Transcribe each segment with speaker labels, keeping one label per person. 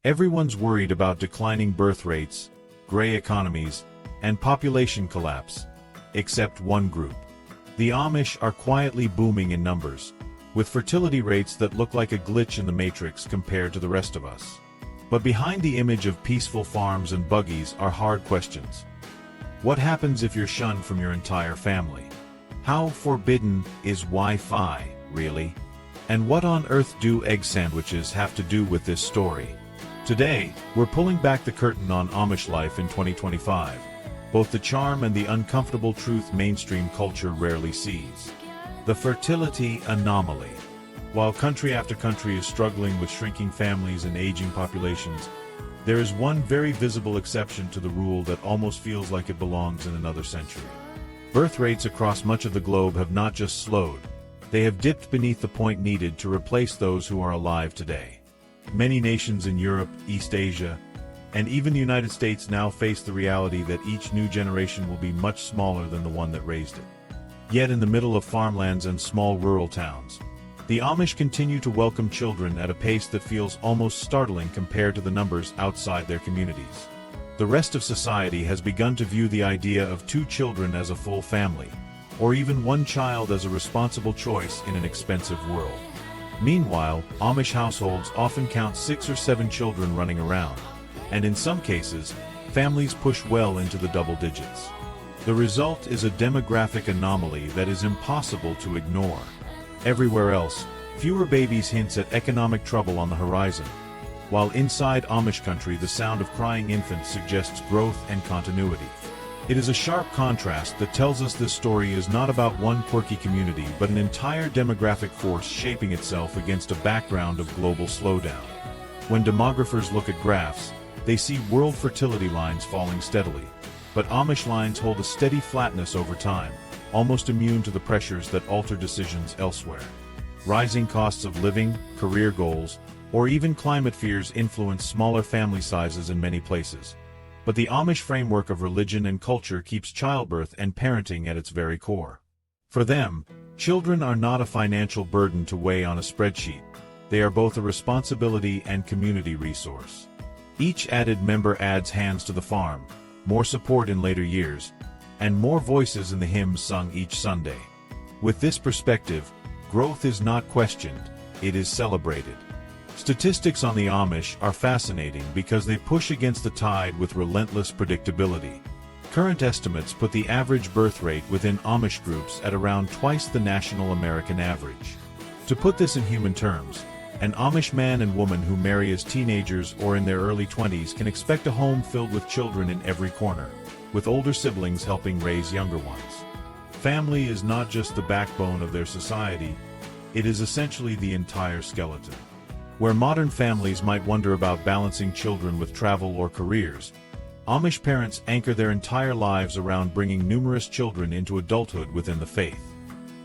Speaker 1: Everyone's worried about declining birth rates, gray economies, and population collapse, except one group. The Amish are quietly booming in numbers, with fertility rates that look like a glitch in the matrix compared to the rest of us. But behind the image of peaceful farms and buggies are hard questions. What happens if you're shunned from your entire family? How forbidden is Wi-Fi, really? And what on earth do egg sandwiches have to do with this story? Today, we're pulling back the curtain on Amish life in 2025, both the charm and the uncomfortable truth mainstream culture rarely sees. The fertility anomaly. While country after country is struggling with shrinking families and aging populations, there is one very visible exception to the rule that almost feels like it belongs in another century. Birth rates across much of the globe have not just slowed, they have dipped beneath the point needed to replace those who are alive today. Many nations in Europe, East Asia, and even the United States now face the reality that each new generation will be much smaller than the one that raised it. Yet in the middle of farmlands and small rural towns, the Amish continue to welcome children at a pace that feels almost startling compared to the numbers outside their communities. The rest of society has begun to view the idea of 2 children as a full family, or even 1 child as a responsible choice in an expensive world. Meanwhile, Amish households often count 6 or 7 children running around, and in some cases, families push well into the double digits. The result is a demographic anomaly that is impossible to ignore. Everywhere else, fewer babies hints at economic trouble on the horizon, while inside Amish country the sound of crying infants suggests growth and continuity. It is a sharp contrast that tells us this story is not about one quirky community but an entire demographic force shaping itself against a background of global slowdown. When demographers look at graphs, they see world fertility lines falling steadily, but Amish lines hold a steady flatness over time, almost immune to the pressures that alter decisions elsewhere. Rising costs of living, career goals, or even climate fears influence smaller family sizes in many places. But the Amish framework of religion and culture keeps childbirth and parenting at its very core. For them, children are not a financial burden to weigh on a spreadsheet. They are both a responsibility and community resource. Each added member adds hands to the farm, more support in later years, and more voices in the hymns sung each Sunday. With this perspective, growth is not questioned, it is celebrated. Statistics on the Amish are fascinating because they push against the tide with relentless predictability. Current estimates put the average birth rate within Amish groups at around twice the national American average. To put this in human terms, an Amish man and woman who marry as teenagers or in their early 20s can expect a home filled with children in every corner, with older siblings helping raise younger ones. Family is not just the backbone of their society, it is essentially the entire skeleton. Where modern families might wonder about balancing children with travel or careers, Amish parents anchor their entire lives around bringing numerous children into adulthood within the faith.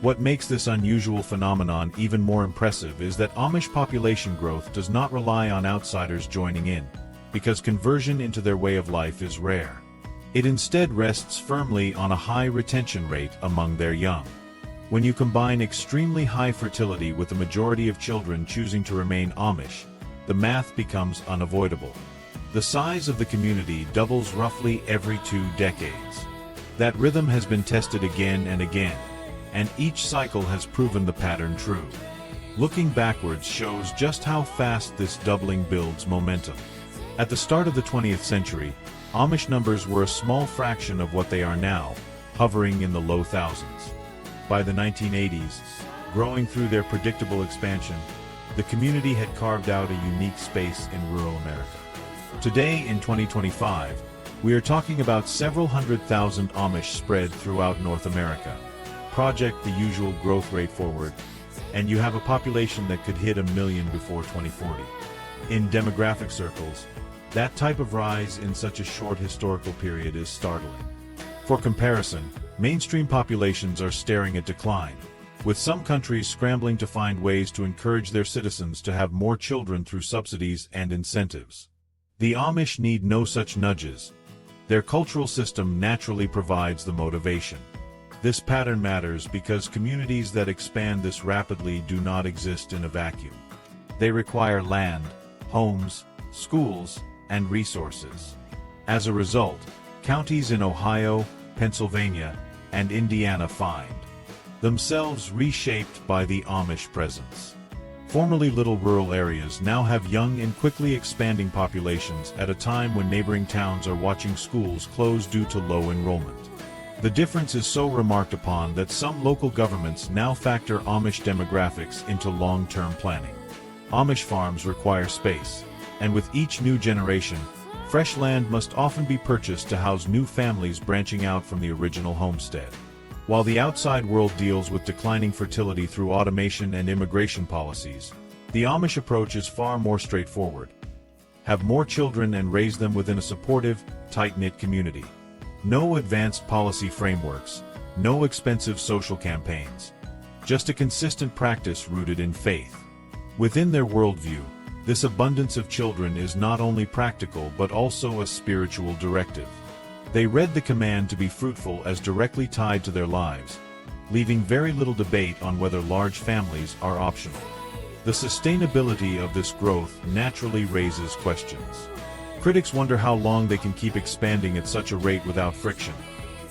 Speaker 1: What makes this unusual phenomenon even more impressive is that Amish population growth does not rely on outsiders joining in, because conversion into their way of life is rare. It instead rests firmly on a high retention rate among their young. When you combine extremely high fertility with the majority of children choosing to remain Amish, the math becomes unavoidable. The size of the community doubles roughly every 2 decades. That rhythm has been tested again and again, and each cycle has proven the pattern true. Looking backwards shows just how fast this doubling builds momentum. At the start of the 20th century, Amish numbers were a small fraction of what they are now, hovering in the low thousands. By the 1980s, growing through their predictable expansion, the community had carved out a unique space in rural America. Today, in 2025, we are talking about several 100,000 Amish spread throughout North America. Project the usual growth rate forward, and you have a population that could hit 1 million before 2040. In demographic circles, that type of rise in such a short historical period is startling. For comparison, mainstream populations are staring at decline, with some countries scrambling to find ways to encourage their citizens to have more children through subsidies and incentives. The Amish need no such nudges. Their cultural system naturally provides the motivation. This pattern matters because communities that expand this rapidly do not exist in a vacuum. They require land, homes, schools, and resources. As a result, counties in Ohio, Pennsylvania, and Indiana find themselves reshaped by the Amish presence. Formerly little rural areas now have young and quickly expanding populations at a time when neighboring towns are watching schools close due to low enrollment. The difference is so remarked upon that some local governments now factor Amish demographics into long-term planning. Amish farms require space, and with each new generation, fresh land must often be purchased to house new families branching out from the original homestead. While the outside world deals with declining fertility through automation and immigration policies, the Amish approach is far more straightforward. Have more children and raise them within a supportive, tight-knit community. No advanced policy frameworks, no expensive social campaigns. Just a consistent practice rooted in faith. Within their worldview, this abundance of children is not only practical but also a spiritual directive. They read the command to be fruitful as directly tied to their lives, leaving very little debate on whether large families are optional. The sustainability of this growth naturally raises questions. Critics wonder how long they can keep expanding at such a rate without friction,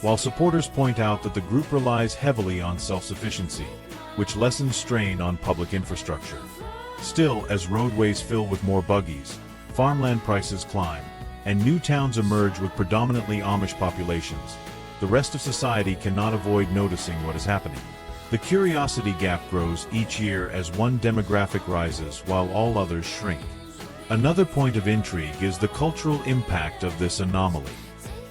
Speaker 1: while supporters point out that the group relies heavily on self-sufficiency, which lessens strain on public infrastructure. Still, as roadways fill with more buggies, farmland prices climb, and new towns emerge with predominantly Amish populations, the rest of society cannot avoid noticing what is happening. The curiosity gap grows each year as one demographic rises while all others shrink. Another point of intrigue is the cultural impact of this anomaly.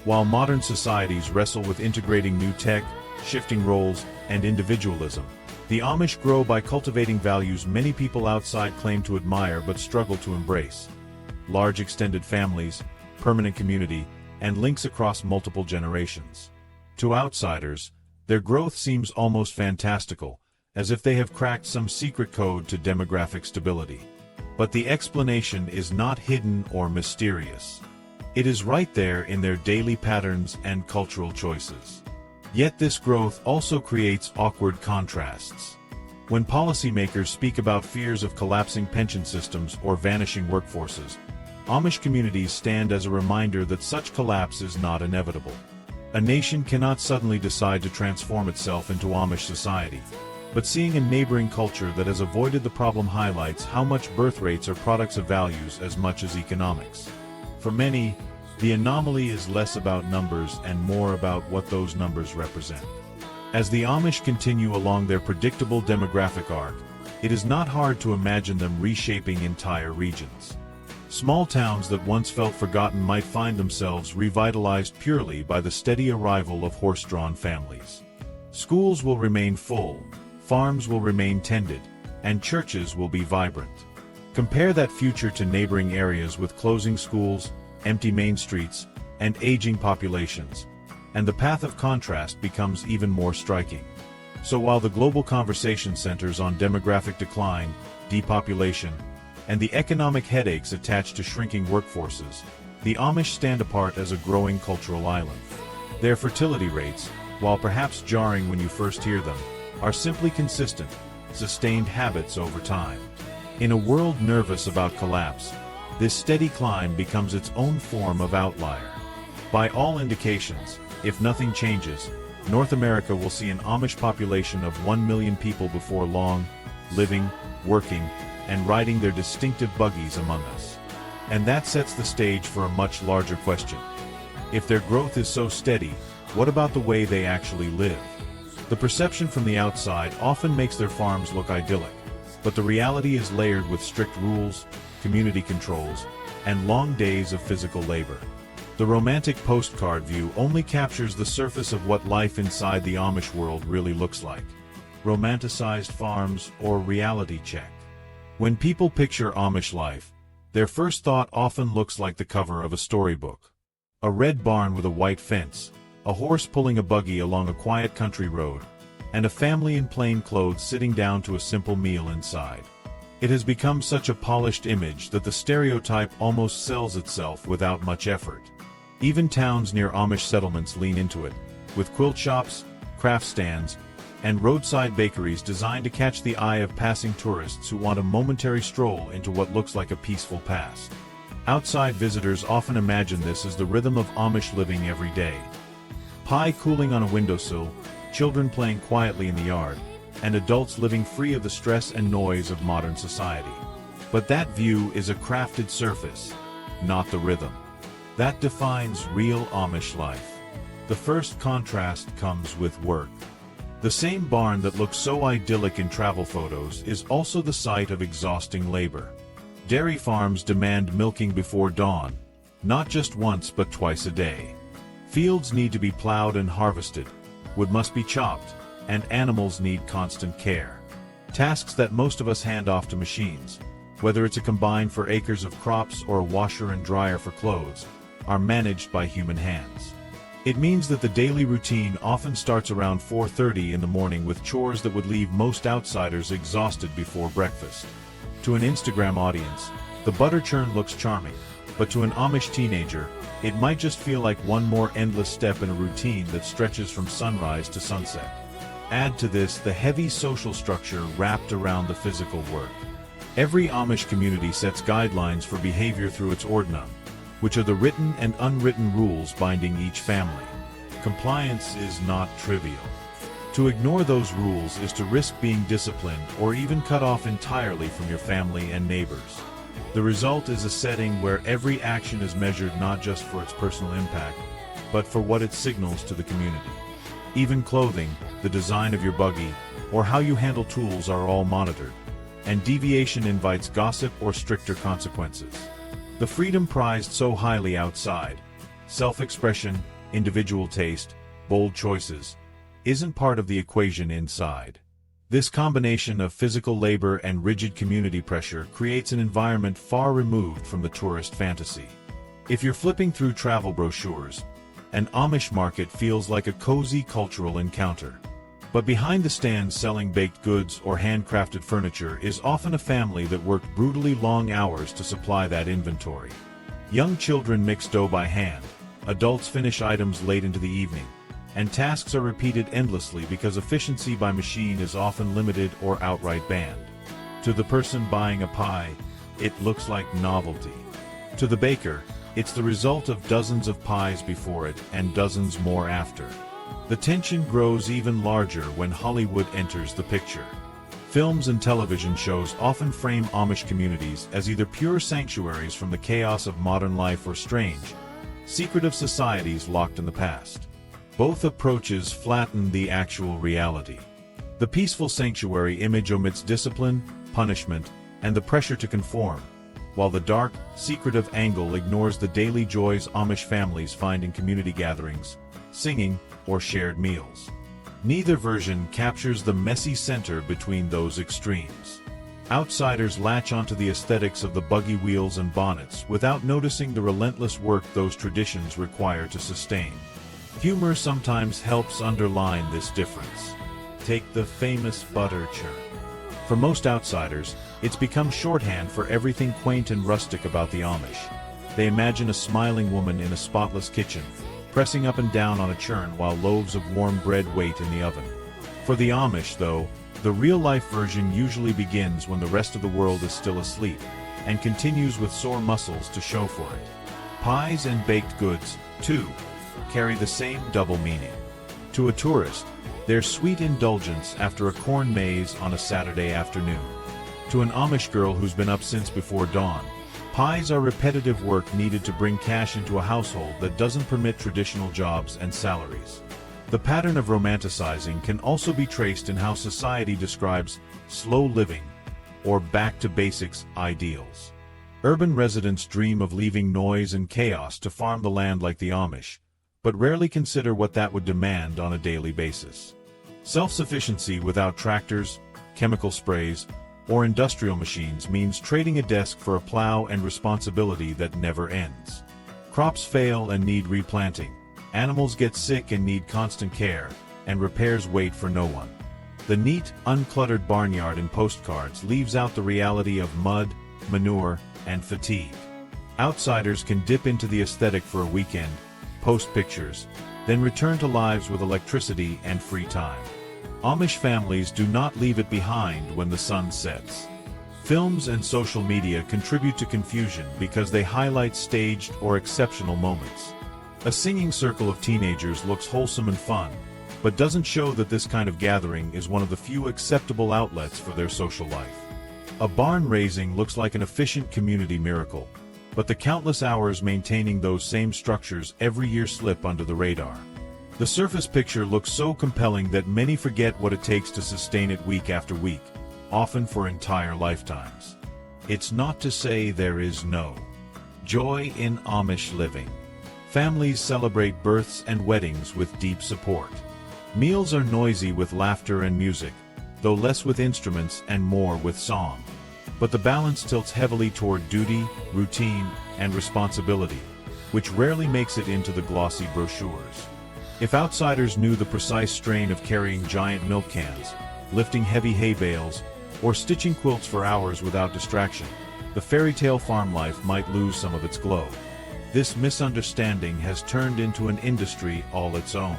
Speaker 1: While modern societies wrestle with integrating new tech, shifting roles, and individualism, the Amish grow by cultivating values many people outside claim to admire but struggle to embrace. Large extended families, permanent community, and links across multiple generations. To outsiders, their growth seems almost fantastical, as if they have cracked some secret code to demographic stability. But the explanation is not hidden or mysterious. It is right there in their daily patterns and cultural choices. Yet this growth also creates awkward contrasts. When policymakers speak about fears of collapsing pension systems or vanishing workforces, Amish communities stand as a reminder that such collapse is not inevitable. A nation cannot suddenly decide to transform itself into Amish society, but seeing a neighboring culture that has avoided the problem highlights how much birth rates are products of values as much as economics. For many, the anomaly is less about numbers and more about what those numbers represent. As the Amish continue along their predictable demographic arc, it is not hard to imagine them reshaping entire regions. Small towns that once felt forgotten might find themselves revitalized purely by the steady arrival of horse-drawn families. Schools will remain full, farms will remain tended, and churches will be vibrant. Compare that future to neighboring areas with closing schools, empty main streets, and aging populations, and the path of contrast becomes even more striking. So while the global conversation centers on demographic decline, depopulation, and the economic headaches attached to shrinking workforces, the Amish stand apart as a growing cultural island. Their fertility rates, while perhaps jarring when you first hear them, are simply consistent, sustained habits over time. In a world nervous about collapse, this steady climb becomes its own form of outlier. By all indications, if nothing changes, North America will see an Amish population of 1 million people before long, living, working, and riding their distinctive buggies among us. And that sets the stage for a much larger question. If their growth is so steady, what about the way they actually live? The perception from the outside often makes their farms look idyllic, but the reality is layered with strict rules, community controls, and long days of physical labor. The romantic postcard view only captures the surface of what life inside the Amish world really looks like. Romanticized farms or reality check. When people picture Amish life, their first thought often looks like the cover of a storybook. A red barn with a white fence, a horse pulling a buggy along a quiet country road, and a family in plain clothes sitting down to a simple meal inside. It has become such a polished image that the stereotype almost sells itself without much effort. Even towns near Amish settlements lean into it, with quilt shops, craft stands, and roadside bakeries designed to catch the eye of passing tourists who want a momentary stroll into what looks like a peaceful past. Outside visitors often imagine this as the rhythm of Amish living every day. Pie cooling on a windowsill, children playing quietly in the yard, and adults living free of the stress and noise of modern society. But that view is a crafted surface, not the rhythm. That defines real Amish life. The first contrast comes with work. The same barn that looks so idyllic in travel photos is also the site of exhausting labor. Dairy farms demand milking before dawn, not just once but twice a day. Fields need to be plowed and harvested, wood must be chopped, and animals need constant care. Tasks that most of us hand off to machines, whether it's a combine for acres of crops or a washer and dryer for clothes, are managed by human hands. It means that the daily routine often starts around 4:30 in the morning with chores that would leave most outsiders exhausted before breakfast. To an Instagram audience, the butter churn looks charming, but to an Amish teenager, it might just feel like one more endless step in a routine that stretches from sunrise to sunset. Add to this the heavy social structure wrapped around the physical work. Every Amish community sets guidelines for behavior through its Ordnung, which are the written and unwritten rules binding each family. Compliance is not trivial. To ignore those rules is to risk being disciplined or even cut off entirely from your family and neighbors. The result is a setting where every action is measured not just for its personal impact, but for what it signals to the community. Even clothing, the design of your buggy, or how you handle tools are all monitored, and deviation invites gossip or stricter consequences. The freedom prized so highly outside, self-expression, individual taste, bold choices, isn't part of the equation inside. This combination of physical labor and rigid community pressure creates an environment far removed from the tourist fantasy. If you're flipping through travel brochures, an Amish market feels like a cozy cultural encounter. But behind the stands selling baked goods or handcrafted furniture is often a family that worked brutally long hours to supply that inventory. Young children mix dough by hand, adults finish items late into the evening, and tasks are repeated endlessly because efficiency by machine is often limited or outright banned. To the person buying a pie, it looks like novelty. To the baker, it's the result of dozens of pies before it and dozens more after. The tension grows even larger when Hollywood enters the picture. Films and television shows often frame Amish communities as either pure sanctuaries from the chaos of modern life or strange, secretive societies locked in the past. Both approaches flatten the actual reality. The peaceful sanctuary image omits discipline, punishment, and the pressure to conform, while the dark, secretive angle ignores the daily joys Amish families find in community gatherings, singing, or shared meals. Neither version captures the messy center between those extremes. Outsiders latch onto the aesthetics of the buggy wheels and bonnets without noticing the relentless work those traditions require to sustain. Humor sometimes helps underline this difference. Take the famous butter churn. For most outsiders, it's become shorthand for everything quaint and rustic about the Amish. They imagine a smiling woman in a spotless kitchen, pressing up and down on a churn while loaves of warm bread wait in the oven. For the Amish, though, the real-life version usually begins when the rest of the world is still asleep, and continues with sore muscles to show for it. Pies and baked goods, too, carry the same double meaning. To a tourist, they're sweet indulgence after a corn maze on a Saturday afternoon. To an Amish girl who's been up since before dawn, pies are repetitive work needed to bring cash into a household that doesn't permit traditional jobs and salaries. The pattern of romanticizing can also be traced in how society describes slow living, or back-to-basics ideals. Urban residents dream of leaving noise and chaos to farm the land like the Amish, but rarely consider what that would demand on a daily basis. Self-sufficiency without tractors, chemical sprays, or industrial machines means trading a desk for a plow and responsibility that never ends. Crops fail and need replanting, animals get sick and need constant care, and repairs wait for no one. The neat, uncluttered barnyard in postcards leaves out the reality of mud, manure, and fatigue. Outsiders can dip into the aesthetic for a weekend, post pictures, then return to lives with electricity and free time. Amish families do not leave it behind when the sun sets. Films and social media contribute to confusion because they highlight staged or exceptional moments. A singing circle of teenagers looks wholesome and fun, but doesn't show that this kind of gathering is one of the few acceptable outlets for their social life. A barn raising looks like an efficient community miracle, but the countless hours maintaining those same structures every year slip under the radar. The surface picture looks so compelling that many forget what it takes to sustain it week after week, often for entire lifetimes. It's not to say there is no joy in Amish living. Families celebrate births and weddings with deep support. Meals are noisy with laughter and music, though less with instruments and more with song. But the balance tilts heavily toward duty, routine, and responsibility, which rarely makes it into the glossy brochures. If outsiders knew the precise strain of carrying giant milk cans, lifting heavy hay bales, or stitching quilts for hours without distraction, the fairy tale farm life might lose some of its glow. This misunderstanding has turned into an industry all its own.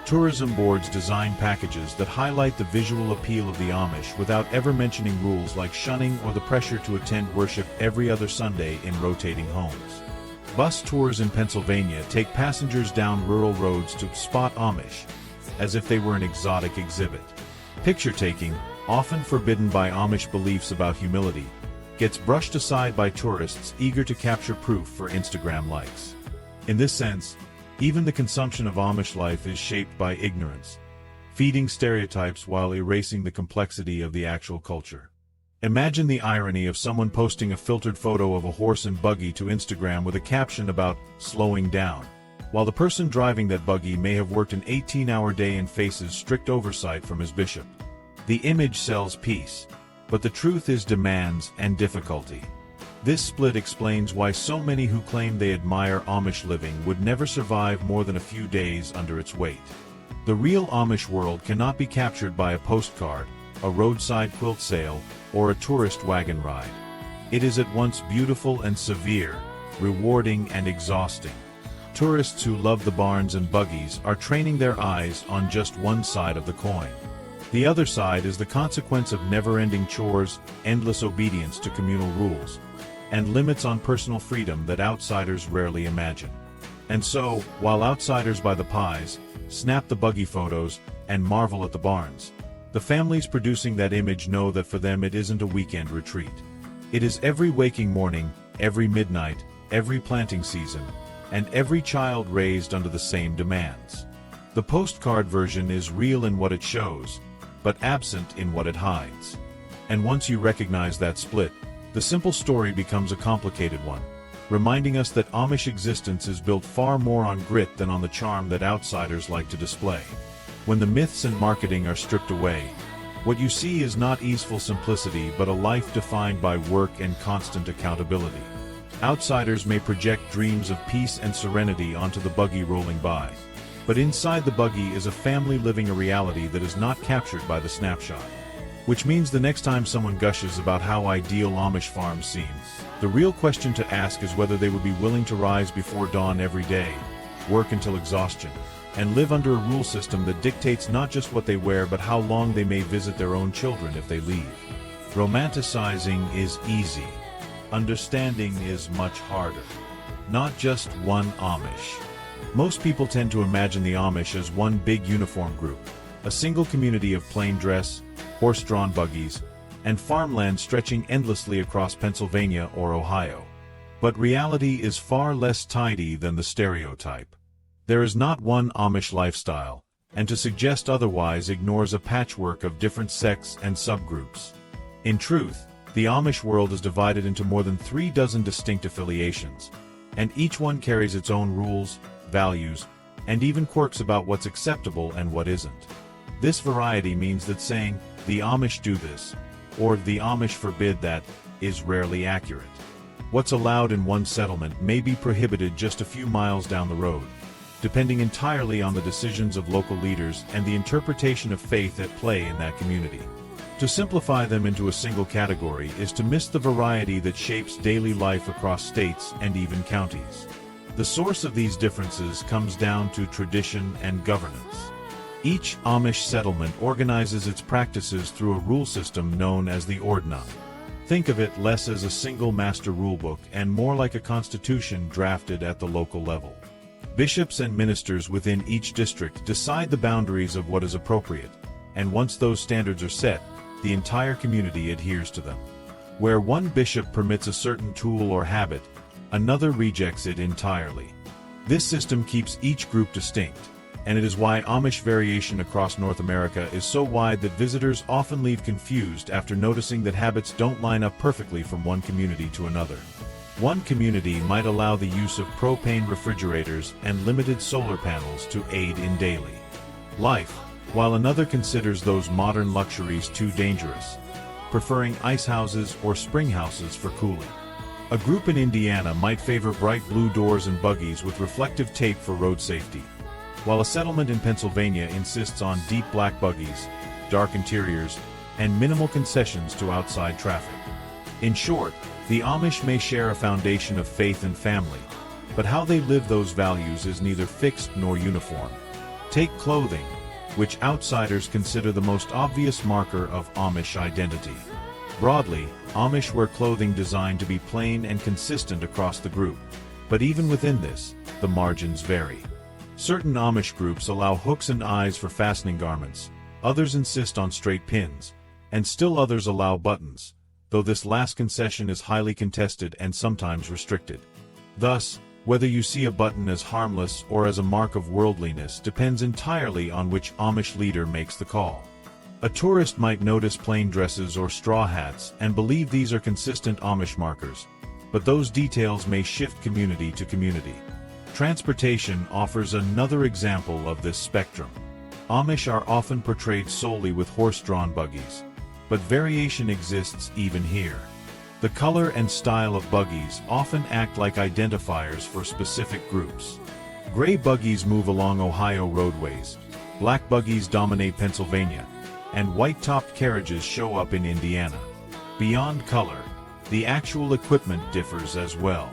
Speaker 1: Tourism boards design packages that highlight the visual appeal of the Amish without ever mentioning rules like shunning or the pressure to attend worship every other Sunday in rotating homes. Bus tours in Pennsylvania take passengers down rural roads to spot Amish, as if they were an exotic exhibit. Picture-taking, often forbidden by Amish beliefs about humility, gets brushed aside by tourists eager to capture proof for Instagram likes. In this sense, even the consumption of Amish life is shaped by ignorance, feeding stereotypes while erasing the complexity of the actual culture. Imagine the irony of someone posting a filtered photo of a horse and buggy to Instagram with a caption about slowing down, while the person driving that buggy may have worked an 18-hour day and faces strict oversight from his bishop. The image sells peace, but the truth is demands and difficulty. This split explains why so many who claim they admire Amish living would never survive more than a few days under its weight. The real Amish world cannot be captured by a postcard, a roadside quilt sale, or a tourist wagon ride. It is at once beautiful and severe, rewarding and exhausting. Tourists who love the barns and buggies are training their eyes on just one side of the coin. The other side is the consequence of never-ending chores, endless obedience to communal rules, and limits on personal freedom that outsiders rarely imagine. And so, while outsiders buy the pies, snap the buggy photos, and marvel at the barns, the families producing that image know that for them it isn't a weekend retreat. It is every waking morning, every midnight, every planting season, and every child raised under the same demands. The postcard version is real in what it shows, but absent in what it hides. And once you recognize that split, the simple story becomes a complicated one, reminding us that Amish existence is built far more on grit than on the charm that outsiders like to display. When the myths and marketing are stripped away, what you see is not easeful simplicity but a life defined by work and constant accountability. Outsiders may project dreams of peace and serenity onto the buggy rolling by, but inside the buggy is a family living a reality that is not captured by the snapshot. Which means the next time someone gushes about how ideal Amish farms seem, the real question to ask is whether they would be willing to rise before dawn every day, work until exhaustion, and live under a rule system that dictates not just what they wear but how long they may visit their own children if they leave. Romanticizing is easy. Understanding is much harder. Not just one Amish. Most people tend to imagine the Amish as one big uniform group, a single community of plain dress, horse-drawn buggies, and farmland stretching endlessly across Pennsylvania or Ohio. But reality is far less tidy than the stereotype. There is not one Amish lifestyle, and to suggest otherwise ignores a patchwork of different sects and subgroups. In truth, the Amish world is divided into more than 36 distinct affiliations, and each one carries its own rules, values, and even quirks about what's acceptable and what isn't. This variety means that saying, "the Amish do this," or "the Amish forbid that," is rarely accurate. What's allowed in one settlement may be prohibited just a few miles down the road, depending entirely on the decisions of local leaders and the interpretation of faith at play in that community. To simplify them into a single category is to miss the variety that shapes daily life across states and even counties. The source of these differences comes down to tradition and governance. Each Amish settlement organizes its practices through a rule system known as the Ordnung. Think of it less as a single master rulebook and more like a constitution drafted at the local level. Bishops and ministers within each district decide the boundaries of what is appropriate, and once those standards are set, the entire community adheres to them. Where one bishop permits a certain tool or habit, another rejects it entirely. This system keeps each group distinct, and it is why Amish variation across North America is so wide that visitors often leave confused after noticing that habits don't line up perfectly from one community to another. One community might allow the use of propane refrigerators and limited solar panels to aid in daily life, while another considers those modern luxuries too dangerous, preferring ice houses or spring houses for cooling. A group in Indiana might favor bright blue doors and buggies with reflective tape for road safety, while a settlement in Pennsylvania insists on deep black buggies, dark interiors, and minimal concessions to outside traffic. In short, the Amish may share a foundation of faith and family, but how they live those values is neither fixed nor uniform. Take clothing, which outsiders consider the most obvious marker of Amish identity. Broadly, Amish wear clothing designed to be plain and consistent across the group, but even within this, the margins vary. Certain Amish groups allow hooks and eyes for fastening garments, others insist on straight pins, and still others allow buttons, though this last concession is highly contested and sometimes restricted. Thus, whether you see a button as harmless or as a mark of worldliness depends entirely on which Amish leader makes the call. A tourist might notice plain dresses or straw hats and believe these are consistent Amish markers, but those details may shift community to community. Transportation offers another example of this spectrum. Amish are often portrayed solely with horse-drawn buggies, but variation exists even here. The color and style of buggies often act like identifiers for specific groups. Gray buggies move along Ohio roadways, black buggies dominate Pennsylvania, and white-topped carriages show up in Indiana. Beyond color, the actual equipment differs as well.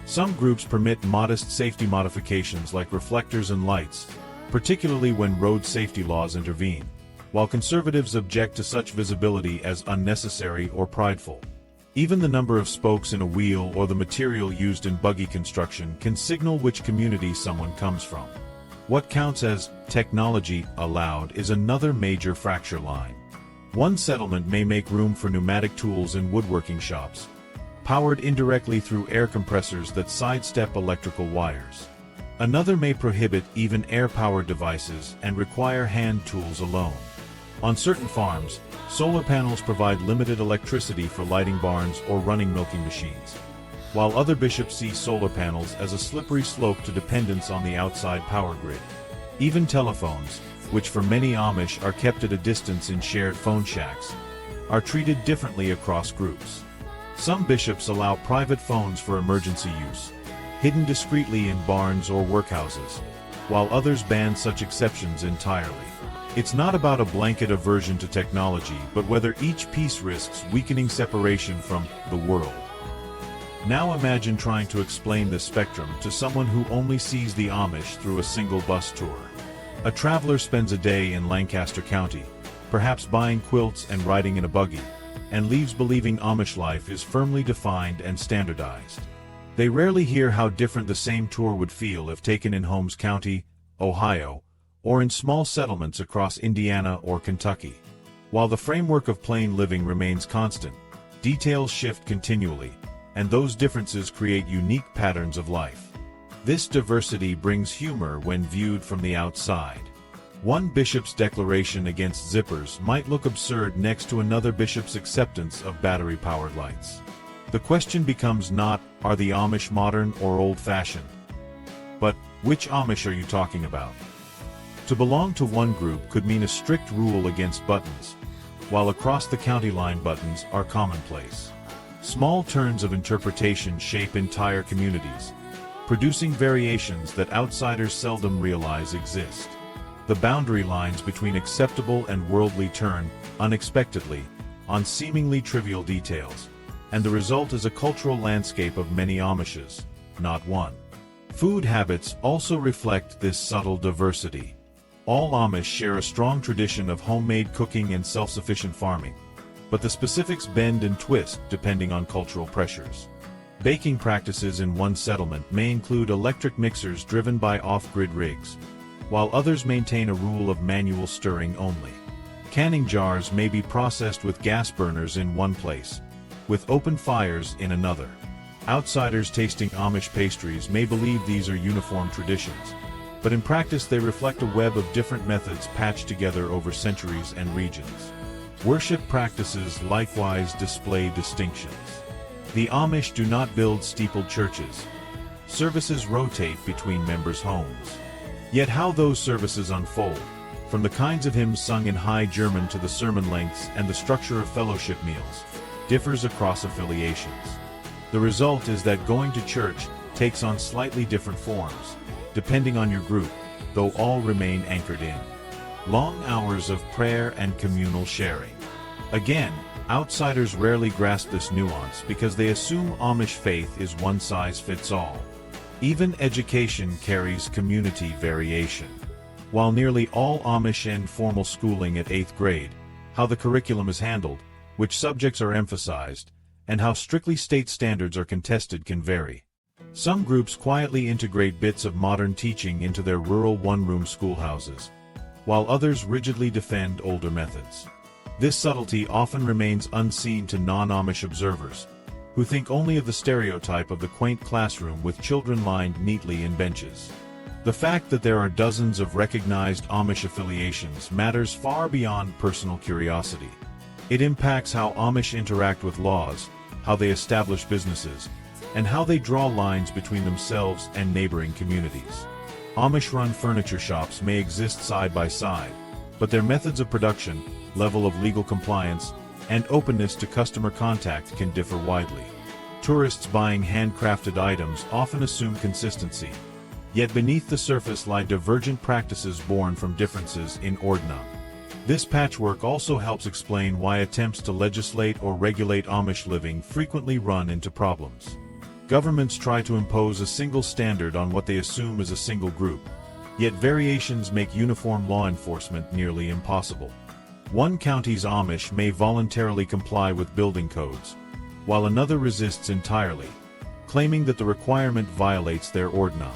Speaker 1: Some groups permit modest safety modifications like reflectors and lights, particularly when road safety laws intervene, while conservatives object to such visibility as unnecessary or prideful. Even the number of spokes in a wheel or the material used in buggy construction can signal which community someone comes from. What counts as technology allowed is another major fracture line. One settlement may make room for pneumatic tools in woodworking shops, powered indirectly through air compressors that sidestep electrical wires. Another may prohibit even air-powered devices and require hand tools alone. On certain farms, solar panels provide limited electricity for lighting barns or running milking machines, while other bishops see solar panels as a slippery slope to dependence on the outside power grid. Even telephones, which for many Amish are kept at a distance in shared phone shacks, are treated differently across groups. Some bishops allow private phones for emergency use, hidden discreetly in barns or workhouses, while others ban such exceptions entirely. It's not about a blanket aversion to technology, but whether each piece risks weakening separation from the world. Now imagine trying to explain this spectrum to someone who only sees the Amish through a single bus tour. A traveler spends a day in Lancaster County, perhaps buying quilts and riding in a buggy, and leaves believing Amish life is firmly defined and standardized. They rarely hear how different the same tour would feel if taken in Holmes County, Ohio, or in small settlements across Indiana or Kentucky. While the framework of plain living remains constant, details shift continually, and those differences create unique patterns of life. This diversity brings humor when viewed from the outside. One bishop's declaration against zippers might look absurd next to another bishop's acceptance of battery-powered lights. The question becomes not, are the Amish modern or old-fashioned? But, which Amish are you talking about? To belong to one group could mean a strict rule against buttons, while across the county line buttons are commonplace. Small turns of interpretation shape entire communities, producing variations that outsiders seldom realize exist. The boundary lines between acceptable and worldly turn, unexpectedly, on seemingly trivial details, and the result is a cultural landscape of many Amishes, not one. Food habits also reflect this subtle diversity. All Amish share a strong tradition of homemade cooking and self-sufficient farming, but the specifics bend and twist depending on cultural pressures. Baking practices in one settlement may include electric mixers driven by off-grid rigs, while others maintain a rule of manual stirring only. Canning jars may be processed with gas burners in one place, with open fires in another. Outsiders tasting Amish pastries may believe these are uniform traditions, but in practice they reflect a web of different methods patched together over centuries and regions. Worship practices likewise display distinctions. The Amish do not build steepled churches. Services rotate between members' homes. Yet how those services unfold, from the kinds of hymns sung in High German to the sermon lengths and the structure of fellowship meals, differs across affiliations. The result is that going to church takes on slightly different forms, depending on your group, though all remain anchored in long hours of prayer and communal sharing. Again, outsiders rarely grasp this nuance because they assume Amish faith is one size fits all. Even education carries community variation. While nearly all Amish end formal schooling at 8th grade, how the curriculum is handled, which subjects are emphasized, and how strictly state standards are contested can vary. Some groups quietly integrate bits of modern teaching into their rural one-room schoolhouses, while others rigidly defend older methods. This subtlety often remains unseen to non-Amish observers, who think only of the stereotype of the quaint classroom with children lined neatly in benches. The fact that there are dozens of recognized Amish affiliations matters far beyond personal curiosity. It impacts how Amish interact with laws, how they establish businesses, and how they draw lines between themselves and neighboring communities. Amish-run furniture shops may exist side by side, but their methods of production, level of legal compliance, and openness to customer contact can differ widely. Tourists buying handcrafted items often assume consistency, yet beneath the surface lie divergent practices born from differences in Ordnung. This patchwork also helps explain why attempts to legislate or regulate Amish living frequently run into problems. Governments try to impose a single standard on what they assume is a single group, yet variations make uniform law enforcement nearly impossible. One county's Amish may voluntarily comply with building codes, while another resists entirely, claiming that the requirement violates their Ordnung.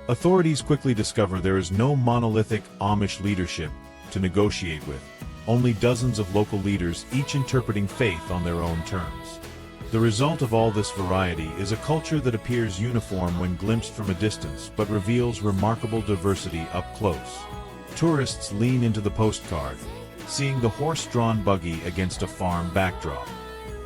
Speaker 1: Authorities quickly discover there is no monolithic Amish leadership to negotiate with, only dozens of local leaders each interpreting faith on their own terms. The result of all this variety is a culture that appears uniform when glimpsed from a distance but reveals remarkable diversity up close. Tourists lean into the postcard, seeing the horse-drawn buggy against a farm backdrop.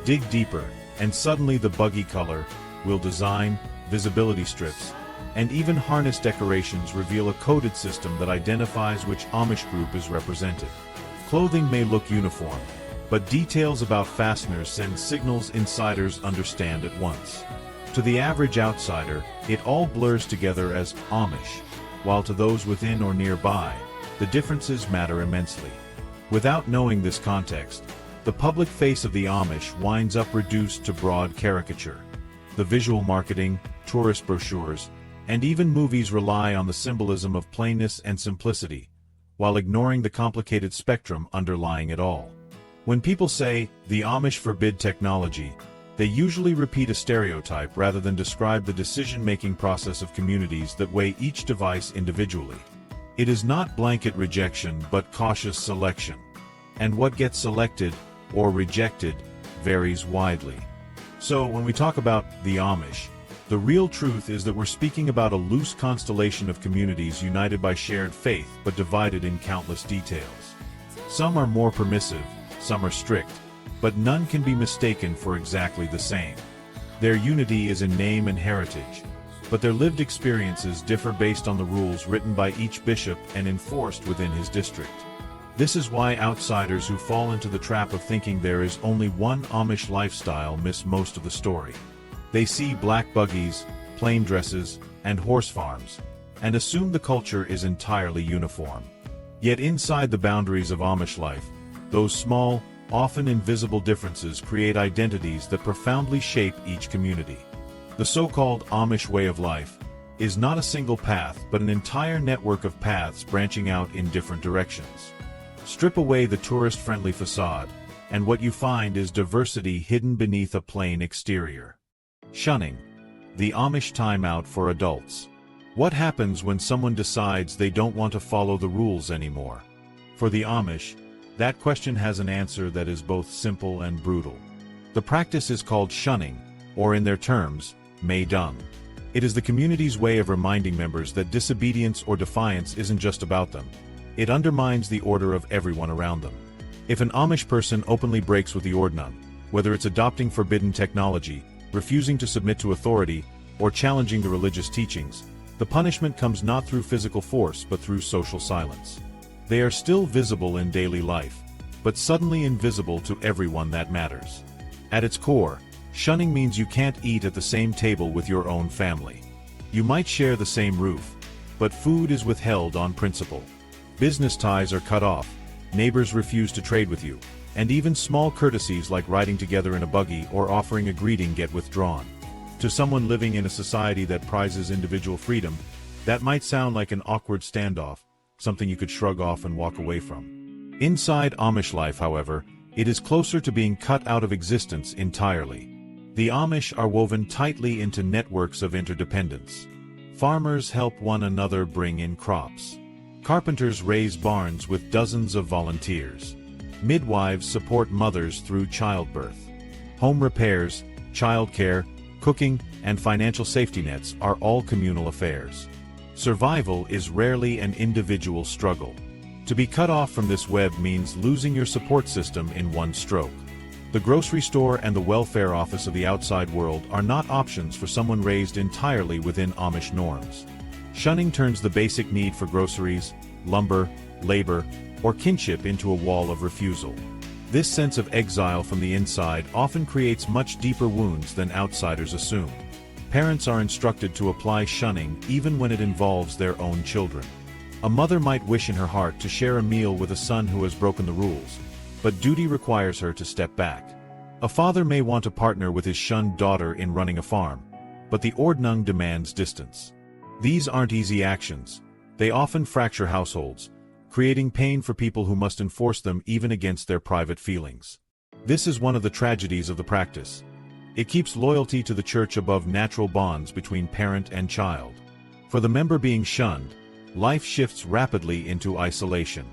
Speaker 1: Dig deeper, and suddenly the buggy color, wheel design, visibility strips, and even harness decorations reveal a coded system that identifies which Amish group is represented. Clothing may look uniform, but details about fasteners send signals insiders understand at once. To the average outsider, it all blurs together as Amish, while to those within or nearby, the differences matter immensely. Without knowing this context, the public face of the Amish winds up reduced to broad caricature. The visual marketing, tourist brochures, and even movies rely on the symbolism of plainness and simplicity, while ignoring the complicated spectrum underlying it all. When people say, the Amish forbid technology, they usually repeat a stereotype rather than describe the decision-making process of communities that weigh each device individually. It is not blanket rejection but cautious selection. And what gets selected, or rejected, varies widely. So when we talk about the Amish, the real truth is that we're speaking about a loose constellation of communities united by shared faith but divided in countless details. Some are more permissive, some are strict, but none can be mistaken for exactly the same. Their unity is in name and heritage, but their lived experiences differ based on the rules written by each bishop and enforced within his district. This is why outsiders who fall into the trap of thinking there is only one Amish lifestyle miss most of the story. They see black buggies, plain dresses, and horse farms, and assume the culture is entirely uniform. Yet inside the boundaries of Amish life, those small, often invisible differences create identities that profoundly shape each community. The so-called Amish way of life is not a single path but an entire network of paths branching out in different directions. Strip away the tourist-friendly facade, and what you find is diversity hidden beneath a plain exterior. Shunning. The Amish timeout for adults. What happens when someone decides they don't want to follow the rules anymore? For the Amish, that question has an answer that is both simple and brutal. The practice is called shunning, or in their terms, Meidung. It is the community's way of reminding members that disobedience or defiance isn't just about them. It undermines the order of everyone around them. If an Amish person openly breaks with the Ordnung, whether it's adopting forbidden technology, refusing to submit to authority, or challenging the religious teachings, the punishment comes not through physical force but through social silence. They are still visible in daily life, but suddenly invisible to everyone that matters. At its core, shunning means you can't eat at the same table with your own family. You might share the same roof, but food is withheld on principle. Business ties are cut off, neighbors refuse to trade with you, and even small courtesies like riding together in a buggy or offering a greeting get withdrawn. To someone living in a society that prizes individual freedom, that might sound like an awkward standoff, something you could shrug off and walk away from. Inside Amish life, however, it is closer to being cut out of existence entirely. The Amish are woven tightly into networks of interdependence. Farmers help one another bring in crops. Carpenters raise barns with dozens of volunteers. Midwives support mothers through childbirth. Home repairs, childcare, cooking, and financial safety nets are all communal affairs. Survival is rarely an individual struggle. To be cut off from this web means losing your support system in one stroke. The grocery store and the welfare office of the outside world are not options for someone raised entirely within Amish norms. Shunning turns the basic need for groceries, lumber, labor, or kinship into a wall of refusal. This sense of exile from the inside often creates much deeper wounds than outsiders assume. Parents are instructed to apply shunning even when it involves their own children. A mother might wish in her heart to share a meal with a son who has broken the rules, but duty requires her to step back. A father may want to partner with his shunned daughter in running a farm, but the Ordnung demands distance. These aren't easy actions. They often fracture households, creating pain for people who must enforce them even against their private feelings. This is one of the tragedies of the practice. It keeps loyalty to the church above natural bonds between parent and child. For the member being shunned, life shifts rapidly into isolation.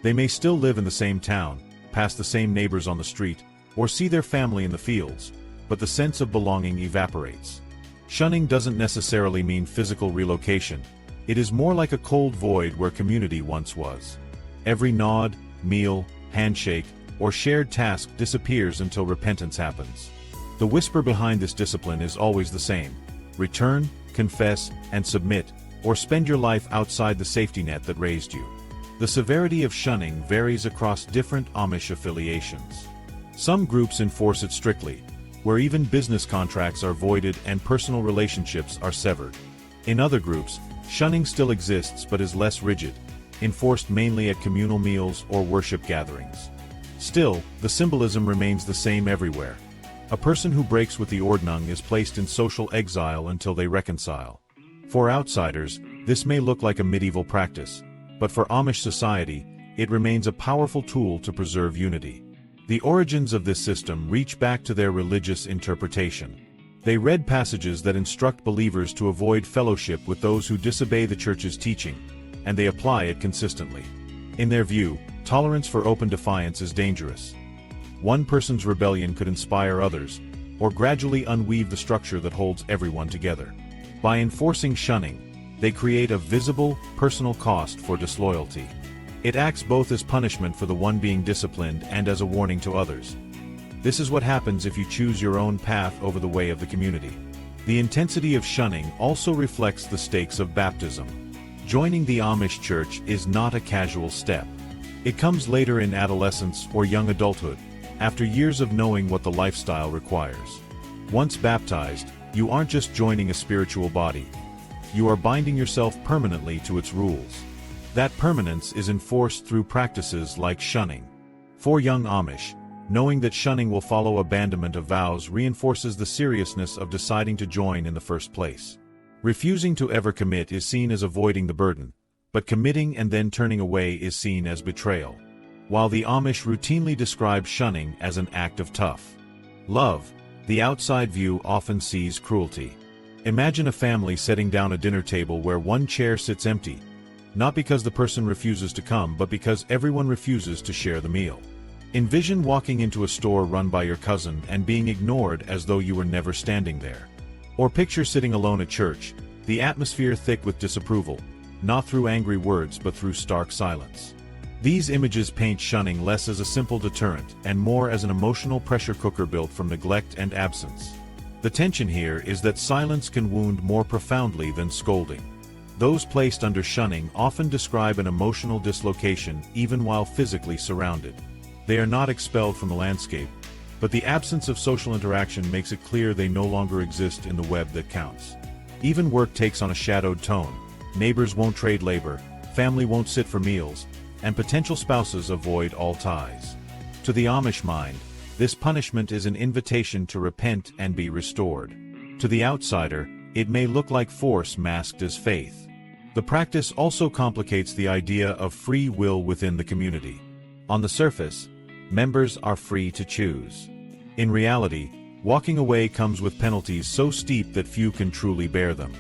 Speaker 1: They may still live in the same town, pass the same neighbors on the street, or see their family in the fields, but the sense of belonging evaporates. Shunning doesn't necessarily mean physical relocation. It is more like a cold void where community once was. Every nod, meal, handshake, or shared task disappears until repentance happens. The whisper behind this discipline is always the same: return, confess, and submit, or spend your life outside the safety net that raised you. The severity of shunning varies across different Amish affiliations. Some groups enforce it strictly, where even business contracts are voided and personal relationships are severed. In other groups, shunning still exists but is less rigid, enforced mainly at communal meals or worship gatherings. Still, the symbolism remains the same everywhere. A person who breaks with the Ordnung is placed in social exile until they reconcile. For outsiders, this may look like a medieval practice, but for Amish society, it remains a powerful tool to preserve unity. The origins of this system reach back to their religious interpretation. They read passages that instruct believers to avoid fellowship with those who disobey the church's teaching, and they apply it consistently. In their view, tolerance for open defiance is dangerous. One person's rebellion could inspire others, or gradually unweave the structure that holds everyone together. By enforcing shunning, they create a visible, personal cost for disloyalty. It acts both as punishment for the one being disciplined and as a warning to others. This is what happens if you choose your own path over the way of the community. The intensity of shunning also reflects the stakes of baptism. Joining the Amish church is not a casual step. It comes later in adolescence or young adulthood, after years of knowing what the lifestyle requires. Once baptized, you aren't just joining a spiritual body. You are binding yourself permanently to its rules. That permanence is enforced through practices like shunning. For young Amish, knowing that shunning will follow abandonment of vows reinforces the seriousness of deciding to join in the first place. Refusing to ever commit is seen as avoiding the burden, but committing and then turning away is seen as betrayal. while the Amish routinely describe shunning as an act of tough love. The outside view often sees cruelty. Imagine a family setting down a dinner table where one chair sits empty, not because the person refuses to come but because everyone refuses to share the meal. Envision walking into a store run by your cousin and being ignored as though you were never standing there. Or picture sitting alone at church, the atmosphere thick with disapproval, not through angry words but through stark silence. These images paint shunning less as a simple deterrent and more as an emotional pressure cooker built from neglect and absence. The tension here is that silence can wound more profoundly than scolding. Those placed under shunning often describe an emotional dislocation even while physically surrounded. They are not expelled from the landscape, but the absence of social interaction makes it clear they no longer exist in the web that counts. Even work takes on a shadowed tone. Neighbors won't trade labor, family won't sit for meals, and potential spouses avoid all ties. To the Amish mind, this punishment is an invitation to repent and be restored. To the outsider, it may look like force masked as faith. The practice also complicates the idea of free will within the community. On the surface, members are free to choose. In reality, walking away comes with penalties so steep that few can truly bear them.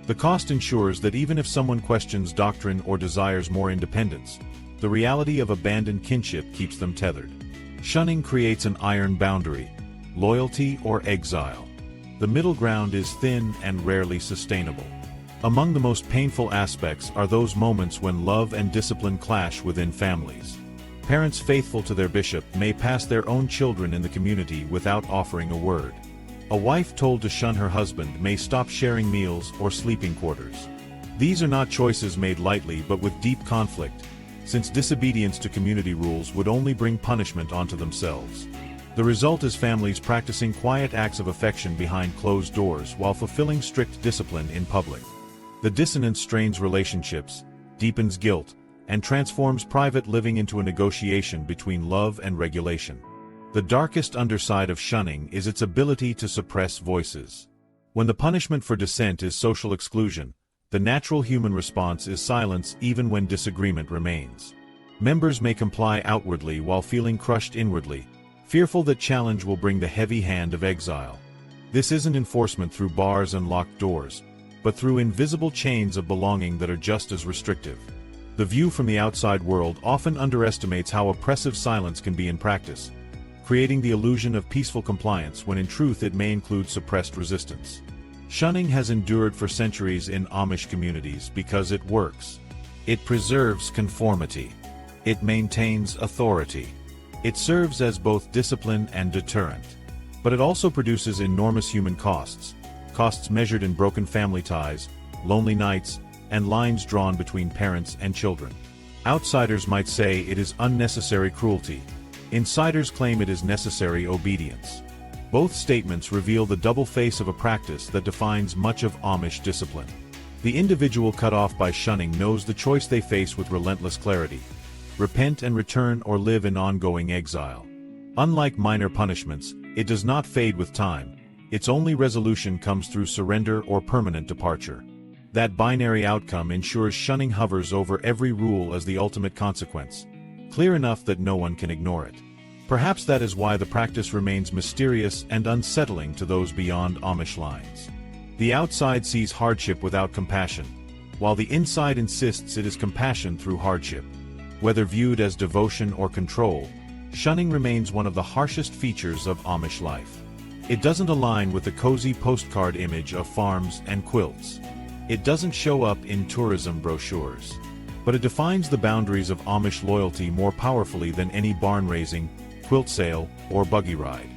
Speaker 1: The cost ensures that even if someone questions doctrine or desires more independence, the reality of abandoned kinship keeps them tethered. Shunning creates an iron boundary, loyalty or exile. The middle ground is thin and rarely sustainable. Among the most painful aspects are those moments when love and discipline clash within families. Parents faithful to their bishop may pass their own children in the community without offering a word. A wife told to shun her husband may stop sharing meals or sleeping quarters. These are not choices made lightly but with deep conflict, since disobedience to community rules would only bring punishment onto themselves. The result is families practicing quiet acts of affection behind closed doors while fulfilling strict discipline in public. The dissonance strains relationships, deepens guilt, and transforms private living into a negotiation between love and regulation. The darkest underside of shunning is its ability to suppress voices. When the punishment for dissent is social exclusion, the natural human response is silence even when disagreement remains. Members may comply outwardly while feeling crushed inwardly, fearful that challenge will bring the heavy hand of exile. This isn't enforcement through bars and locked doors, but through invisible chains of belonging that are just as restrictive. The view from the outside world often underestimates how oppressive silence can be in practice, creating the illusion of peaceful compliance when in truth it may include suppressed resistance. Shunning has endured for centuries in Amish communities because it works. It preserves conformity. It maintains authority. It serves as both discipline and deterrent. But it also produces enormous human costs measured in broken family ties, lonely nights, and lines drawn between parents and children. Outsiders might say it is unnecessary cruelty. Insiders claim it is necessary obedience. Both statements reveal the double face of a practice that defines much of Amish discipline. The individual cut off by shunning knows the choice they face with relentless clarity: repent and return or live in ongoing exile. Unlike minor punishments, it does not fade with time. Its only resolution comes through surrender or permanent departure. That binary outcome ensures shunning hovers over every rule as the ultimate consequence, clear enough that no one can ignore it. Perhaps that is why the practice remains mysterious and unsettling to those beyond Amish lines. The outside sees hardship without compassion, while the inside insists it is compassion through hardship. Whether viewed as devotion or control, shunning remains one of the harshest features of Amish life. It doesn't align with the cozy postcard image of farms and quilts. It doesn't show up in tourism brochures. But it defines the boundaries of Amish loyalty more powerfully than any barn raising, quilt sale, or buggy ride.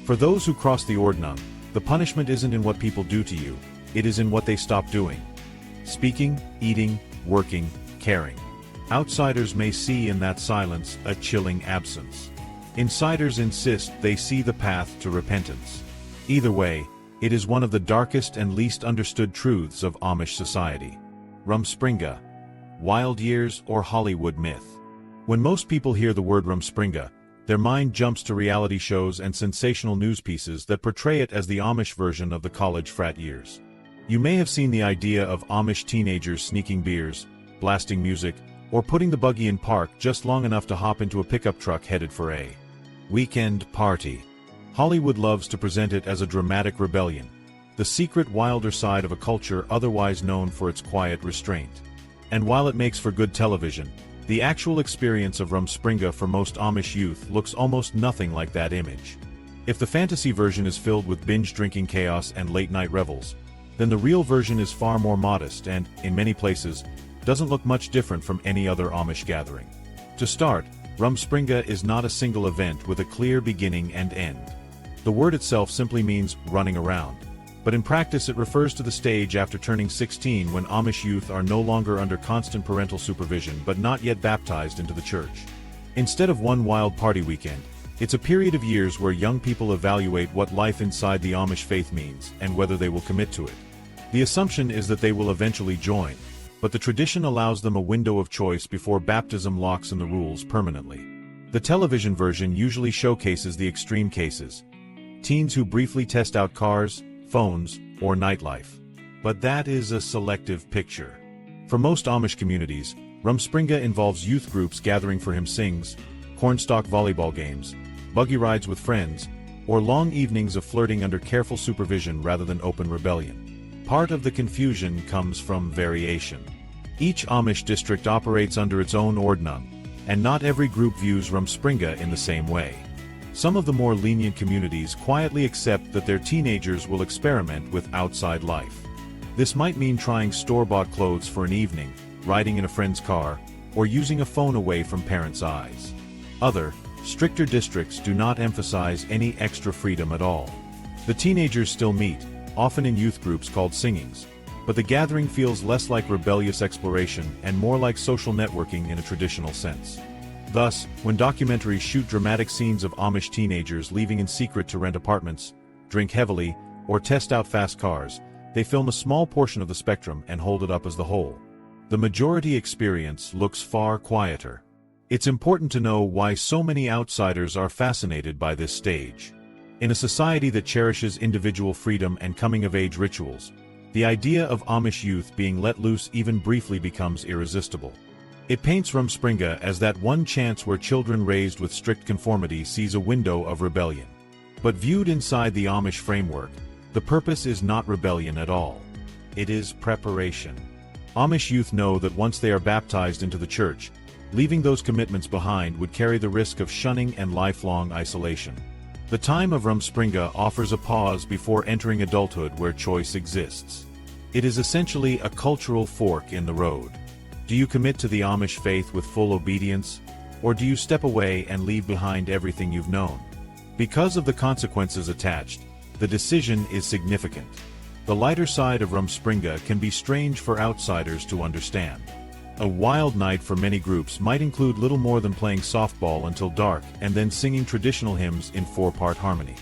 Speaker 1: For those who cross the Ordnung, the punishment isn't in what people do to you, it is in what they stop doing. Speaking, eating, working, caring. Outsiders may see in that silence a chilling absence. Insiders insist they see the path to repentance. Either way, it is one of the darkest and least understood truths of Amish society. Rumspringa, wild years or Hollywood myth. When most people hear the word Rumspringa, their mind jumps to reality shows and sensational news pieces that portray it as the Amish version of the college frat years. You may have seen the idea of Amish teenagers sneaking beers, blasting music, or putting the buggy in park just long enough to hop into a pickup truck headed for a weekend party. Hollywood loves to present it as a dramatic rebellion, the secret wilder side of a culture otherwise known for its quiet restraint. And while it makes for good television, the actual experience of Rumspringa for most Amish youth looks almost nothing like that image. If the fantasy version is filled with binge-drinking chaos and late-night revels, then the real version is far more modest and, in many places, doesn't look much different from any other Amish gathering. To start, Rumspringa is not a single event with a clear beginning and end. The word itself simply means running around, but in practice it refers to the stage after turning 16 when Amish youth are no longer under constant parental supervision but not yet baptized into the church. Instead of one wild party weekend, it's a period of years where young people evaluate what life inside the Amish faith means and whether they will commit to it. The assumption is that they will eventually join, but the tradition allows them a window of choice before baptism locks in the rules permanently. The television version usually showcases the extreme cases: teens who briefly test out cars, phones, or nightlife. But that is a selective picture. For most Amish communities, Rumspringa involves youth groups gathering for hymn sings, cornstalk volleyball games, buggy rides with friends, or long evenings of flirting under careful supervision rather than open rebellion. Part of the confusion comes from variation. Each Amish district operates under its own Ordnung, and not every group views Rumspringa in the same way. Some of the more lenient communities quietly accept that their teenagers will experiment with outside life. This might mean trying store-bought clothes for an evening, riding in a friend's car, or using a phone away from parents' eyes. Other, stricter districts do not emphasize any extra freedom at all. The teenagers still meet, often in youth groups called singings, but the gathering feels less like rebellious exploration and more like social networking in a traditional sense. Thus, when documentaries shoot dramatic scenes of Amish teenagers leaving in secret to rent apartments, drink heavily, or test out fast cars, they film a small portion of the spectrum and hold it up as the whole. The majority experience looks far quieter. It's important to know why so many outsiders are fascinated by this stage. In a society that cherishes individual freedom and coming-of-age rituals, the idea of Amish youth being let loose even briefly becomes irresistible. It paints Rumspringa as that one chance where children raised with strict conformity sees a window of rebellion. But viewed inside the Amish framework, the purpose is not rebellion at all. It is preparation. Amish youth know that once they are baptized into the church, leaving those commitments behind would carry the risk of shunning and lifelong isolation. The time of Rumspringa offers a pause before entering adulthood where choice exists. It is essentially a cultural fork in the road. Do you commit to the Amish faith with full obedience, or do you step away and leave behind everything you've known? Because of the consequences attached, the decision is significant. The lighter side of Rumspringa can be strange for outsiders to understand. A wild night for many groups might include little more than playing softball until dark and then singing traditional hymns in 4-part harmony.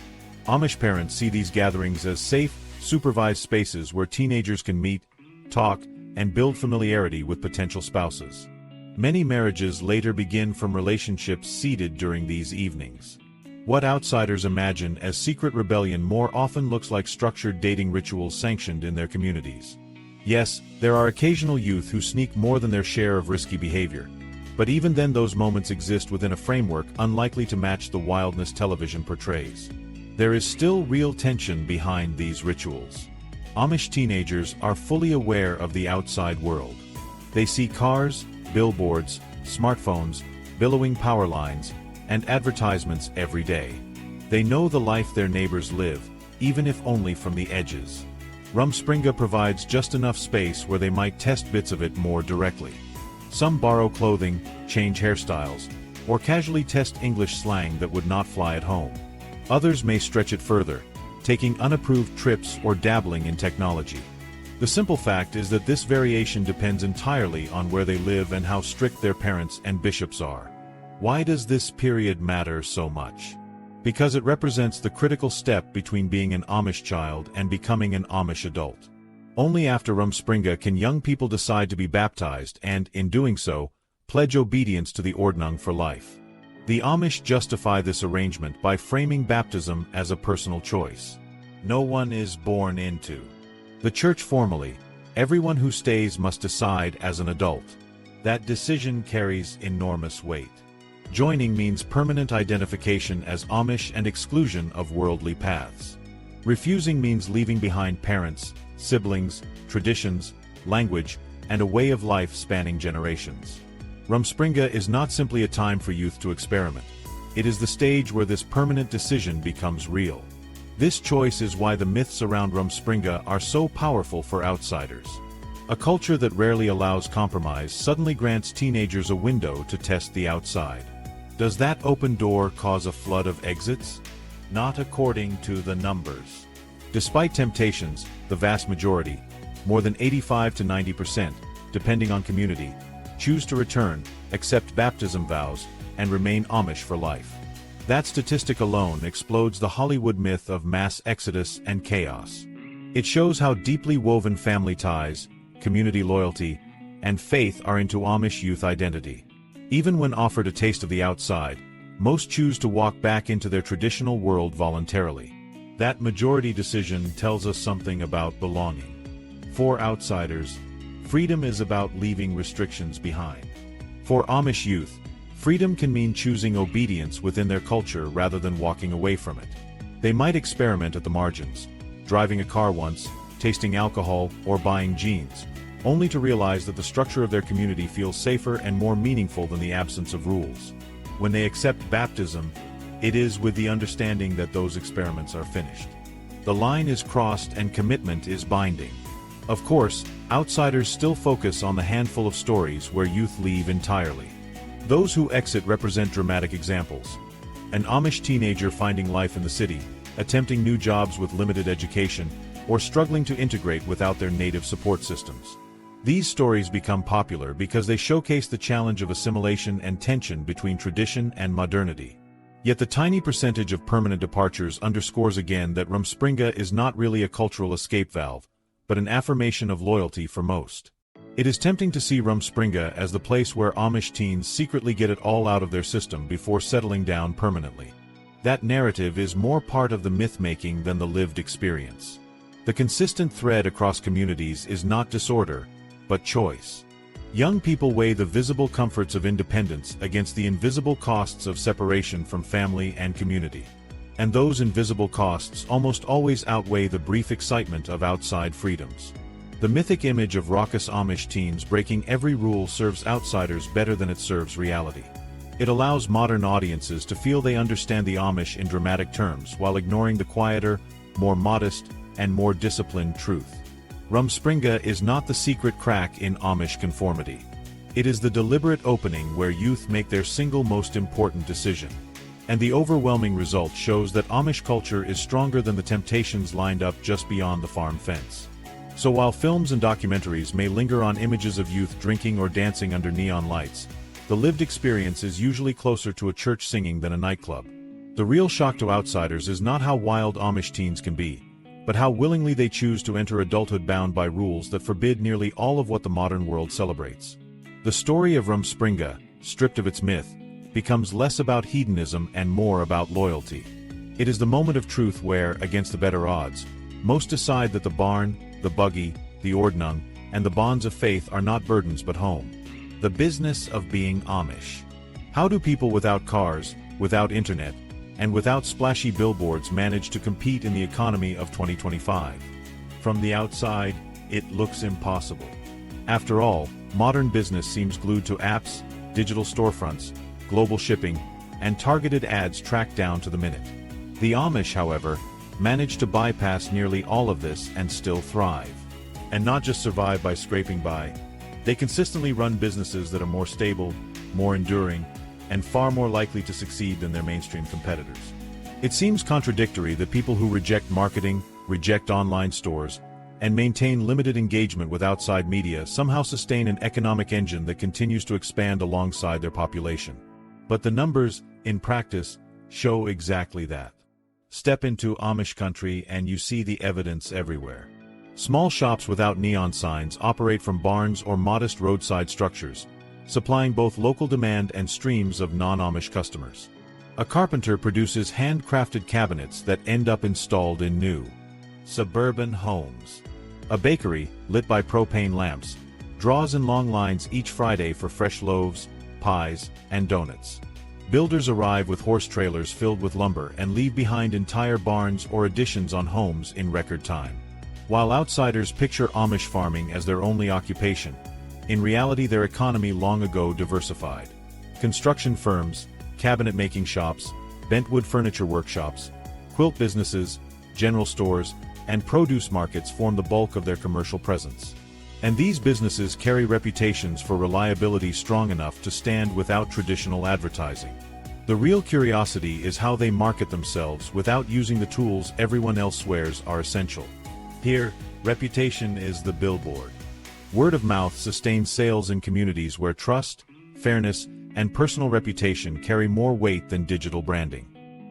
Speaker 1: Amish parents see these gatherings as safe, supervised spaces where teenagers can meet, talk, and build familiarity with potential spouses. Many marriages later begin from relationships seeded during these evenings. What outsiders imagine as secret rebellion more often looks like structured dating rituals sanctioned in their communities. Yes, there are occasional youth who sneak more than their share of risky behavior, but even then those moments exist within a framework unlikely to match the wildness television portrays. There is still real tension behind these rituals. Amish teenagers are fully aware of the outside world. They see cars, billboards, smartphones, billowing power lines, and advertisements every day. They know the life their neighbors live, even if only from the edges. Rumspringa provides just enough space where they might test bits of it more directly. Some borrow clothing, change hairstyles, or casually test English slang that would not fly at home. Others may stretch it further, taking unapproved trips or dabbling in technology. The simple fact is that this variation depends entirely on where they live and how strict their parents and bishops are. Why does this period matter so much? Because it represents the critical step between being an Amish child and becoming an Amish adult. Only after Rumspringa can young people decide to be baptized and, in doing so, pledge obedience to the Ordnung for life. The Amish justify this arrangement by framing baptism as a personal choice. No one is born into the church formally. Everyone who stays must decide as an adult. that decision carries enormous weight. Joining means permanent identification as Amish and exclusion of worldly paths. Refusing means leaving behind parents, siblings, traditions, language, and a way of life spanning generations. Rumspringa is not simply a time for youth to experiment. It is the stage where this permanent decision becomes real. This choice is why the myths around Rumspringa are so powerful for outsiders. A culture that rarely allows compromise suddenly grants teenagers a window to test the outside. Does that open door cause a flood of exits? Not according to the numbers. Despite temptations, the vast majority, more than 85 to 90%, depending on community, choose to return, accept baptism vows, and remain Amish for life. That statistic alone explodes the Hollywood myth of mass exodus and chaos. It shows how deeply woven family ties, community loyalty, and faith are into Amish youth identity. Even when offered a taste of the outside, most choose to walk back into their traditional world voluntarily. That majority decision tells us something about belonging. For outsiders, freedom is about leaving restrictions behind. For Amish youth, freedom can mean choosing obedience within their culture rather than walking away from it. They might experiment at the margins, driving a car once, tasting alcohol, or buying jeans, only to realize that the structure of their community feels safer and more meaningful than the absence of rules. When they accept baptism, it is with the understanding that those experiments are finished. The line is crossed and commitment is binding. Of course, outsiders still focus on the handful of stories where youth leave entirely. Those who exit represent dramatic examples. An Amish teenager finding life in the city, attempting new jobs with limited education, or struggling to integrate without their native support systems. These stories become popular because they showcase the challenge of assimilation and tension between tradition and modernity. Yet the tiny percentage of permanent departures underscores again that Rumspringa is not really a cultural escape valve, but an affirmation of loyalty for most. It is tempting to see Rumspringa as the place where Amish teens secretly get it all out of their system before settling down permanently. That narrative is more part of the myth-making than the lived experience. The consistent thread across communities is not disorder, but choice. Young people weigh the visible comforts of independence against the invisible costs of separation from family and community. And those invisible costs almost always outweigh the brief excitement of outside freedoms. The mythic image of raucous Amish teens breaking every rule serves outsiders better than it serves reality. It allows modern audiences to feel they understand the Amish in dramatic terms while ignoring the quieter, more modest, and more disciplined truth. Rumspringa is not the secret crack in Amish conformity. It is the deliberate opening where youth make their single most important decision. And the overwhelming result shows that Amish culture is stronger than the temptations lined up just beyond the farm fence. So while films and documentaries may linger on images of youth drinking or dancing under neon lights, the lived experience is usually closer to a church singing than a nightclub. The real shock to outsiders is not how wild Amish teens can be, but how willingly they choose to enter adulthood bound by rules that forbid nearly all of what the modern world celebrates. The story of Rumspringa, stripped of its myth, becomes less about hedonism and more about loyalty. It is the moment of truth where, against the better odds, most decide that the barn, the buggy, the Ordnung, and the bonds of faith are not burdens but home. The business of being Amish. How do people without cars, without internet, and without splashy billboards manage to compete in the economy of 2025? From the outside, it looks impossible. After all, modern business seems glued to apps, digital storefronts, global shipping, and targeted ads tracked down to the minute. The Amish, however, manage to bypass nearly all of this and still thrive. And not just survive by scraping by. They consistently run businesses that are more stable, more enduring, and far more likely to succeed than their mainstream competitors. It seems contradictory that people who reject marketing, reject online stores, and maintain limited engagement with outside media somehow sustain an economic engine that continues to expand alongside their population. But the numbers, in practice, show exactly that. Step into Amish country and you see the evidence everywhere. Small shops without neon signs operate from barns or modest roadside structures, supplying both local demand and streams of non-Amish customers. A carpenter produces handcrafted cabinets that end up installed in new, suburban homes. A bakery, lit by propane lamps, draws in long lines each Friday for fresh loaves, pies, and donuts. Builders arrive with horse trailers filled with lumber and leave behind entire barns or additions on homes in record time. While outsiders picture Amish farming as their only occupation, in reality their economy long ago diversified. Construction firms, cabinet-making shops, bentwood furniture workshops, quilt businesses, general stores, and produce markets form the bulk of their commercial presence. And these businesses carry reputations for reliability strong enough to stand without traditional advertising. The real curiosity is how they market themselves without using the tools everyone else swears are essential. Here, reputation is the billboard. Word of mouth sustains sales in communities where trust, fairness, and personal reputation carry more weight than digital branding.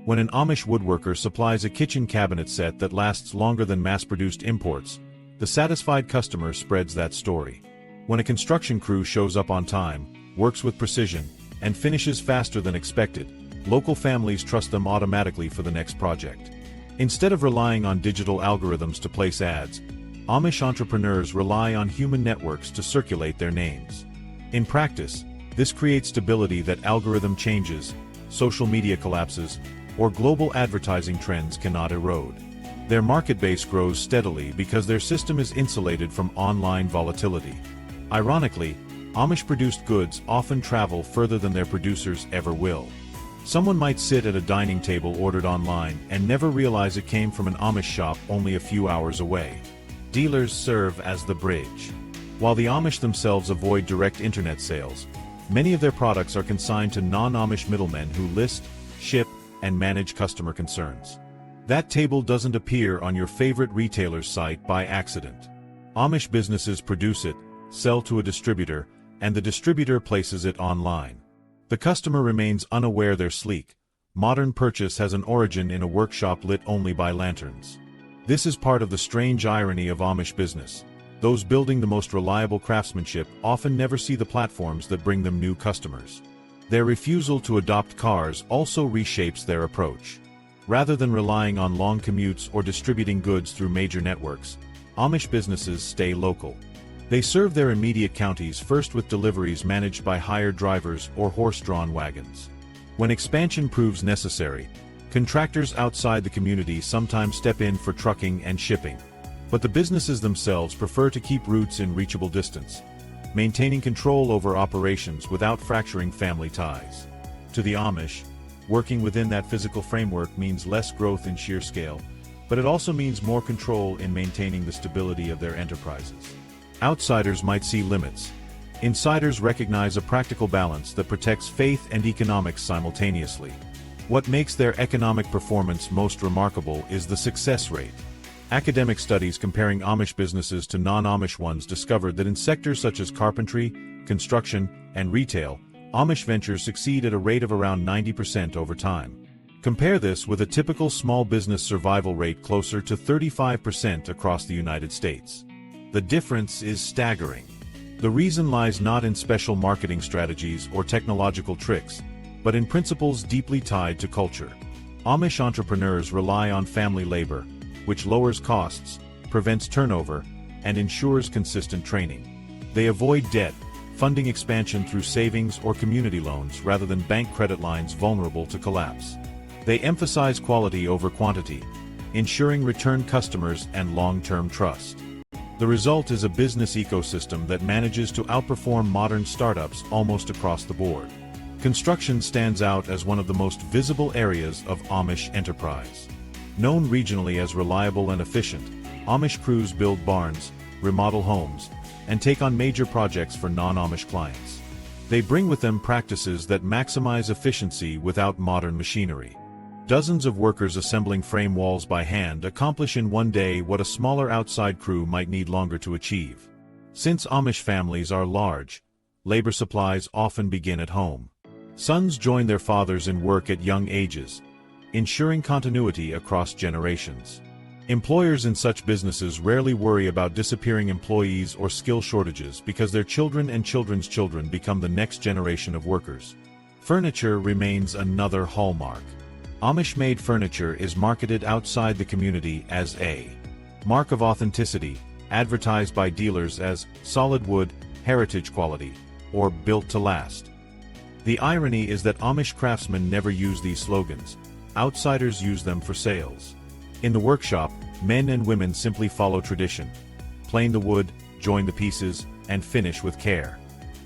Speaker 1: When an Amish woodworker supplies a kitchen cabinet set that lasts longer than mass-produced imports, the satisfied customer spreads that story. When a construction crew shows up on time, works with precision, and finishes faster than expected, local families trust them automatically for the next project. Instead of relying on digital algorithms to place ads, Amish entrepreneurs rely on human networks to circulate their names. In practice, this creates stability that algorithm changes, social media collapses, or global advertising trends cannot erode. Their market base grows steadily because their system is insulated from online volatility. Ironically, Amish-produced goods often travel further than their producers ever will. Someone might sit at a dining table ordered online and never realize it came from an Amish shop only a few hours away. Dealers serve as the bridge. While the Amish themselves avoid direct internet sales, many of their products are consigned to non-Amish middlemen who list, ship, and manage customer concerns. That table doesn't appear on your favorite retailer's site by accident. Amish businesses produce it, sell to a distributor, and the distributor places it online. The customer remains unaware their sleek, modern purchase has an origin in a workshop lit only by lanterns. This is part of the strange irony of Amish business. Those building the most reliable craftsmanship often never see the platforms that bring them new customers. Their refusal to adopt cars also reshapes their approach. Rather than relying on long commutes or distributing goods through major networks, Amish businesses stay local. They serve their immediate counties first with deliveries managed by hired drivers or horse-drawn wagons. When expansion proves necessary, contractors outside the community sometimes step in for trucking and shipping. But the businesses themselves prefer to keep roots in reachable distance, maintaining control over operations without fracturing family ties. To the Amish, working within that physical framework means less growth in sheer scale, but it also means more control in maintaining the stability of their enterprises. Outsiders might see limits. Insiders recognize a practical balance that protects faith and economics simultaneously. What makes their economic performance most remarkable is the success rate. Academic studies comparing Amish businesses to non-Amish ones discovered that in sectors such as carpentry, construction, and retail, Amish ventures succeed at a rate of around 90% over time. Compare this with a typical small business survival rate closer to 35% across the United States. The difference is staggering. The reason lies not in special marketing strategies or technological tricks, but in principles deeply tied to culture. Amish entrepreneurs rely on family labor, which lowers costs, prevents turnover, and ensures consistent training. They avoid debt, funding expansion through savings or community loans rather than bank credit lines vulnerable to collapse. They emphasize quality over quantity, ensuring return customers and long-term trust. The result is a business ecosystem that manages to outperform modern startups almost across the board. Construction stands out as one of the most visible areas of Amish enterprise. Known regionally as reliable and efficient, Amish crews build barns, remodel homes, and take on major projects for non-Amish clients. They bring with them practices that maximize efficiency without modern machinery. Dozens of workers assembling frame walls by hand accomplish in one day what a smaller outside crew might need longer to achieve. Since Amish families are large, labor supplies often begin at home. Sons join their fathers in work at young ages, ensuring continuity across generations. Employers in such businesses rarely worry about disappearing employees or skill shortages because their children and children's children become the next generation of workers. Furniture remains another hallmark. Amish-made furniture is marketed outside the community as a mark of authenticity, advertised by dealers as solid wood, heritage quality, or built to last. The irony is that Amish craftsmen never use these slogans. Outsiders use them for sales. In the workshop, men and women simply follow tradition. Plane the wood, join the pieces, and finish with care.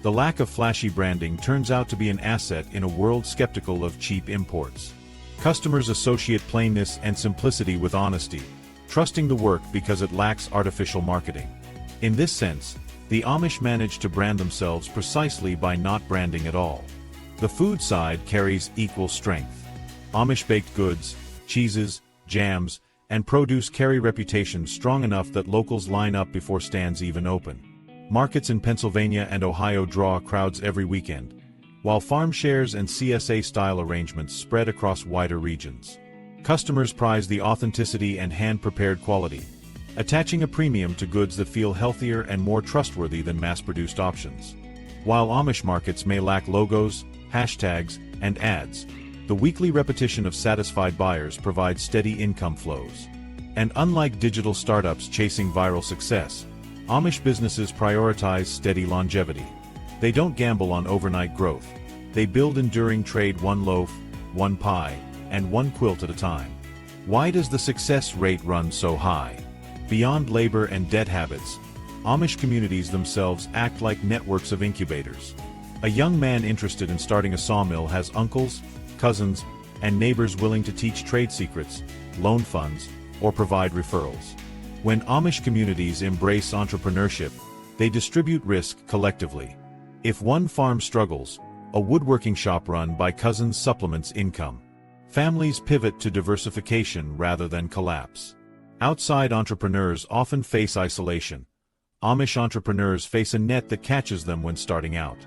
Speaker 1: The lack of flashy branding turns out to be an asset in a world skeptical of cheap imports. Customers associate plainness and simplicity with honesty, trusting the work because it lacks artificial marketing. In this sense, the Amish manage to brand themselves precisely by not branding at all. The food side carries equal strength. Amish baked goods, cheeses, jams, and produce carry reputations strong enough that locals line up before stands even open. Markets in Pennsylvania and Ohio draw crowds every weekend, while farm shares and CSA-style arrangements spread across wider regions. Customers prize the authenticity and hand-prepared quality, attaching a premium to goods that feel healthier and more trustworthy than mass-produced options. While Amish markets may lack logos, hashtags, and ads, the weekly repetition of satisfied buyers provides steady income flows. And unlike digital startups chasing viral success, Amish businesses prioritize steady longevity. They don't gamble on overnight growth. They build enduring trade one loaf, one pie, and one quilt at a time. Why does the success rate run so high? Beyond labor and debt habits, Amish communities themselves act like networks of incubators. A young man interested in starting a sawmill has uncles, cousins, and neighbors willing to teach trade secrets, loan funds, or provide referrals. When Amish communities embrace entrepreneurship, they distribute risk collectively. If one farm struggles, a woodworking shop run by cousins supplements income. Families pivot to diversification rather than collapse. Outside entrepreneurs often face isolation. Amish entrepreneurs face a net that catches them when starting out.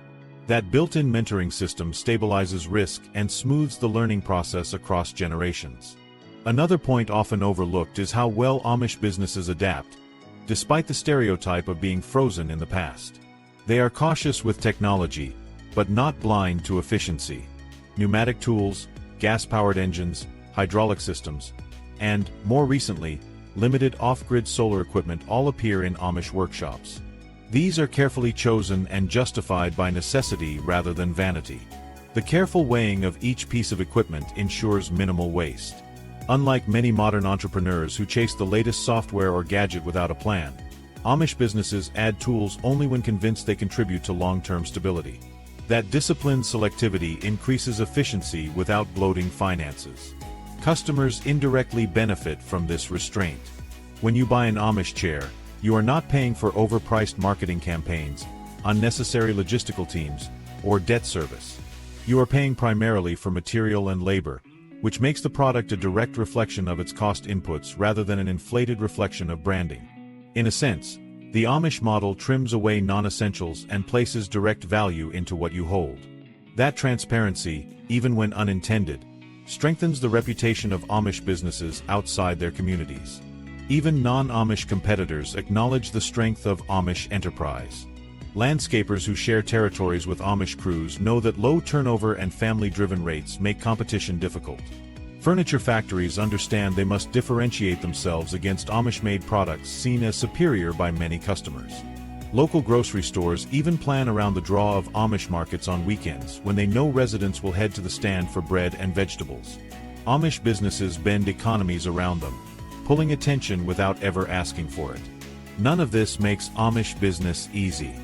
Speaker 1: That built-in mentoring system stabilizes risk and smooths the learning process across generations. Another point often overlooked is how well Amish businesses adapt, despite the stereotype of being frozen in the past. They are cautious with technology, but not blind to efficiency. Pneumatic tools, gas-powered engines, hydraulic systems, and, more recently, limited off-grid solar equipment all appear in Amish workshops. These are carefully chosen and justified by necessity rather than vanity. The careful weighing of each piece of equipment ensures minimal waste. Unlike many modern entrepreneurs who chase the latest software or gadget without a plan, Amish businesses add tools only when convinced they contribute to long-term stability. That disciplined selectivity increases efficiency without bloating finances. Customers indirectly benefit from this restraint. When you buy an Amish chair, you are not paying for overpriced marketing campaigns, unnecessary logistical teams, or debt service. You are paying primarily for material and labor, which makes the product a direct reflection of its cost inputs rather than an inflated reflection of branding. In a sense, the Amish model trims away non-essentials and places direct value into what you hold. That transparency, even when unintended, strengthens the reputation of Amish businesses outside their communities. Even non-Amish competitors acknowledge the strength of Amish enterprise. Landscapers who share territories with Amish crews know that low turnover and family-driven rates make competition difficult. Furniture factories understand they must differentiate themselves against Amish-made products seen as superior by many customers. Local grocery stores even plan around the draw of Amish markets on weekends when they know residents will head to the stand for bread and vegetables. Amish businesses bend economies around them, pulling attention without ever asking for it. None of this makes Amish business easy.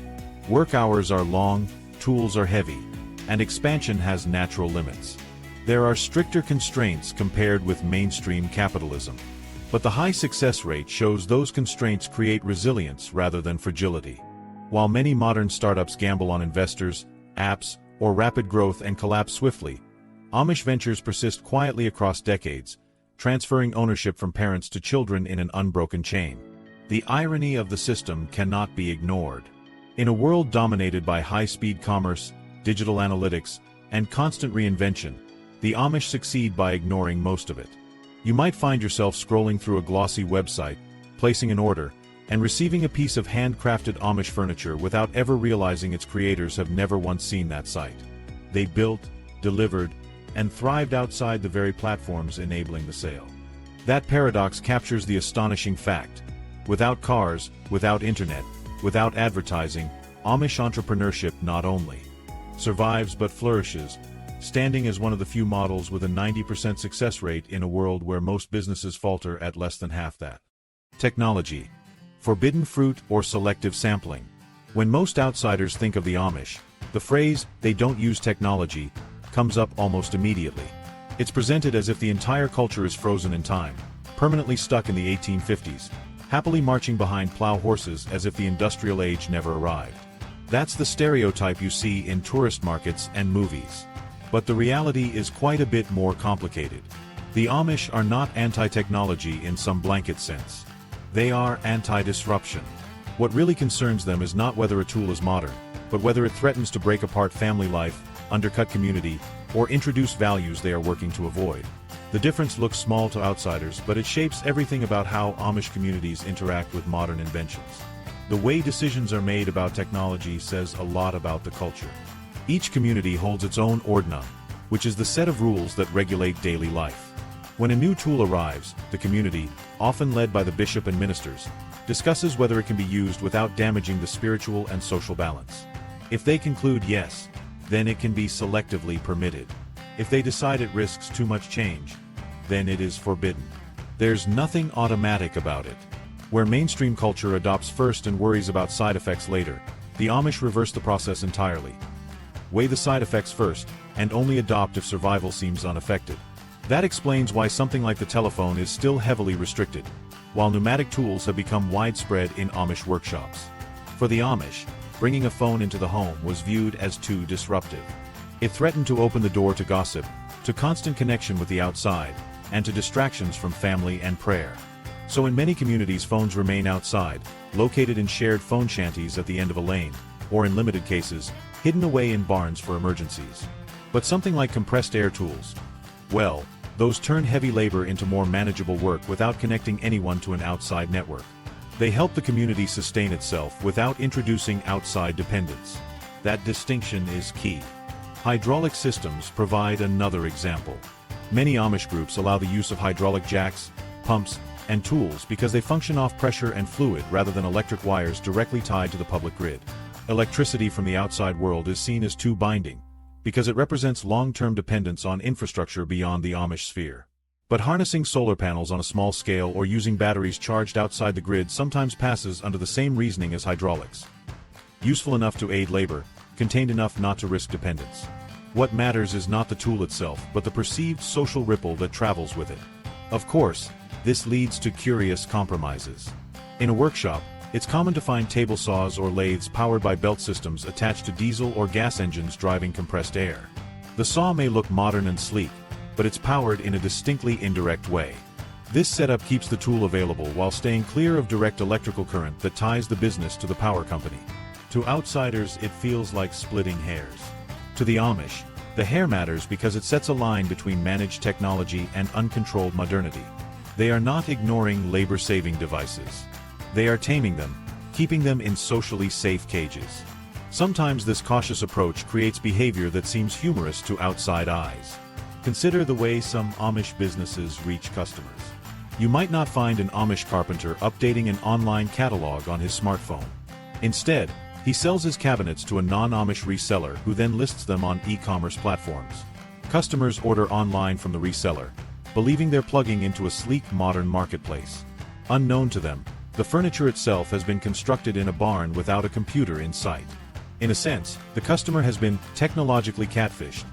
Speaker 1: Work hours are long, tools are heavy, and expansion has natural limits. There are stricter constraints compared with mainstream capitalism. But the high success rate shows those constraints create resilience rather than fragility. While many modern startups gamble on investors, apps, or rapid growth and collapse swiftly, Amish ventures persist quietly across decades, transferring ownership from parents to children in an unbroken chain. The irony of the system cannot be ignored. In a world dominated by high-speed commerce, digital analytics, and constant reinvention, the Amish succeed by ignoring most of it. You might find yourself scrolling through a glossy website, placing an order, and receiving a piece of handcrafted Amish furniture without ever realizing its creators have never once seen that site. They built, delivered, and thrived outside the very platforms enabling the sale. That paradox captures the astonishing fact. Without cars, without internet, without advertising, Amish entrepreneurship not only survives but flourishes, standing as one of the few models with a 90% success rate in a world where most businesses falter at less than half that. Technology. Forbidden fruit or selective sampling. When most outsiders think of the Amish, the phrase, "they don't use technology," comes up almost immediately. It's presented as if the entire culture is frozen in time, permanently stuck in the 1850s, happily marching behind plow horses as if the industrial age never arrived. That's the stereotype you see in tourist markets and movies. But the reality is quite a bit more complicated. The Amish are not anti-technology in some blanket sense. They are anti-disruption. What really concerns them is not whether a tool is modern, but whether it threatens to break apart family life, undercut community, or introduce values they are working to avoid. The difference looks small to outsiders, but it shapes everything about how Amish communities interact with modern inventions. The way decisions are made about technology says a lot about the culture. Each community holds its own Ordnung, which is the set of rules that regulate daily life. When a new tool arrives, the community, often led by the bishop and ministers, discusses whether it can be used without damaging the spiritual and social balance. If they conclude yes, then it can be selectively permitted. If they decide it risks too much change, then it is forbidden. There's nothing automatic about it. Where mainstream culture adopts first and worries about side effects later, the Amish reverse the process entirely. Weigh the side effects first, and only adopt if survival seems unaffected. That explains why something like the telephone is still heavily restricted, while pneumatic tools have become widespread in Amish workshops. For the Amish, bringing a phone into the home was viewed as too disruptive. It threatened to open the door to gossip, to constant connection with the outside, and to distractions from family and prayer. So in many communities, phones remain outside, located in shared phone shanties at the end of a lane, or in limited cases, hidden away in barns for emergencies. But something like compressed air tools, well, those turn heavy labor into more manageable work without connecting anyone to an outside network. They help the community sustain itself without introducing outside dependence. That distinction is key. Hydraulic systems provide another example. Many Amish groups allow the use of hydraulic jacks, pumps, and tools because they function off pressure and fluid rather than electric wires directly tied to the public grid. Electricity from the outside world is seen as too binding, because it represents long-term dependence on infrastructure beyond the Amish sphere. But harnessing solar panels on a small scale or using batteries charged outside the grid sometimes passes under the same reasoning as hydraulics. Useful enough to aid labor, contained enough not to risk dependence. What matters is not the tool itself, but the perceived social ripple that travels with it. Of course, this leads to curious compromises. In a workshop, it's common to find table saws or lathes powered by belt systems attached to diesel or gas engines driving compressed air. The saw may look modern and sleek, but it's powered in a distinctly indirect way. This setup keeps the tool available while staying clear of direct electrical current that ties the business to the power company. To outsiders, it feels like splitting hairs. To the Amish, the hair matters because it sets a line between managed technology and uncontrolled modernity. They are not ignoring labor-saving devices. They are taming them, keeping them in socially safe cages. Sometimes this cautious approach creates behavior that seems humorous to outside eyes. Consider the way some Amish businesses reach customers. You might not find an Amish carpenter updating an online catalog on his smartphone. Instead, he sells his cabinets to a non-Amish reseller who then lists them on e-commerce platforms. Customers order online from the reseller, believing they're plugging into a sleek modern marketplace. Unknown to them, the furniture itself has been constructed in a barn without a computer in sight. In a sense, the customer has been technologically catfished.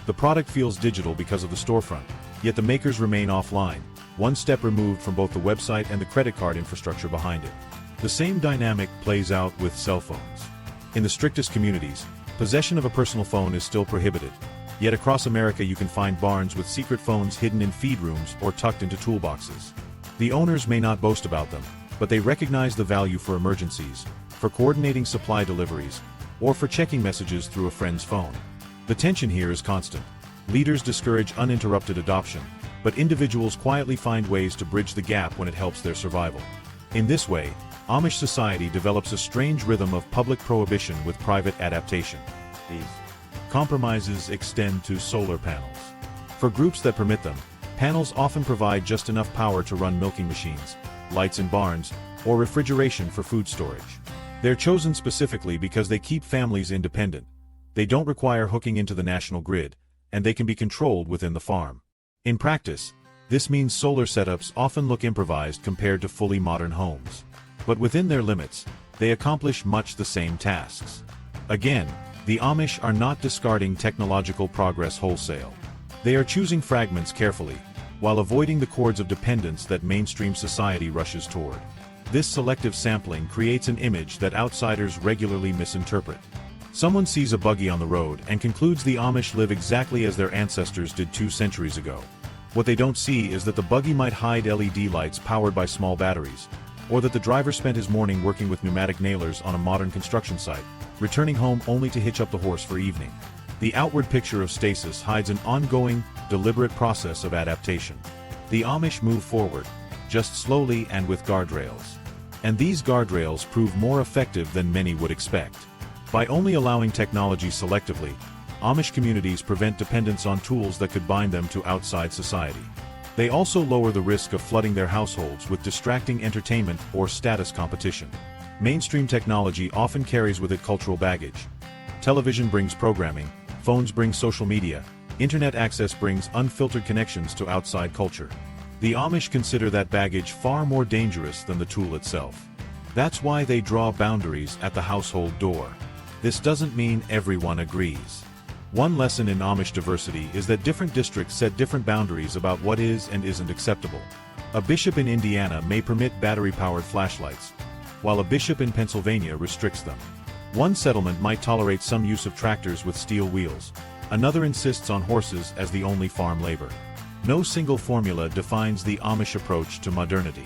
Speaker 1: The product feels digital because of the storefront, yet the makers remain offline, one step removed from both the website and the credit card infrastructure behind it. The same dynamic plays out with cell phones. In the strictest communities, possession of a personal phone is still prohibited. Yet across America you can find barns with secret phones hidden in feed rooms or tucked into toolboxes. The owners may not boast about them, but they recognize the value for emergencies, for coordinating supply deliveries, or for checking messages through a friend's phone. The tension here is constant. Leaders discourage uninterrupted adoption, but individuals quietly find ways to bridge the gap when it helps their survival. In this way, Amish society develops a strange rhythm of public prohibition with private adaptation. These compromises extend to solar panels. For groups that permit them, panels often provide just enough power to run milking machines, lights in barns, or refrigeration for food storage. They're chosen specifically because they keep families independent. They don't require hooking into the national grid, and they can be controlled within the farm. In practice, this means solar setups often look improvised compared to fully modern homes. But within their limits, they accomplish much the same tasks. Again, the Amish are not discarding technological progress wholesale. They are choosing fragments carefully, while avoiding the cords of dependence that mainstream society rushes toward. This selective sampling creates an image that outsiders regularly misinterpret. Someone sees a buggy on the road and concludes the Amish live exactly as their ancestors did 2 centuries ago. What they don't see is that the buggy might hide LED lights powered by small batteries, or that the driver spent his morning working with pneumatic nailers on a modern construction site, returning home only to hitch up the horse for evening. The outward picture of stasis hides an ongoing, deliberate process of adaptation. The Amish move forward, just slowly and with guardrails. And these guardrails prove more effective than many would expect. By only allowing technology selectively, Amish communities prevent dependence on tools that could bind them to outside society. They also lower the risk of flooding their households with distracting entertainment or status competition. Mainstream technology often carries with it cultural baggage. Television brings programming, phones bring social media, internet access brings unfiltered connections to outside culture. The Amish consider that baggage far more dangerous than the tool itself. That's why they draw boundaries at the household door. This doesn't mean everyone agrees. One lesson in Amish diversity is that different districts set different boundaries about what is and isn't acceptable. A bishop in Indiana may permit battery-powered flashlights, while a bishop in Pennsylvania restricts them. One settlement might tolerate some use of tractors with steel wheels. Another insists on horses as the only farm labor. No single formula defines the Amish approach to modernity.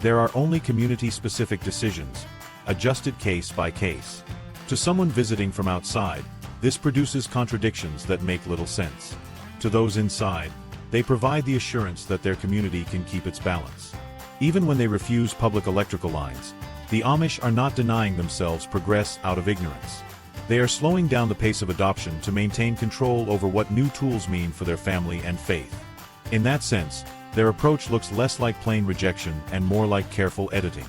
Speaker 1: There are only community-specific decisions, adjusted case by case. To someone visiting from outside, this produces contradictions that make little sense. To those inside, they provide the assurance that their community can keep its balance. Even when they refuse public electrical lines, the Amish are not denying themselves progress out of ignorance. They are slowing down the pace of adoption to maintain control over what new tools mean for their family and faith. In that sense, their approach looks less like plain rejection and more like careful editing.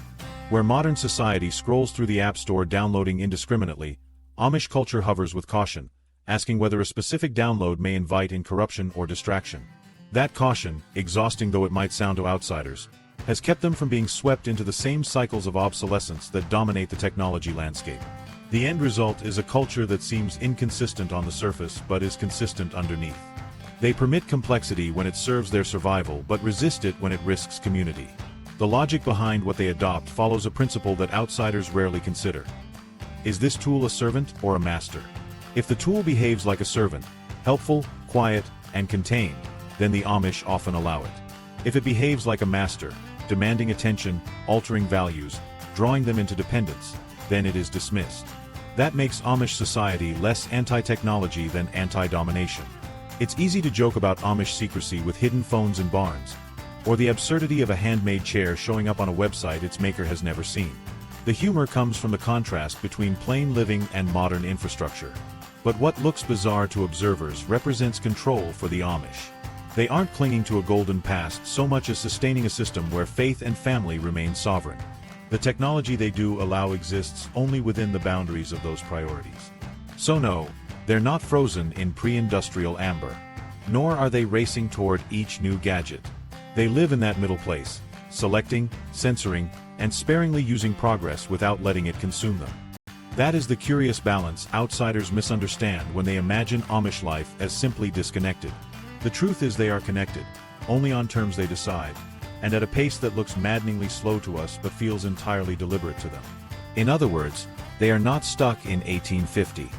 Speaker 1: Where modern society scrolls through the App Store downloading indiscriminately, Amish culture hovers with caution, asking whether a specific download may invite in corruption or distraction. That caution, exhausting though it might sound to outsiders, has kept them from being swept into the same cycles of obsolescence that dominate the technology landscape. The end result is a culture that seems inconsistent on the surface but is consistent underneath. They permit complexity when it serves their survival but resist it when it risks community. The logic behind what they adopt follows a principle that outsiders rarely consider. Is this tool a servant or a master? If the tool behaves like a servant, helpful, quiet, and contained, then the Amish often allow it. If it behaves like a master, demanding attention, altering values, drawing them into dependence, then it is dismissed. That makes Amish society less anti-technology than anti-domination. It's easy to joke about Amish secrecy with hidden phones in barns, or the absurdity of a handmade chair showing up on a website its maker has never seen. The humor comes from the contrast between plain living and modern infrastructure. But what looks bizarre to observers represents control for the Amish. They aren't clinging to a golden past so much as sustaining a system where faith and family remain sovereign. The technology they do allow exists only within the boundaries of those priorities. So no, they're not frozen in pre-industrial amber. Nor are they racing toward each new gadget. They live in that middle place, selecting, censoring, and sparingly using progress without letting it consume them. That is the curious balance outsiders misunderstand when they imagine Amish life as simply disconnected. The truth is they are connected, only on terms they decide, and at a pace that looks maddeningly slow to us but feels entirely deliberate to them. In other words, they are not stuck in 1850.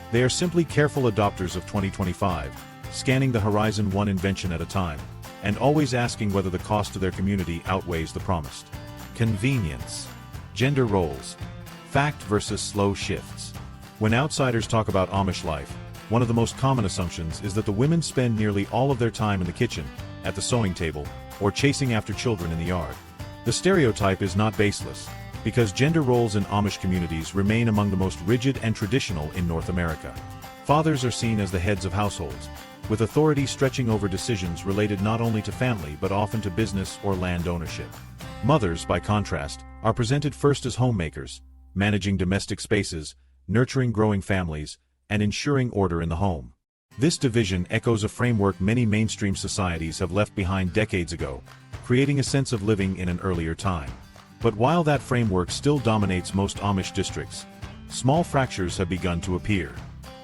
Speaker 1: They are simply careful adopters of 2025, scanning the horizon one invention at a time, and always asking whether the cost to their community outweighs the promised. Convenience. Gender roles. Fact versus slow shifts. When outsiders talk about Amish life, one of the most common assumptions is that the women spend nearly all of their time in the kitchen, at the sewing table, or chasing after children in the yard. The stereotype is not baseless, because gender roles in Amish communities remain among the most rigid and traditional in North America. Fathers are seen as the heads of households, with authority stretching over decisions related not only to family but often to business or land ownership. Mothers, by contrast, are presented first as homemakers, managing domestic spaces, nurturing growing families, and ensuring order in the home. This division echoes a framework many mainstream societies have left behind decades ago, creating a sense of living in an earlier time. But while that framework still dominates most Amish districts, small fractures have begun to appear.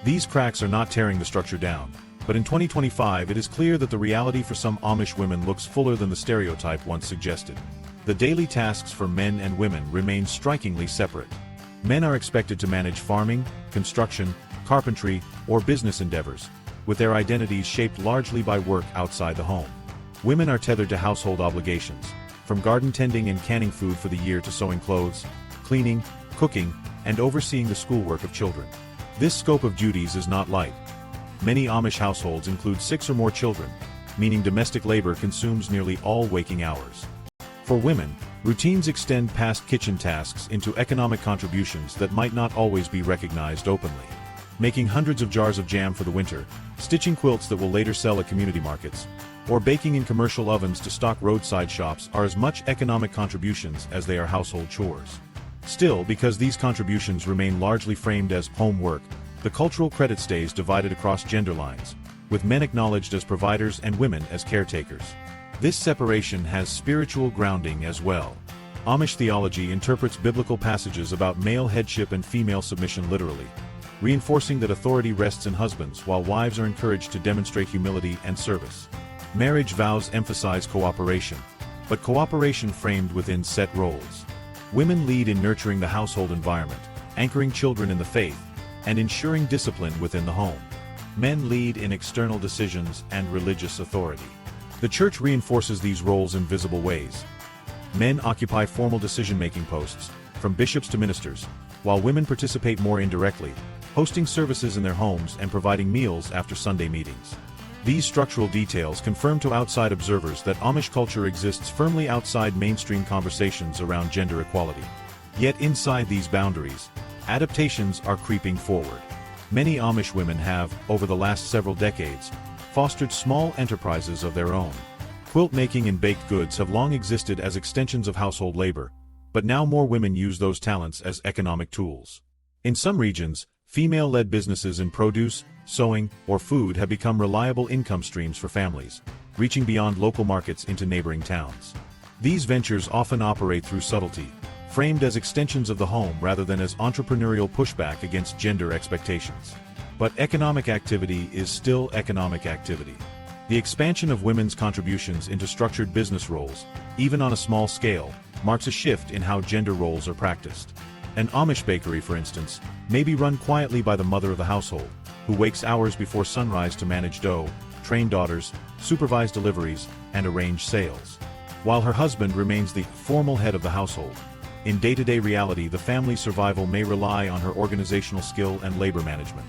Speaker 1: These cracks are not tearing the structure down, but in 2025 it is clear that the reality for some Amish women looks fuller than the stereotype once suggested. The daily tasks for men and women remain strikingly separate. Men are expected to manage farming, construction, carpentry, or business endeavors, with their identities shaped largely by work outside the home. Women are tethered to household obligations, from garden tending and canning food for the year to sewing clothes, cleaning, cooking, and overseeing the schoolwork of children. This scope of duties is not light. Many Amish households include 6 or more children, meaning domestic labor consumes nearly all waking hours. For women, routines extend past kitchen tasks into economic contributions that might not always be recognized openly. Making hundreds of jars of jam for the winter, stitching quilts that will later sell at community markets, or baking in commercial ovens to stock roadside shops are as much economic contributions as they are household chores. Still, because these contributions remain largely framed as home work, the cultural credit stays divided across gender lines, with men acknowledged as providers and women as caretakers. This separation has spiritual grounding as well. Amish theology interprets biblical passages about male headship and female submission literally, reinforcing that authority rests in husbands while wives are encouraged to demonstrate humility and service. Marriage vows emphasize cooperation, but cooperation framed within set roles. Women lead in nurturing the household environment, anchoring children in the faith, and ensuring discipline within the home. Men lead in external decisions and religious authority. The church reinforces these roles in visible ways. Men occupy formal decision-making posts, from bishops to ministers, while women participate more indirectly, hosting services in their homes and providing meals after Sunday meetings. These structural details confirm to outside observers that Amish culture exists firmly outside mainstream conversations around gender equality. Yet inside these boundaries, adaptations are creeping forward. Many Amish women have, over the last several decades, fostered small enterprises of their own. Quilt making and baked goods have long existed as extensions of household labor, but now more women use those talents as economic tools. In some regions, female-led businesses in produce, sewing, or food have become reliable income streams for families, reaching beyond local markets into neighboring towns. These ventures often operate through subtlety, framed as extensions of the home rather than as entrepreneurial pushback against gender expectations. But economic activity is still economic activity. The expansion of women's contributions into structured business roles, even on a small scale, marks a shift in how gender roles are practiced. An Amish bakery, for instance, may be run quietly by the mother of the household, who wakes hours before sunrise to manage dough, train daughters, supervise deliveries, and arrange sales, while her husband remains the formal head of the household. In day-to-day reality, the family's survival may rely on her organizational skill and labor management.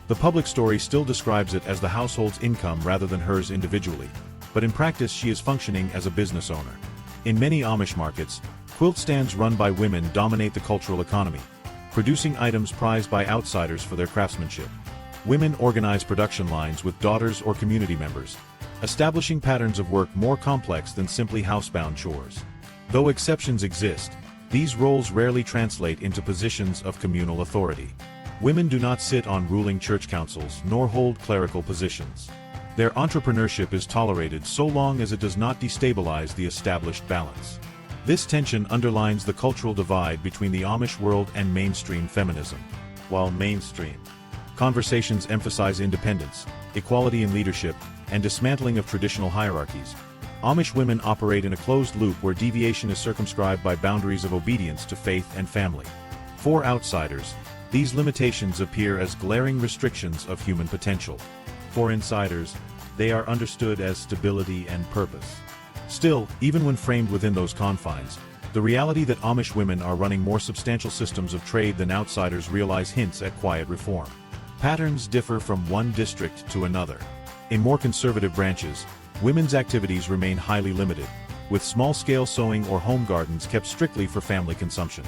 Speaker 1: The public story still describes it as the household's income rather than hers individually, but in practice she is functioning as a business owner. In many Amish markets, quilt stands run by women dominate the cultural economy, producing items prized by outsiders for their craftsmanship. Women organize production lines with daughters or community members, establishing patterns of work more complex than simply housebound chores. Though exceptions exist, these roles rarely translate into positions of communal authority. Women do not sit on ruling church councils nor hold clerical positions. Their entrepreneurship is tolerated so long as it does not destabilize the established balance. This tension underlines the cultural divide between the Amish world and mainstream feminism. While mainstream conversations emphasize independence, equality in leadership, and dismantling of traditional hierarchies, Amish women operate in a closed loop where deviation is circumscribed by boundaries of obedience to faith and family. For outsiders, these limitations appear as glaring restrictions of human potential. For insiders, they are understood as stability and purpose. Still, even when framed within those confines, the reality that Amish women are running more substantial systems of trade than outsiders realize hints at quiet reform. Patterns differ from one district to another. In more conservative branches, women's activities remain highly limited, with small-scale sewing or home gardens kept strictly for family consumption.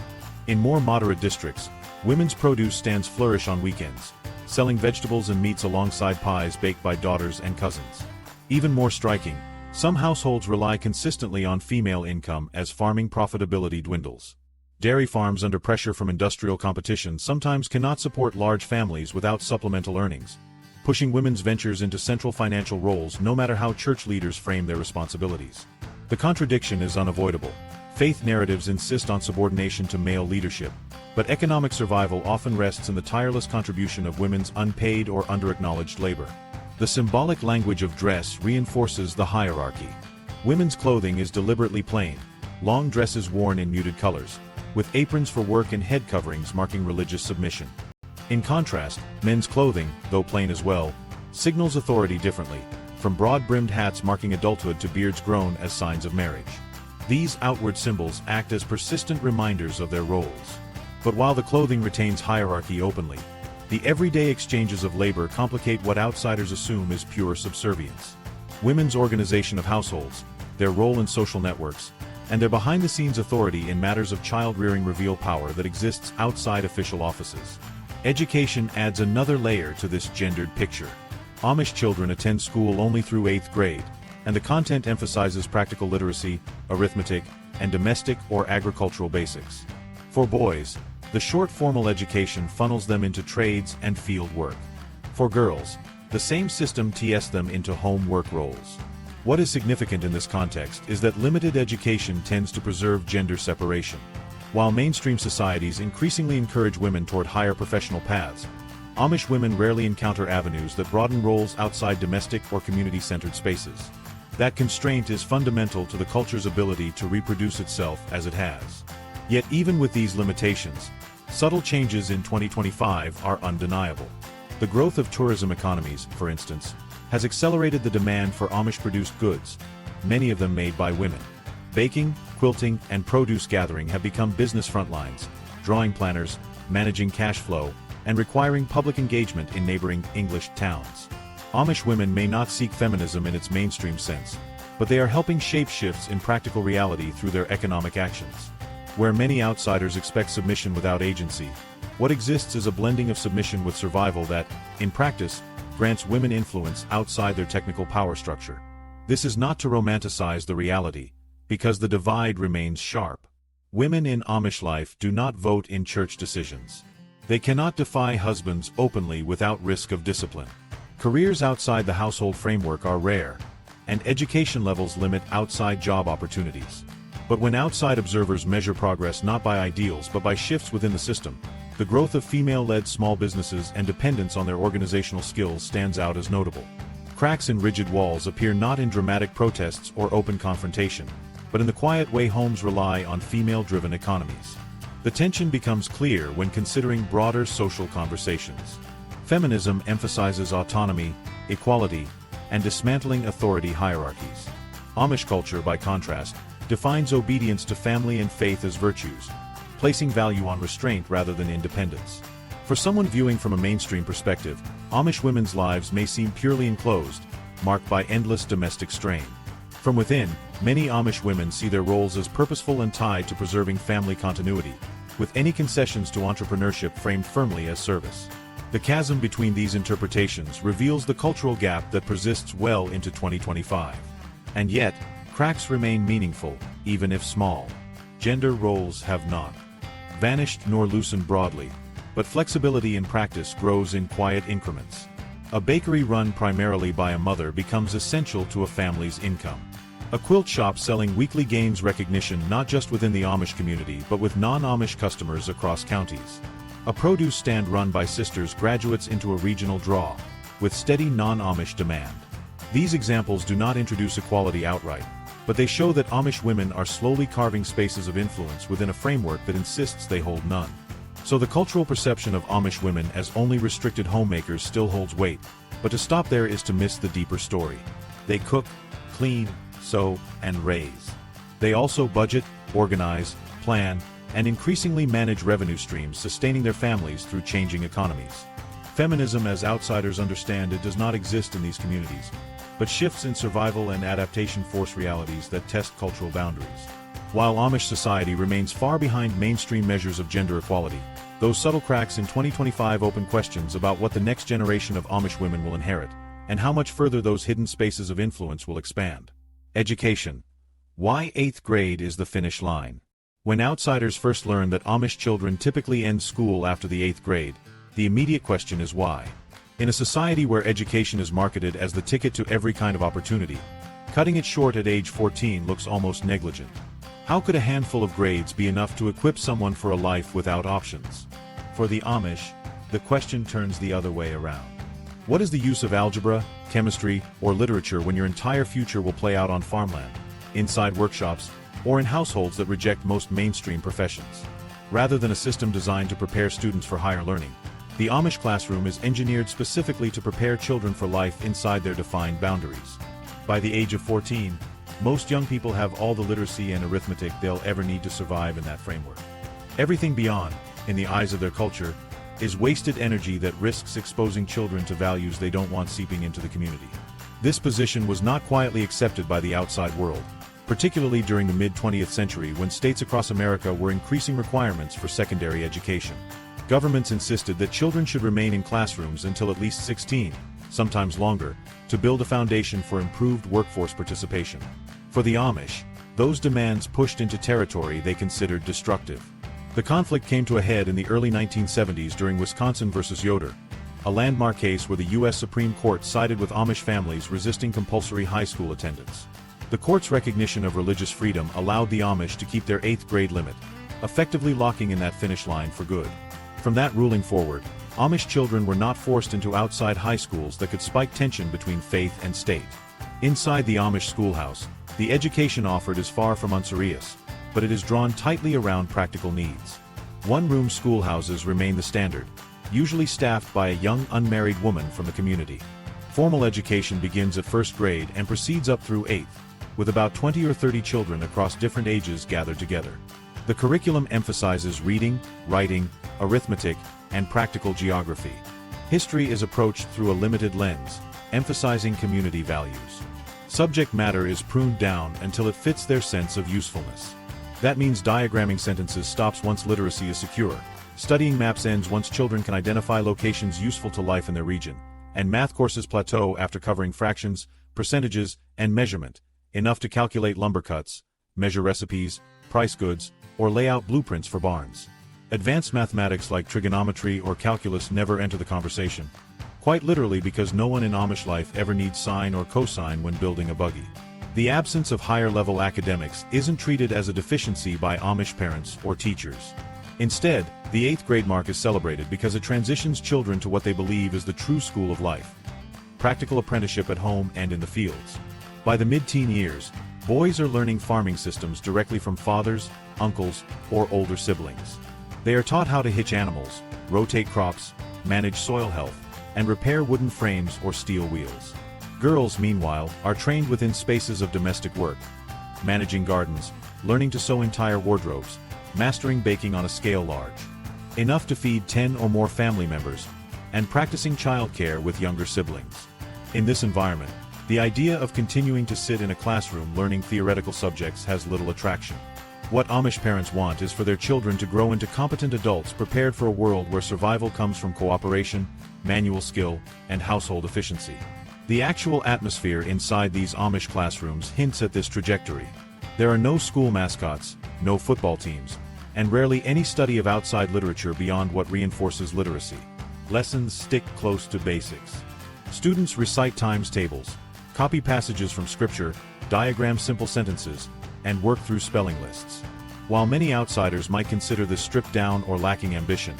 Speaker 1: In more moderate districts, women's produce stands flourish on weekends, selling vegetables and meats alongside pies baked by daughters and cousins. Even more striking, some households rely consistently on female income as farming profitability dwindles. Dairy farms under pressure from industrial competition sometimes cannot support large families without supplemental earnings, pushing women's ventures into central financial roles no matter how church leaders frame their responsibilities. The contradiction is unavoidable. Faith narratives insist on subordination to male leadership, but economic survival often rests in the tireless contribution of women's unpaid or underacknowledged labor. The symbolic language of dress reinforces the hierarchy. Women's clothing is deliberately plain, long dresses worn in muted colors, with aprons for work and head coverings marking religious submission. In contrast, men's clothing, though plain as well, signals authority differently, from broad-brimmed hats marking adulthood to beards grown as signs of marriage. These outward symbols act as persistent reminders of their roles. But while the clothing retains hierarchy openly, the everyday exchanges of labor complicate what outsiders assume is pure subservience. Women's organization of households, their role in social networks, and their behind-the-scenes authority in matters of child-rearing reveal power that exists outside official offices. Education adds another layer to this gendered picture. Amish children attend school only through 8th grade, and the content emphasizes practical literacy, arithmetic, and domestic or agricultural basics. For boys, the short formal education funnels them into trades and field work. For girls, the same system tests them into home work roles. What is significant in this context is that limited education tends to preserve gender separation. While mainstream societies increasingly encourage women toward higher professional paths, Amish women rarely encounter avenues that broaden roles outside domestic or community-centered spaces. That constraint is fundamental to the culture's ability to reproduce itself as it has. Yet even with these limitations, subtle changes in 2025 are undeniable. The growth of tourism economies, for instance, has accelerated the demand for Amish-produced goods, many of them made by women. Baking, quilting, and produce gathering have become business frontlines, drawing planners, managing cash flow, and requiring public engagement in neighboring English towns. Amish women may not seek feminism in its mainstream sense, but they are helping shape shifts in practical reality through their economic actions. Where many outsiders expect submission without agency, what exists is a blending of submission with survival that, in practice, grants women influence outside their technical power structure. This is not to romanticize the reality, because the divide remains sharp. Women in Amish life do not vote in church decisions. They cannot defy husbands openly without risk of discipline. Careers outside the household framework are rare, and education levels limit outside job opportunities. But when outside observers measure progress not by ideals but by shifts within the system, the growth of female-led small businesses and dependence on their organizational skills stands out as notable. Cracks in rigid walls appear not in dramatic protests or open confrontation, but in the quiet way homes rely on female-driven economies. The tension becomes clear when considering broader social conversations. Feminism emphasizes autonomy, equality, and dismantling authority hierarchies. Amish culture, by contrast, defines obedience to family and faith as virtues, placing value on restraint rather than independence. For someone viewing from a mainstream perspective, Amish women's lives may seem purely enclosed, marked by endless domestic strain. From within, many Amish women see their roles as purposeful and tied to preserving family continuity, with any concessions to entrepreneurship framed firmly as service. The chasm between these interpretations reveals the cultural gap that persists well into 2025. And yet, cracks remain meaningful, even if small. Gender roles have not vanished nor loosened broadly, but flexibility in practice grows in quiet increments. A bakery run primarily by a mother becomes essential to a family's income. A quilt shop selling weekly gains recognition not just within the Amish community but with non-Amish customers across counties. A produce stand run by sisters graduates into a regional draw, with steady non-Amish demand. These examples do not introduce equality outright, but they show that Amish women are slowly carving spaces of influence within a framework that insists they hold none. So the cultural perception of Amish women as only restricted homemakers still holds weight, but to stop there is to miss the deeper story. They cook, clean, sew, and raise. They also budget, organize, plan, and increasingly manage revenue streams sustaining their families through changing economies. Feminism, as outsiders understand it, does not exist in these communities, but shifts in survival and adaptation force realities that test cultural boundaries. While Amish society remains far behind mainstream measures of gender equality, those subtle cracks in 2025 open questions about what the next generation of Amish women will inherit, and how much further those hidden spaces of influence will expand. Education. Why 8th grade is the finish line. When outsiders first learn that Amish children typically end school after the 8th grade, the immediate question is why. In a society where education is marketed as the ticket to every kind of opportunity, cutting it short at age 14 looks almost negligent. How could a handful of grades be enough to equip someone for a life without options? For the Amish, the question turns the other way around. What is the use of algebra, chemistry, or literature when your entire future will play out on farmland, inside workshops, or in households that reject most mainstream professions? Rather than a system designed to prepare students for higher learning, the Amish classroom is engineered specifically to prepare children for life inside their defined boundaries. By the age of 14, most young people have all the literacy and arithmetic they'll ever need to survive in that framework. Everything beyond, in the eyes of their culture, is wasted energy that risks exposing children to values they don't want seeping into the community. This position was not quietly accepted by the outside world, particularly during the mid-20th century when states across America were increasing requirements for secondary education. Governments insisted that children should remain in classrooms until at least 16, sometimes longer, to build a foundation for improved workforce participation. For the Amish, those demands pushed into territory they considered destructive. The conflict came to a head in the early 1970s during Wisconsin versus Yoder, a landmark case where the U.S. Supreme Court sided with Amish families resisting compulsory high school attendance. The court's recognition of religious freedom allowed the Amish to keep their 8th grade limit, effectively locking in that finish line for good. From that ruling forward, Amish children were not forced into outside high schools that could spike tension between faith and state. Inside the Amish schoolhouse, the education offered is far from unserious, but it is drawn tightly around practical needs. One-room schoolhouses remain the standard, usually staffed by a young unmarried woman from the community. Formal education begins at 1st grade and proceeds up through 8th, with about 20 or 30 children across different ages gathered together. The curriculum emphasizes reading, writing, arithmetic, and practical geography. History is approached through a limited lens, emphasizing community values. Subject matter is pruned down until it fits their sense of usefulness. That means diagramming sentences stops once literacy is secure, studying maps ends once children can identify locations useful to life in their region, and math courses plateau after covering fractions, percentages, and measurement, enough to calculate lumber cuts, measure recipes, price goods, or lay out blueprints for barns. Advanced mathematics like trigonometry or calculus never enter the conversation, quite literally because no one in Amish life ever needs sine or cosine when building a buggy. The absence of higher-level academics isn't treated as a deficiency by Amish parents or teachers. Instead, the 8th grade mark is celebrated because it transitions children to what they believe is the true school of life: practical apprenticeship at home and in the fields. By the mid-teen years, boys are learning farming systems directly from fathers, uncles, or older siblings. They are taught how to hitch animals, rotate crops, manage soil health, and repair wooden frames or steel wheels. Girls, meanwhile, are trained within spaces of domestic work, managing gardens, learning to sew entire wardrobes, mastering baking on a scale large enough to feed 10 or more family members, and practicing childcare with younger siblings. In this environment, the idea of continuing to sit in a classroom learning theoretical subjects has little attraction. What Amish parents want is for their children to grow into competent adults prepared for a world where survival comes from cooperation, manual skill, and household efficiency. The actual atmosphere inside these Amish classrooms hints at this trajectory. There are no school mascots, no football teams, and rarely any study of outside literature beyond what reinforces literacy. Lessons stick close to basics. Students recite times tables, copy passages from scripture, diagram simple sentences, and work through spelling lists. While many outsiders might consider this stripped down or lacking ambition,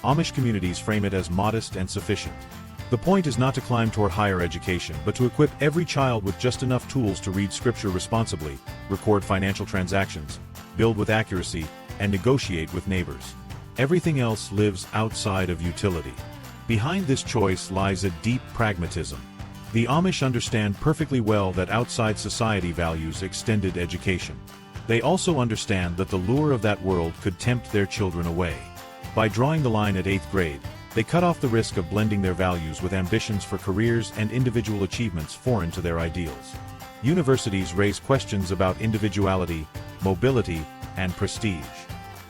Speaker 1: Amish communities frame it as modest and sufficient. The point is not to climb toward higher education, but to equip every child with just enough tools to read scripture responsibly, record financial transactions, build with accuracy, and negotiate with neighbors. Everything else lives outside of utility. Behind this choice lies a deep pragmatism. The Amish understand perfectly well that outside society values extended education. They also understand that the lure of that world could tempt their children away. By drawing the line at 8th grade, they cut off the risk of blending their values with ambitions for careers and individual achievements foreign to their ideals. Universities raise questions about individuality, mobility, and prestige.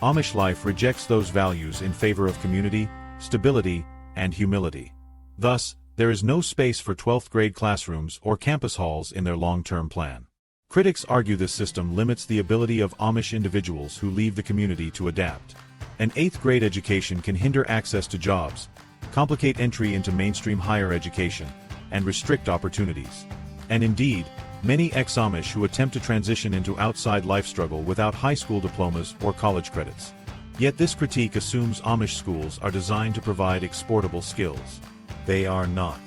Speaker 1: Amish life rejects those values in favor of community, stability, and humility. Thus, there is no space for 12th grade classrooms or campus halls in their long-term plan. Critics argue this system limits the ability of Amish individuals who leave the community to adapt. An 8th grade education can hinder access to jobs, complicate entry into mainstream higher education, and restrict opportunities. And indeed, many ex-Amish who attempt to transition into outside life struggle without high school diplomas or college credits. Yet this critique assumes Amish schools are designed to provide exportable skills. They are not.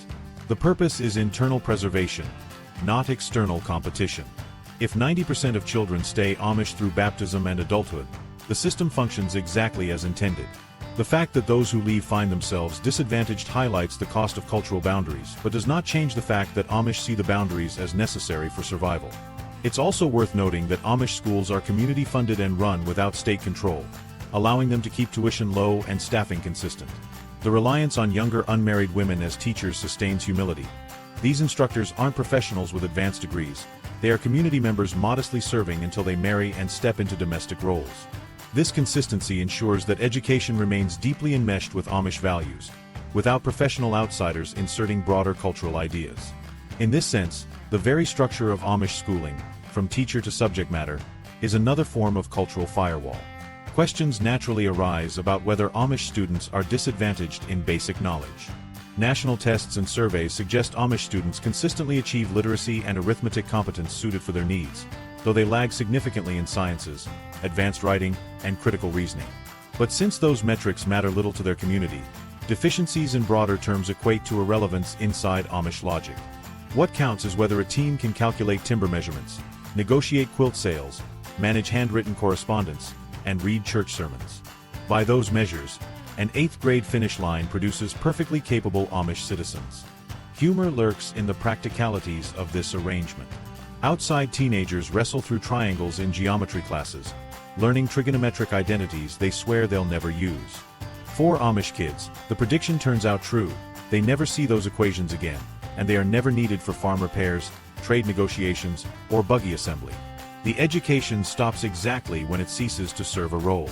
Speaker 1: The purpose is internal preservation, not external competition. If 90% of children stay Amish through baptism and adulthood, the system functions exactly as intended. The fact that those who leave find themselves disadvantaged highlights the cost of cultural boundaries, but does not change the fact that Amish see the boundaries as necessary for survival. It's also worth noting that Amish schools are community-funded and run without state control, allowing them to keep tuition low and staffing consistent. The reliance on younger unmarried women as teachers sustains humility. These instructors aren't professionals with advanced degrees. They are community members modestly serving until they marry and step into domestic roles. This consistency ensures that education remains deeply enmeshed with Amish values, without professional outsiders inserting broader cultural ideas. In this sense, the very structure of Amish schooling, from teacher to subject matter, is another form of cultural firewall. Questions naturally arise about whether Amish students are disadvantaged in basic knowledge. National tests and surveys suggest Amish students consistently achieve literacy and arithmetic competence suited for their needs, though they lag significantly in sciences, advanced writing, and critical reasoning. But since those metrics matter little to their community, deficiencies in broader terms equate to irrelevance inside Amish logic. What counts is whether a team can calculate timber measurements, negotiate quilt sales, manage handwritten correspondence, and read church sermons. By those measures, an 8th grade finish line produces perfectly capable Amish citizens. Humor lurks in the practicalities of this arrangement. Outside teenagers wrestle through triangles in geometry classes, learning trigonometric identities they swear they'll never use. For Amish kids, the prediction turns out true: they never see those equations again, and they are never needed for farm repairs, trade negotiations, or buggy assembly. The education stops exactly when it ceases to serve a role.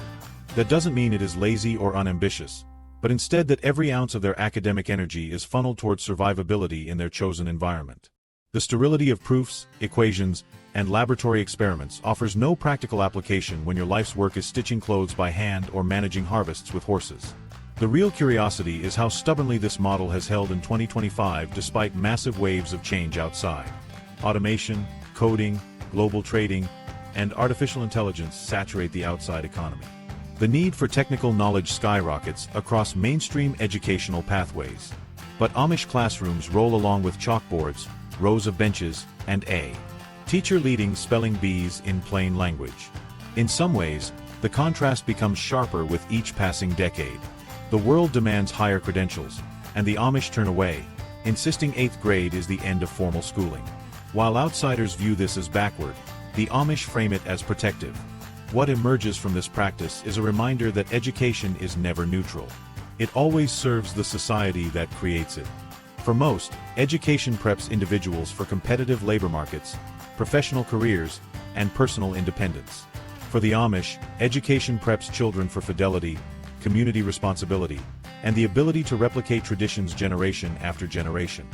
Speaker 1: That doesn't mean it is lazy or unambitious, but instead that every ounce of their academic energy is funneled towards survivability in their chosen environment. The sterility of proofs, equations, and laboratory experiments offers no practical application when your life's work is stitching clothes by hand or managing harvests with horses. The real curiosity is how stubbornly this model has held in 2025 despite massive waves of change outside. Automation, coding, global trading, and artificial intelligence saturate the outside economy. The need for technical knowledge skyrockets across mainstream educational pathways. But Amish classrooms roll along with chalkboards, rows of benches, and a teacher leading spelling bees in plain language. In some ways, the contrast becomes sharper with each passing decade. The world demands higher credentials, and the Amish turn away, insisting 8th grade is the end of formal schooling. While outsiders view this as backward, the Amish frame it as protective. What emerges from this practice is a reminder that education is never neutral. It always serves the society that creates it. For most, education preps individuals for competitive labor markets, professional careers, and personal independence. For the Amish, education preps children for fidelity, community responsibility, and the ability to replicate traditions generation after generation.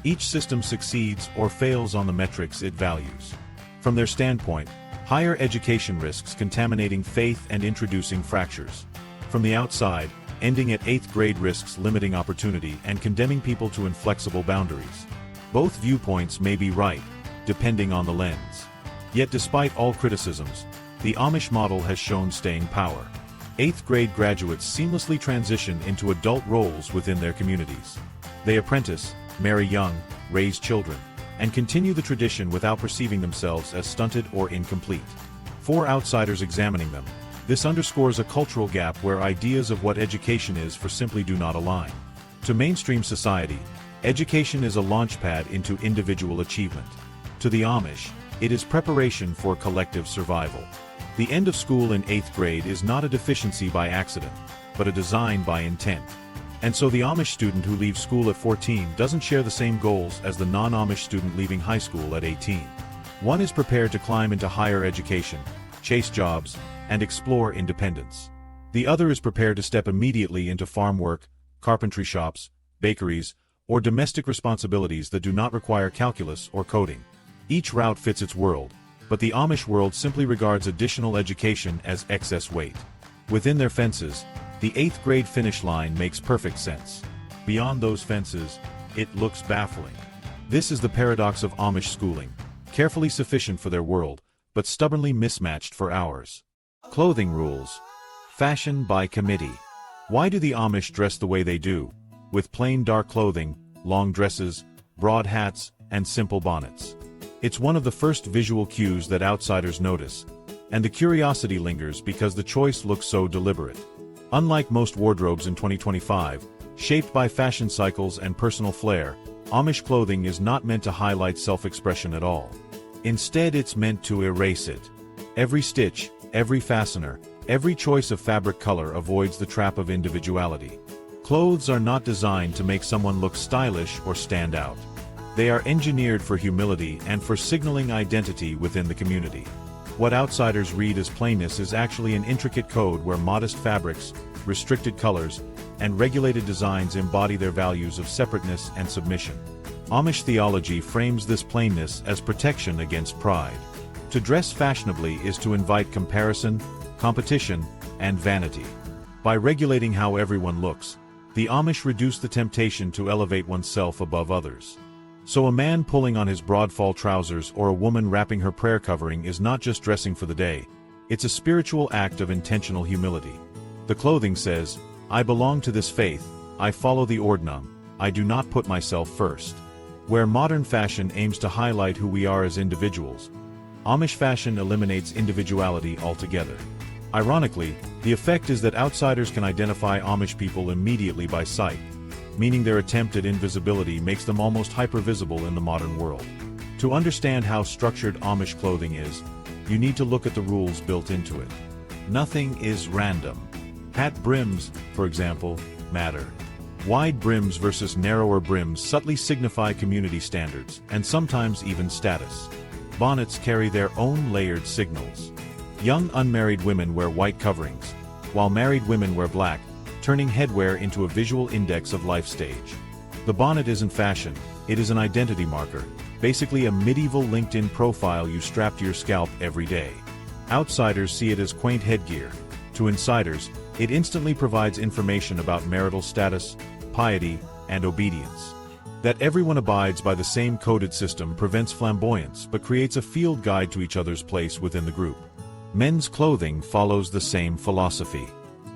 Speaker 1: Each system succeeds or fails on the metrics it values. From their standpoint, higher education risks contaminating faith and introducing fractures. From the outside, ending at 8th grade risks limiting opportunity and condemning people to inflexible boundaries. Both viewpoints may be right, depending on the lens. Yet despite all criticisms, the Amish model has shown staying power. 8th grade graduates seamlessly transition into adult roles within their communities. They apprentice, marry young, raise children, and continue the tradition without perceiving themselves as stunted or incomplete. For outsiders examining them, this underscores a cultural gap where ideas of what education is for simply do not align. To mainstream society, education is a launchpad into individual achievement. To the Amish, it is preparation for collective survival. The end of school in 8th grade is not a deficiency by accident, but a design by intent. And so the Amish student who leaves school at 14 doesn't share the same goals as the non-Amish student leaving high school at 18. One is prepared to climb into higher education, chase jobs, and explore independence. The other is prepared to step immediately into farm work, carpentry shops, bakeries, or domestic responsibilities that do not require calculus or coding. Each route fits its world, but the Amish world simply regards additional education as excess weight. Within their fences, the 8th grade finish line makes perfect sense. Beyond those fences, it looks baffling. This is the paradox of Amish schooling, carefully sufficient for their world, but stubbornly mismatched for ours. Clothing rules. Fashion by committee. Why do the Amish dress the way they do, with plain dark clothing, long dresses, broad hats, and simple bonnets? It's one of the first visual cues that outsiders notice, and the curiosity lingers because the choice looks so deliberate. Unlike most wardrobes in 2025, shaped by fashion cycles and personal flair, Amish clothing is not meant to highlight self-expression at all. Instead, it's meant to erase it. Every stitch, every fastener, every choice of fabric color avoids the trap of individuality. Clothes are not designed to make someone look stylish or stand out. They are engineered for humility and for signaling identity within the community. What outsiders read as plainness is actually an intricate code where modest fabrics, restricted colors, and regulated designs embody their values of separateness and submission. Amish theology frames this plainness as protection against pride. To dress fashionably is to invite comparison, competition, and vanity. By regulating how everyone looks, the Amish reduce the temptation to elevate oneself above others. So a man pulling on his broadfall trousers or a woman wrapping her prayer covering is not just dressing for the day, it's a spiritual act of intentional humility. The clothing says, "I belong to this faith, I follow the Ordnung, I do not put myself first." Where modern fashion aims to highlight who we are as individuals, Amish fashion eliminates individuality altogether. Ironically, the effect is that outsiders can identify Amish people immediately by sight, meaning their attempt at invisibility makes them almost hypervisible in the modern world. To understand how structured Amish clothing is, you need to look at the rules built into it. Nothing is random. Hat brims, for example, matter. Wide brims versus narrower brims subtly signify community standards, and sometimes even status. Bonnets carry their own layered signals. Young unmarried women wear white coverings, while married women wear black, turning headwear into a visual index of life stage. The bonnet isn't fashion, it is an identity marker, basically a medieval LinkedIn profile you strap to your scalp every day. Outsiders see it as quaint headgear. To insiders, it instantly provides information about marital status, piety, and obedience. That everyone abides by the same coded system prevents flamboyance but creates a field guide to each other's place within the group. Men's clothing follows the same philosophy.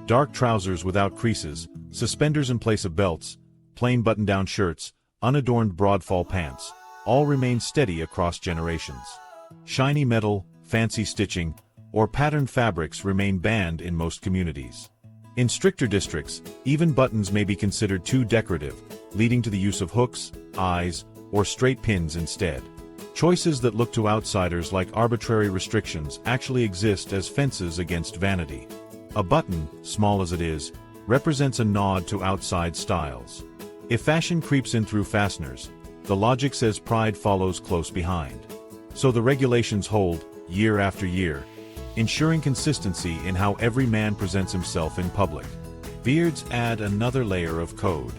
Speaker 1: Dark trousers without creases, suspenders in place of belts, plain button-down shirts, unadorned broadfall pants, all remain steady across generations. Shiny metal, fancy stitching, or patterned fabrics remain banned in most communities. In stricter districts, even buttons may be considered too decorative, leading to the use of hooks, eyes, or straight pins instead. Choices that look to outsiders like arbitrary restrictions actually exist as fences against vanity. A button, small as it is, represents a nod to outside styles. If fashion creeps in through fasteners, the logic says pride follows close behind. So the regulations hold, year after year, ensuring consistency in how every man presents himself in public. Beards add another layer of code.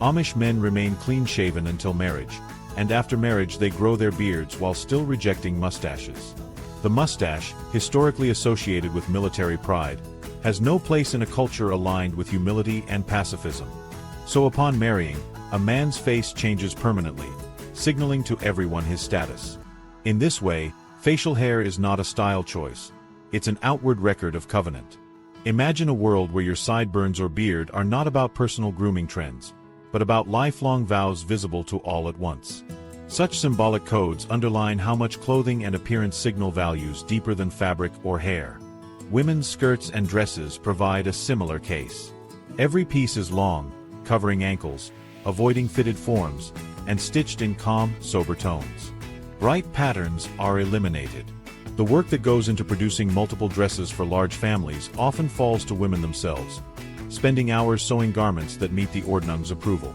Speaker 1: Amish men remain clean-shaven until marriage, and after marriage they grow their beards while still rejecting mustaches. The mustache, historically associated with military pride, has no place in a culture aligned with humility and pacifism. So upon marrying, a man's face changes permanently, signaling to everyone his status. In this way, facial hair is not a style choice. It's an outward record of covenant. Imagine a world where your sideburns or beard are not about personal grooming trends, but about lifelong vows visible to all at once. Such symbolic codes underline how much clothing and appearance signal values deeper than fabric or hair. Women's skirts and dresses provide a similar case. Every piece is long, covering ankles, avoiding fitted forms, and stitched in calm, sober tones. Bright patterns are eliminated. The work that goes into producing multiple dresses for large families often falls to women themselves, spending hours sewing garments that meet the Ordnung's approval.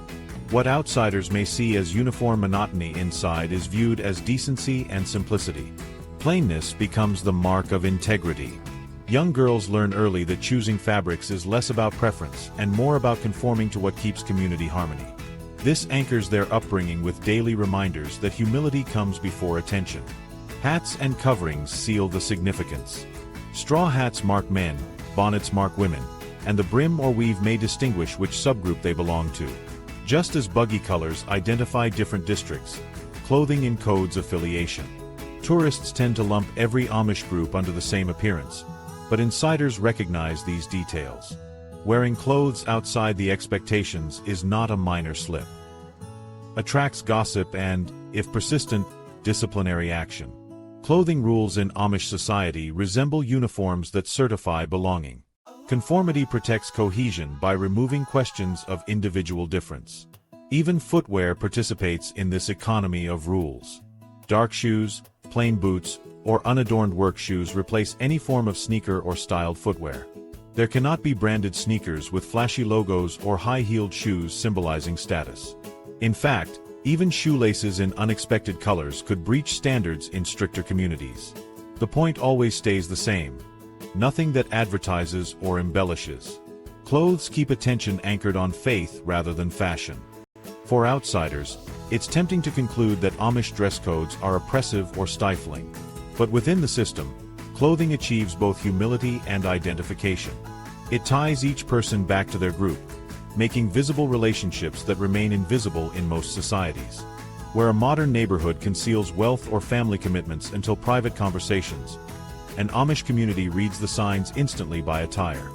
Speaker 1: What outsiders may see as uniform monotony inside is viewed as decency and simplicity. Plainness becomes the mark of integrity. Young girls learn early that choosing fabrics is less about preference and more about conforming to what keeps community harmony. This anchors their upbringing with daily reminders that humility comes before attention. Hats and coverings seal the significance. Straw hats mark men, bonnets mark women, and the brim or weave may distinguish which subgroup they belong to. Just as buggy colors identify different districts, clothing encodes affiliation. Tourists tend to lump every Amish group under the same appearance, but insiders recognize these details. Wearing clothes outside the expectations is not a minor slip. Attracts gossip and, if persistent, disciplinary action. Clothing rules in Amish society resemble uniforms that certify belonging. Conformity protects cohesion by removing questions of individual difference. Even footwear participates in this economy of rules. Dark shoes, plain boots, or unadorned work shoes replace any form of sneaker or styled footwear. There cannot be branded sneakers with flashy logos or high-heeled shoes symbolizing status. In fact, even shoelaces in unexpected colors could breach standards in stricter communities. The point always stays the same. Nothing that advertises or embellishes. Clothes keep attention anchored on faith rather than fashion. For outsiders, it's tempting to conclude that Amish dress codes are oppressive or stifling. But within the system, clothing achieves both humility and identification. It ties each person back to their group, making visible relationships that remain invisible in most societies. Where a modern neighborhood conceals wealth or family commitments until private conversations, an Amish community reads the signs instantly by attire.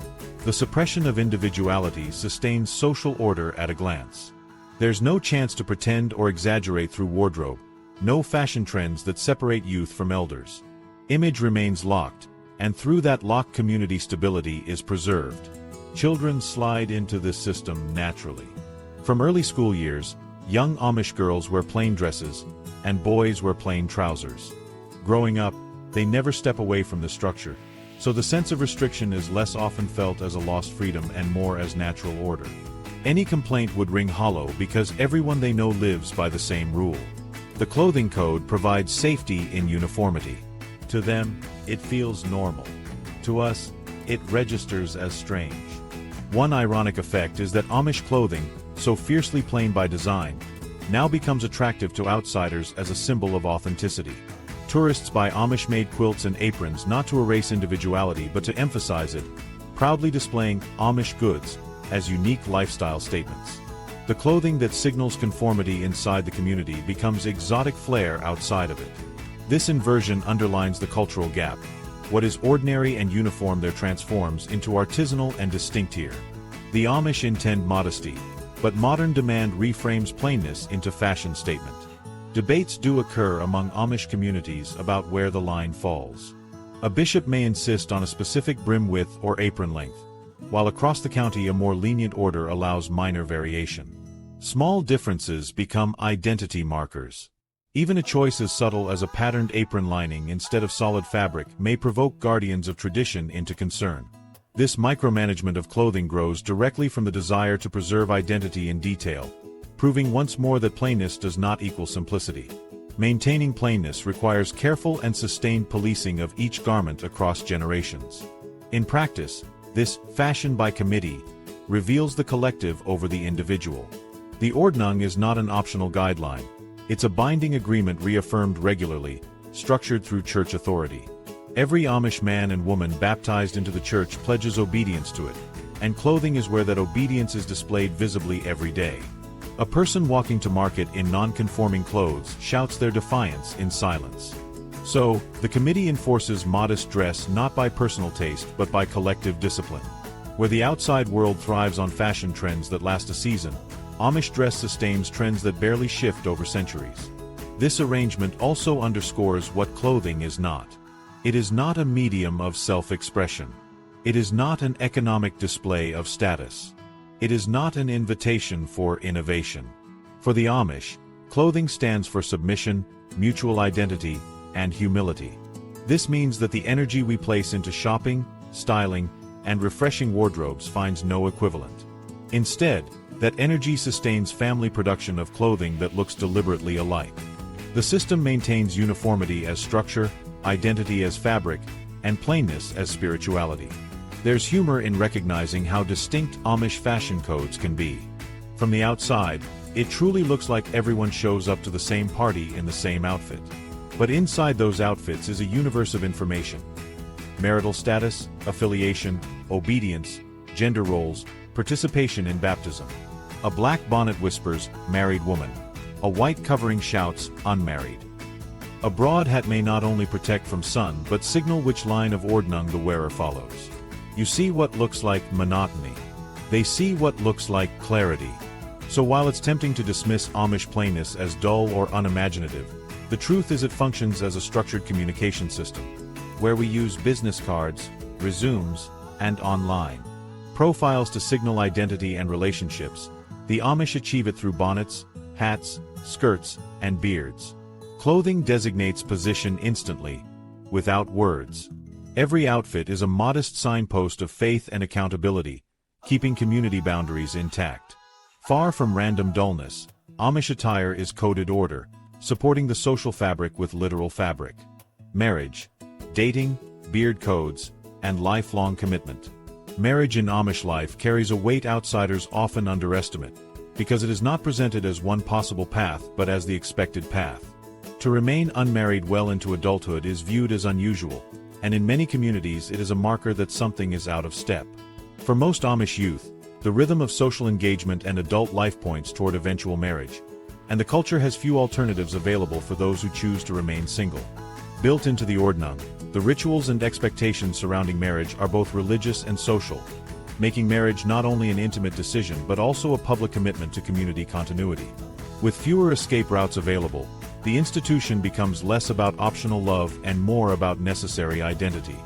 Speaker 1: The suppression of individuality sustains social order at a glance. There's no chance to pretend or exaggerate through wardrobe, no fashion trends that separate youth from elders. Image remains locked, and through that locked community stability is preserved. Children slide into this system naturally. From early school years, young Amish girls wear plain dresses, and boys wear plain trousers. Growing up, they never step away from the structure, so the sense of restriction is less often felt as a lost freedom and more as natural order. Any complaint would ring hollow because everyone they know lives by the same rule. The clothing code provides safety in uniformity. To them, it feels normal. To us, it registers as strange. One ironic effect is that Amish clothing, so fiercely plain by design, now becomes attractive to outsiders as a symbol of authenticity. Tourists buy Amish-made quilts and aprons not to erase individuality but to emphasize it, proudly displaying Amish goods as unique lifestyle statements. The clothing that signals conformity inside the community becomes exotic flair outside of it. This inversion underlines the cultural gap. What is ordinary and uniform there transforms into artisanal and distinct here. The Amish intend modesty, but modern demand reframes plainness into fashion statement. Debates do occur among Amish communities about where the line falls. A bishop may insist on a specific brim width or apron length, while across the county a more lenient order allows minor variation. Small differences become identity markers. Even a choice as subtle as a patterned apron lining instead of solid fabric may provoke guardians of tradition into concern. This micromanagement of clothing grows directly from the desire to preserve identity in detail, proving once more that plainness does not equal simplicity. Maintaining plainness requires careful and sustained policing of each garment across generations. In practice, this fashion by committee reveals the collective over the individual. The Ordnung is not an optional guideline. It's a binding agreement reaffirmed regularly, structured through church authority. Every Amish man and woman baptized into the church pledges obedience to it, and clothing is where that obedience is displayed visibly every day. A person walking to market in non-conforming clothes shouts their defiance in silence. So, the committee enforces modest dress not by personal taste but by collective discipline. Where the outside world thrives on fashion trends that last a season, Amish dress sustains trends that barely shift over centuries. This arrangement also underscores what clothing is not. It is not a medium of self-expression. It is not an economic display of status. It is not an invitation for innovation. For the Amish, clothing stands for submission, mutual identity, and humility. This means that the energy we place into shopping, styling, and refreshing wardrobes finds no equivalent. Instead, that energy sustains family production of clothing that looks deliberately alike. The system maintains uniformity as structure, identity as fabric, and plainness as spirituality. There's humor in recognizing how distinct Amish fashion codes can be. From the outside, it truly looks like everyone shows up to the same party in the same outfit. But inside those outfits is a universe of information. Marital status, affiliation, obedience, gender roles, participation in baptism. A black bonnet whispers, married woman. A white covering shouts, unmarried. A broad hat may not only protect from sun but signal which line of Ordnung the wearer follows. You see what looks like monotony. They see what looks like clarity. So while it's tempting to dismiss Amish plainness as dull or unimaginative, the truth is it functions as a structured communication system, where we use business cards, resumes, and online profiles to signal identity and relationships. The Amish achieve it through bonnets, hats, skirts, and beards. Clothing designates position instantly, without words. Every outfit is a modest signpost of faith and accountability, keeping community boundaries intact. Far from random dullness, Amish attire is coded order, supporting the social fabric with literal fabric. Marriage, dating, beard codes, and lifelong commitment. Marriage in Amish life carries a weight outsiders often underestimate, because it is not presented as one possible path but as the expected path. To remain unmarried well into adulthood is viewed as unusual, and in many communities it is a marker that something is out of step. For most Amish youth, the rhythm of social engagement and adult life points toward eventual marriage, and the culture has few alternatives available for those who choose to remain single. Built into the Ordnung, the rituals and expectations surrounding marriage are both religious and social, making marriage not only an intimate decision but also a public commitment to community continuity. With fewer escape routes available, the institution becomes less about optional love and more about necessary identity.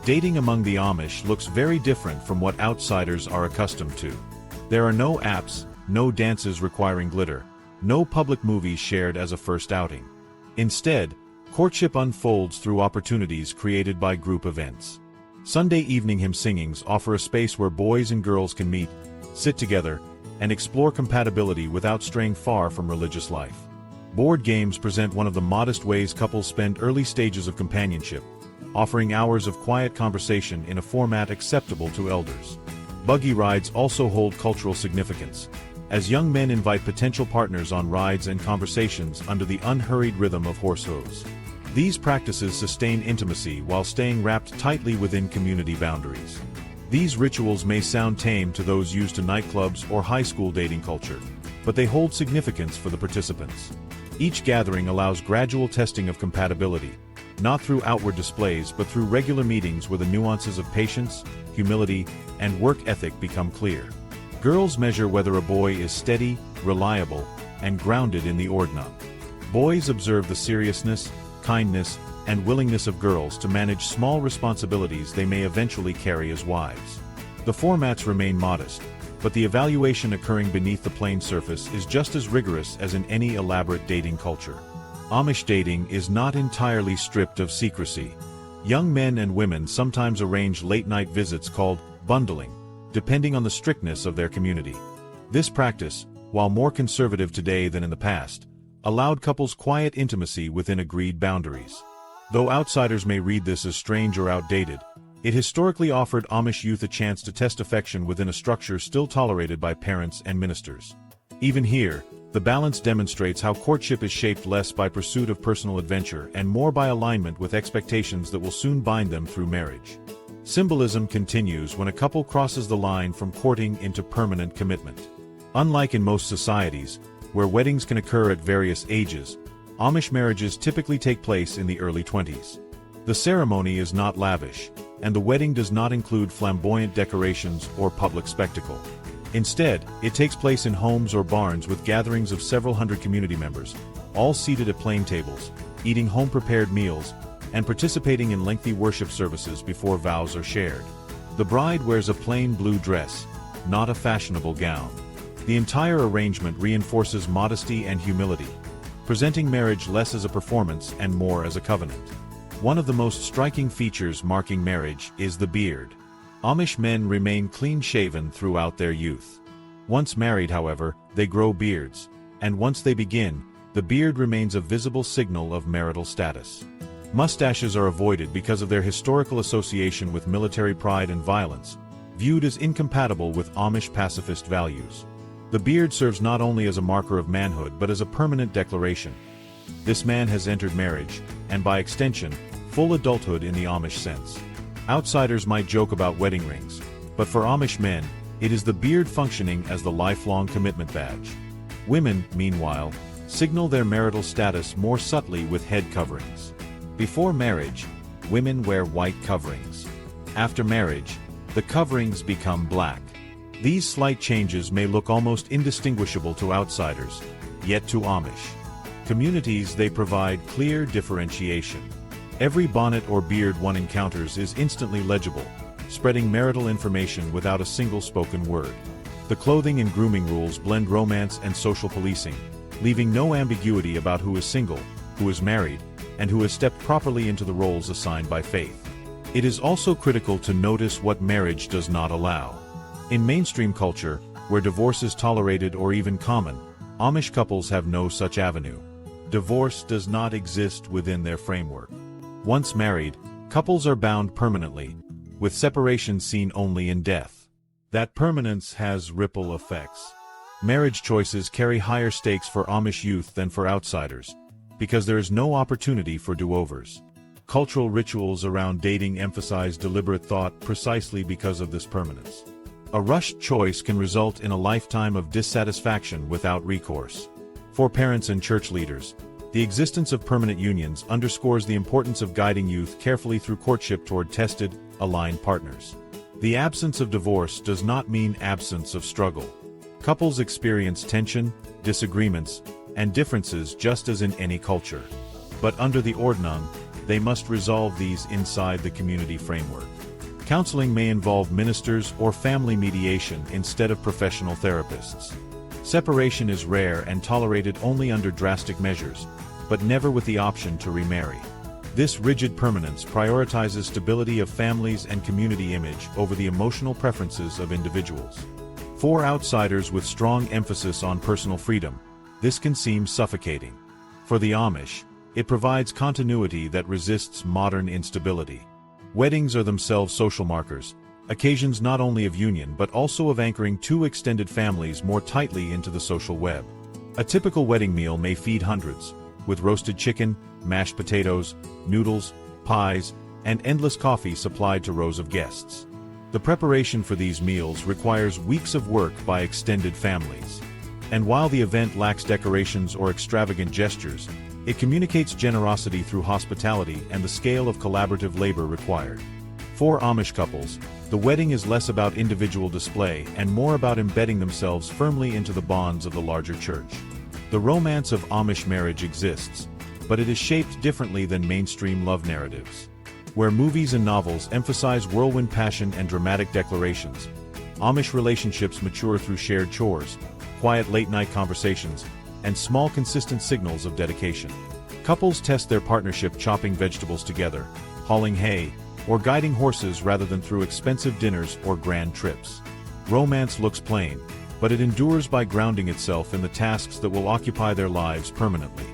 Speaker 1: Dating among the Amish looks very different from what outsiders are accustomed to. There are no apps, no dances requiring glitter, no public movies shared as a first outing. Instead, courtship unfolds through opportunities created by group events. Sunday evening hymn singings offer a space where boys and girls can meet, sit together, and explore compatibility without straying far from religious life. Board games present one of the modest ways couples spend early stages of companionship, offering hours of quiet conversation in a format acceptable to elders. Buggy rides also hold cultural significance, as young men invite potential partners on rides and conversations under the unhurried rhythm of horse hooves. These practices sustain intimacy while staying wrapped tightly within community boundaries. These rituals may sound tame to those used to nightclubs or high school dating culture, but they hold significance for the participants. Each gathering allows gradual testing of compatibility, not through outward displays but through regular meetings where the nuances of patience, humility, and work ethic become clear. Girls measure whether a boy is steady, reliable, and grounded in the Ordnung. Boys observe the seriousness, kindness, and willingness of girls to manage small responsibilities they may eventually carry as wives. The formats remain modest, but the evaluation occurring beneath the plain surface is just as rigorous as in any elaborate dating culture. Amish dating is not entirely stripped of secrecy. Young men and women sometimes arrange late-night visits called bundling, depending on the strictness of their community. This practice, while more conservative today than in the past, allowed couples quiet intimacy within agreed boundaries. Though outsiders may read this as strange or outdated, it historically offered Amish youth a chance to test affection within a structure still tolerated by parents and ministers. Even here, the balance demonstrates how courtship is shaped less by pursuit of personal adventure and more by alignment with expectations that will soon bind them through marriage. Symbolism continues when a couple crosses the line from courting into permanent commitment. Unlike in most societies, where weddings can occur at various ages, Amish marriages typically take place in the early 20s. The ceremony is not lavish, and the wedding does not include flamboyant decorations or public spectacle. Instead, it takes place in homes or barns with gatherings of several hundred community members, all seated at plain tables, eating home-prepared meals, and participating in lengthy worship services before vows are shared. The bride wears a plain blue dress, not a fashionable gown. The entire arrangement reinforces modesty and humility, presenting marriage less as a performance and more as a covenant. One of the most striking features marking marriage is the beard. Amish men remain clean-shaven throughout their youth. Once married, however, they grow beards, and once they begin, the beard remains a visible signal of marital status. Mustaches are avoided because of their historical association with military pride and violence, viewed as incompatible with Amish pacifist values. The beard serves not only as a marker of manhood but as a permanent declaration, this man has entered marriage, and by extension, full adulthood in the Amish sense. Outsiders might joke about wedding rings, but for Amish men, it is the beard functioning as the lifelong commitment badge. Women, meanwhile, signal their marital status more subtly with head coverings. Before marriage, women wear white coverings. After marriage, the coverings become black. These slight changes may look almost indistinguishable to outsiders, yet to Amish communities they provide clear differentiation. Every bonnet or beard one encounters is instantly legible, spreading marital information without a single spoken word. The clothing and grooming rules blend romance and social policing, leaving no ambiguity about who is single, who is married, and who has stepped properly into the roles assigned by faith. It is also critical to notice what marriage does not allow. In mainstream culture, where divorce is tolerated or even common, Amish couples have no such avenue. Divorce does not exist within their framework. Once married, couples are bound permanently, with separation seen only in death. That permanence has ripple effects. Marriage choices carry higher stakes for Amish youth than for outsiders, because there is no opportunity for do-overs. Cultural rituals around dating emphasize deliberate thought precisely because of this permanence. A rushed choice can result in a lifetime of dissatisfaction without recourse. For parents and church leaders, the existence of permanent unions underscores the importance of guiding youth carefully through courtship toward tested, aligned partners. The absence of divorce does not mean absence of struggle. Couples experience tension, disagreements, and differences just as in any culture. But under the Ordnung, they must resolve these inside the community framework. Counseling may involve ministers or family mediation instead of professional therapists. Separation is rare and tolerated only under drastic measures, but never with the option to remarry. This rigid permanence prioritizes stability of families and community image over the emotional preferences of individuals. For outsiders with strong emphasis on personal freedom, this can seem suffocating. For the Amish, it provides continuity that resists modern instability. Weddings are themselves social markers, occasions not only of union but also of anchoring two extended families more tightly into the social web. A typical wedding meal may feed hundreds, with roasted chicken, mashed potatoes, noodles, pies, and endless coffee supplied to rows of guests. The preparation for these meals requires weeks of work by extended families. And while the event lacks decorations or extravagant gestures, it communicates generosity through hospitality and the scale of collaborative labor required. For Amish couples, the wedding is less about individual display and more about embedding themselves firmly into the bonds of the larger church. The romance of Amish marriage exists, but it is shaped differently than mainstream love narratives. Where movies and novels emphasize whirlwind passion and dramatic declarations, Amish relationships mature through shared chores, quiet late-night conversations, and small consistent signals of dedication. Couples test their partnership chopping vegetables together, hauling hay, or guiding horses rather than through expensive dinners or grand trips. Romance looks plain, but it endures by grounding itself in the tasks that will occupy their lives permanently.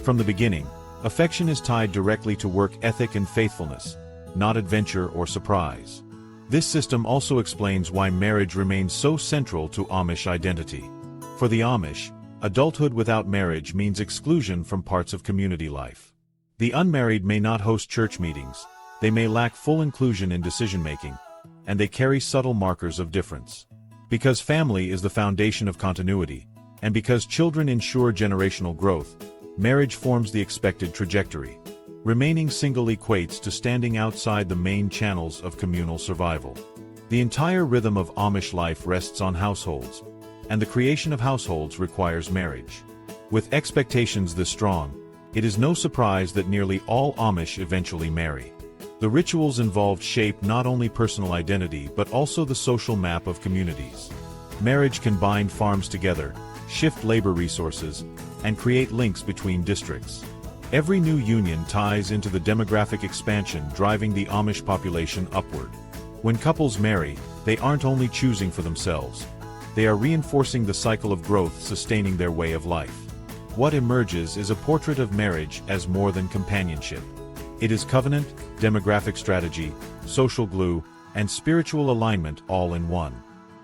Speaker 1: From the beginning, affection is tied directly to work ethic and faithfulness, not adventure or surprise. This system also explains why marriage remains so central to Amish identity. For the Amish, adulthood without marriage means exclusion from parts of community life. The unmarried may not host church meetings, they may lack full inclusion in decision-making, and they carry subtle markers of difference. Because family is the foundation of continuity, and because children ensure generational growth, marriage forms the expected trajectory. Remaining single equates to standing outside the main channels of communal survival. The entire rhythm of Amish life rests on households, and the creation of households requires marriage. With expectations this strong, it is no surprise that nearly all Amish eventually marry. The rituals involved shape not only personal identity but also the social map of communities. Marriage can bind farms together, shift labor resources, and create links between districts. Every new union ties into the demographic expansion driving the Amish population upward. When couples marry, they aren't only choosing for themselves. They are reinforcing the cycle of growth sustaining their way of life. What emerges is a portrait of marriage as more than companionship. It is covenant, demographic strategy, social glue, and spiritual alignment all in one.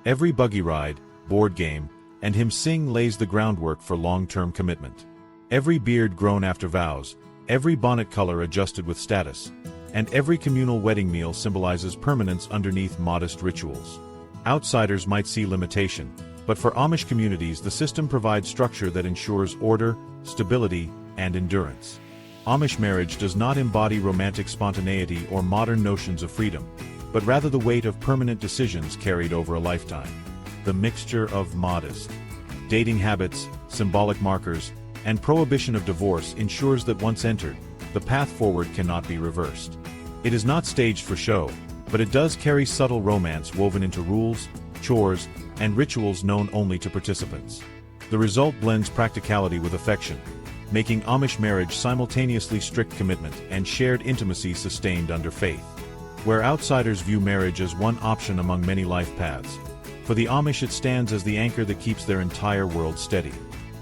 Speaker 1: Every buggy ride, board game, and hymn sing lays the groundwork for long-term commitment. Every beard grown after vows, every bonnet color adjusted with status, and every communal wedding meal symbolizes permanence underneath modest rituals. Outsiders might see limitation, but for Amish communities the system provides structure that ensures order, stability, and endurance. Amish marriage does not embody romantic spontaneity or modern notions of freedom, but rather the weight of permanent decisions carried over a lifetime. The mixture of modest dating habits, symbolic markers, and prohibition of divorce ensures that once entered, the path forward cannot be reversed. It is not staged for show, but it does carry subtle romance woven into rules, chores, and rituals known only to participants. The result blends practicality with affection, making Amish marriage simultaneously strict commitment and shared intimacy sustained under faith. Where outsiders view marriage as one option among many life paths, for the Amish it stands as the anchor that keeps their entire world steady.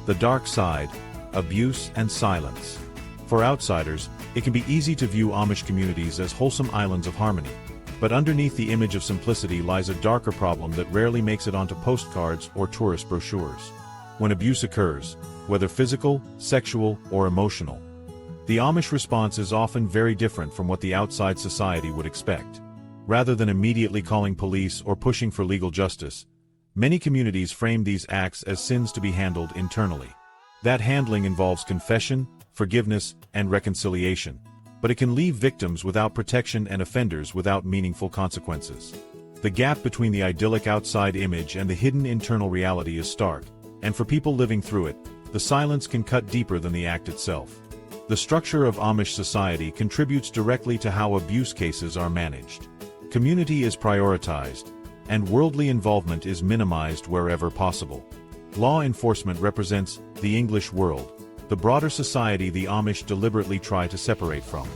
Speaker 1: The dark side, abuse and silence. For outsiders, it can be easy to view Amish communities as wholesome islands of harmony, but underneath the image of simplicity lies a darker problem that rarely makes it onto postcards or tourist brochures. When abuse occurs, whether physical, sexual, or emotional, the Amish response is often very different from what the outside society would expect. Rather than immediately calling police or pushing for legal justice, many communities frame these acts as sins to be handled internally. That handling involves confession, forgiveness, and reconciliation, but it can leave victims without protection and offenders without meaningful consequences. The gap between the idyllic outside image and the hidden internal reality is stark, and for people living through it, the silence can cut deeper than the act itself. The structure of Amish society contributes directly to how abuse cases are managed. Community is prioritized, and worldly involvement is minimized wherever possible. Law enforcement represents the English world, the broader society the Amish deliberately try to separate from.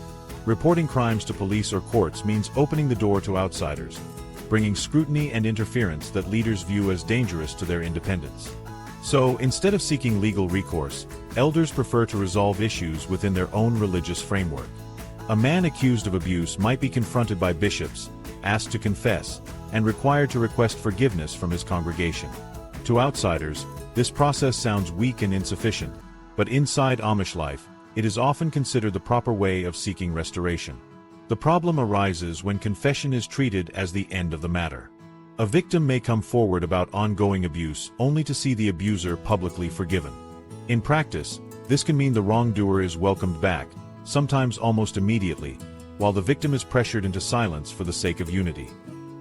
Speaker 1: Reporting crimes to police or courts means opening the door to outsiders, bringing scrutiny and interference that leaders view as dangerous to their independence. So, instead of seeking legal recourse, elders prefer to resolve issues within their own religious framework. A man accused of abuse might be confronted by bishops, asked to confess, and required to request forgiveness from his congregation. To outsiders, this process sounds weak and insufficient, but inside Amish life, it is often considered the proper way of seeking restoration. The problem arises when confession is treated as the end of the matter. A victim may come forward about ongoing abuse only to see the abuser publicly forgiven. In practice, this can mean the wrongdoer is welcomed back, sometimes almost immediately, while the victim is pressured into silence for the sake of unity.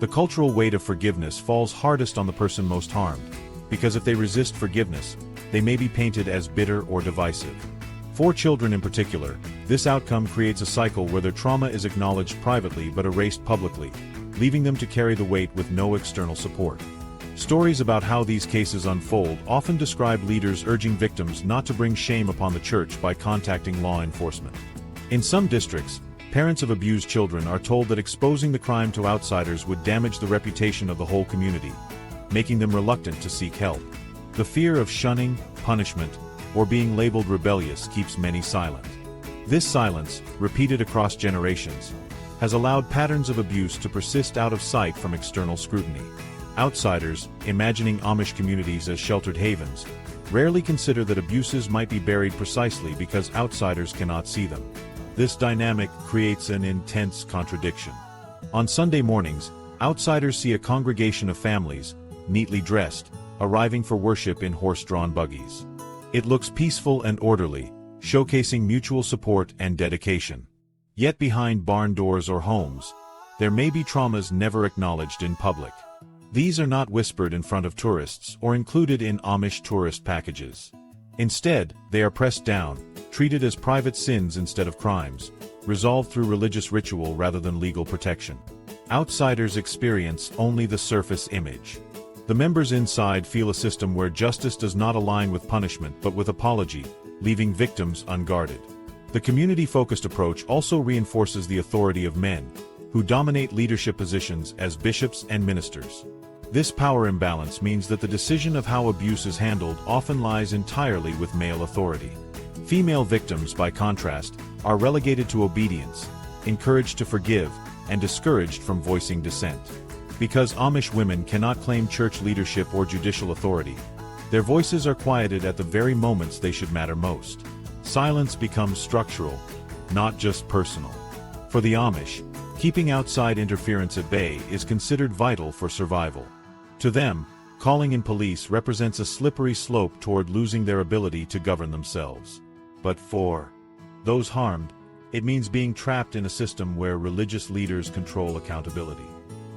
Speaker 1: The cultural weight of forgiveness falls hardest on the person most harmed, because if they resist forgiveness, they may be painted as bitter or divisive. For children in particular, this outcome creates a cycle where their trauma is acknowledged privately but erased publicly, leaving them to carry the weight with no external support. Stories about how these cases unfold often describe leaders urging victims not to bring shame upon the church by contacting law enforcement. In some districts, parents of abused children are told that exposing the crime to outsiders would damage the reputation of the whole community, making them reluctant to seek help. The fear of shunning, punishment, or being labeled rebellious keeps many silent. This silence, repeated across generations, has allowed patterns of abuse to persist out of sight from external scrutiny. Outsiders, imagining Amish communities as sheltered havens, rarely consider that abuses might be buried precisely because outsiders cannot see them. This dynamic creates an intense contradiction. On Sunday mornings, outsiders see a congregation of families, neatly dressed, arriving for worship in horse-drawn buggies. It looks peaceful and orderly, showcasing mutual support and dedication. Yet behind barn doors or homes, there may be traumas never acknowledged in public. These are not whispered in front of tourists or included in Amish tourist packages. Instead, they are pressed down, treated as private sins instead of crimes, resolved through religious ritual rather than legal protection. Outsiders experience only the surface image. The members inside feel a system where justice does not align with punishment but with apology, leaving victims unguarded. The community-focused approach also reinforces the authority of men, who dominate leadership positions as bishops and ministers. This power imbalance means that the decision of how abuse is handled often lies entirely with male authority. Female victims, by contrast, are relegated to obedience, encouraged to forgive, and discouraged from voicing dissent. Because Amish women cannot claim church leadership or judicial authority, their voices are quieted at the very moments they should matter most. silence becomes structural, not just personal. For the Amish, keeping outside interference at bay is considered vital for survival. To them, calling in police represents a slippery slope toward losing their ability to govern themselves. But for those harmed, it means being trapped in a system where religious leaders control accountability.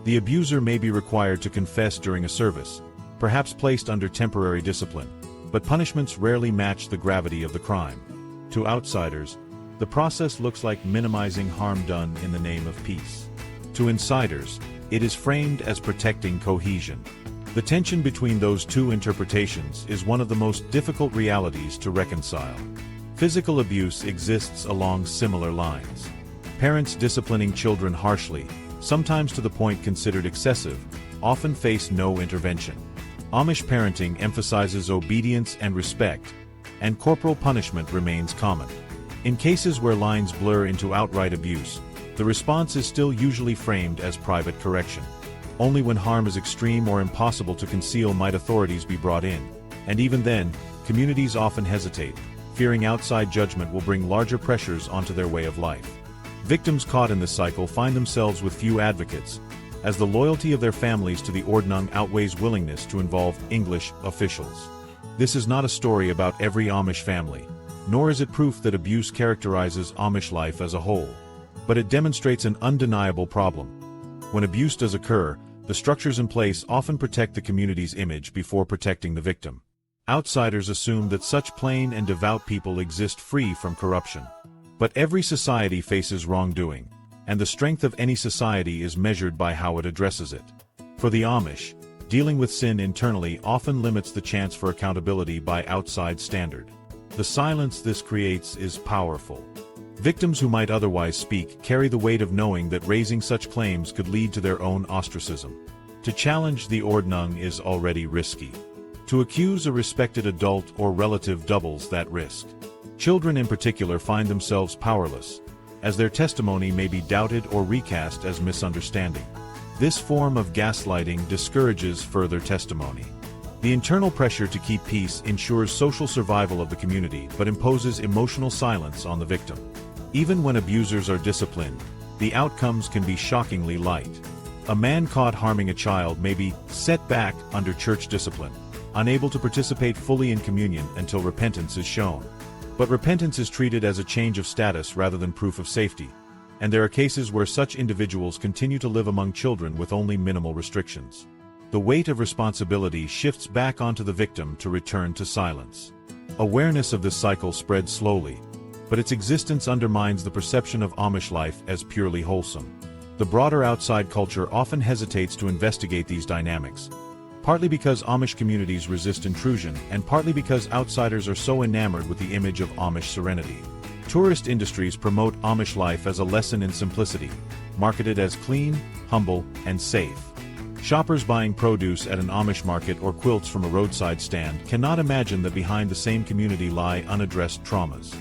Speaker 1: The abuser may be required to confess during a service, perhaps placed under temporary discipline, but punishments rarely match the gravity of the crime. To outsiders, the process looks like minimizing harm done in the name of peace. To insiders, it is framed as protecting cohesion. The tension between those two interpretations is one of the most difficult realities to reconcile. Physical abuse exists along similar lines. Parents disciplining children harshly, sometimes to the point considered excessive, often face no intervention. Amish parenting emphasizes obedience and respect, and corporal punishment remains common. In cases where lines blur into outright abuse, the response is still usually framed as private correction. Only when harm is extreme or impossible to conceal might authorities be brought in, and even then, communities often hesitate, fearing outside judgment will bring larger pressures onto their way of life. Victims caught in this cycle find themselves with few advocates, as the loyalty of their families to the Ordnung outweighs willingness to involve English officials. This is not a story about every Amish family, nor is it proof that abuse characterizes Amish life as a whole. But it demonstrates an undeniable problem. When abuse does occur, the structures in place often protect the community's image before protecting the victim. Outsiders assume that such plain and devout people exist free from corruption. But every society faces wrongdoing, and the strength of any society is measured by how it addresses it. For the Amish, dealing with sin internally often limits the chance for accountability by outside standard. The silence this creates is powerful. Victims who might otherwise speak carry the weight of knowing that raising such claims could lead to their own ostracism. To challenge the Ordnung is already risky. To accuse a respected adult or relative doubles that risk. Children in particular find themselves powerless, as their testimony may be doubted or recast as misunderstanding. This form of gaslighting discourages further testimony. The internal pressure to keep peace ensures social survival of the community but imposes emotional silence on the victim. Even when abusers are disciplined, the outcomes can be shockingly light. A man caught harming a child may be set back under church discipline, unable to participate fully in communion until repentance is shown. But repentance is treated as a change of status rather than proof of safety, and there are cases where such individuals continue to live among children with only minimal restrictions. The weight of responsibility shifts back onto the victim to return to silence. Awareness of this cycle spreads slowly, but its existence undermines the perception of Amish life as purely wholesome. The broader outside culture often hesitates to investigate these dynamics, partly because Amish communities resist intrusion and partly because outsiders are so enamored with the image of Amish serenity. Tourist industries promote Amish life as a lesson in simplicity, marketed as clean, humble, and safe. Shoppers buying produce at an Amish market or quilts from a roadside stand cannot imagine that behind the same community lie unaddressed traumas.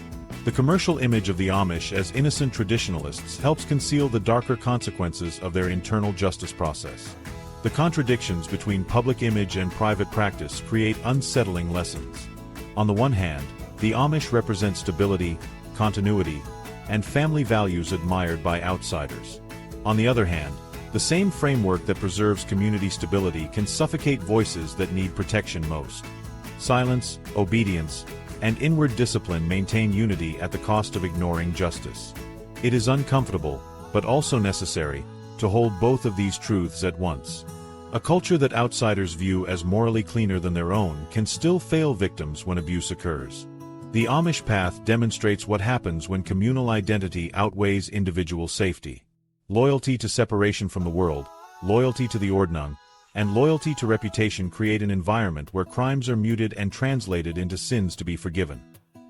Speaker 1: The commercial image of the Amish as innocent traditionalists helps conceal the darker consequences of their internal justice process. The contradictions between public image and private practice create unsettling lessons. On the one hand, the Amish represent stability, continuity, and family values admired by outsiders. On the other hand, the same framework that preserves community stability can suffocate voices that need protection most. Silence, obedience, and inward discipline maintain unity at the cost of ignoring justice. It is uncomfortable, but also necessary, to hold both of these truths at once. A culture that outsiders view as morally cleaner than their own can still fail victims when abuse occurs. The Amish path demonstrates what happens when communal identity outweighs individual safety. Loyalty to separation from the world, loyalty to the Ordnung, and loyalty to reputation create an environment where crimes are muted and translated into sins to be forgiven.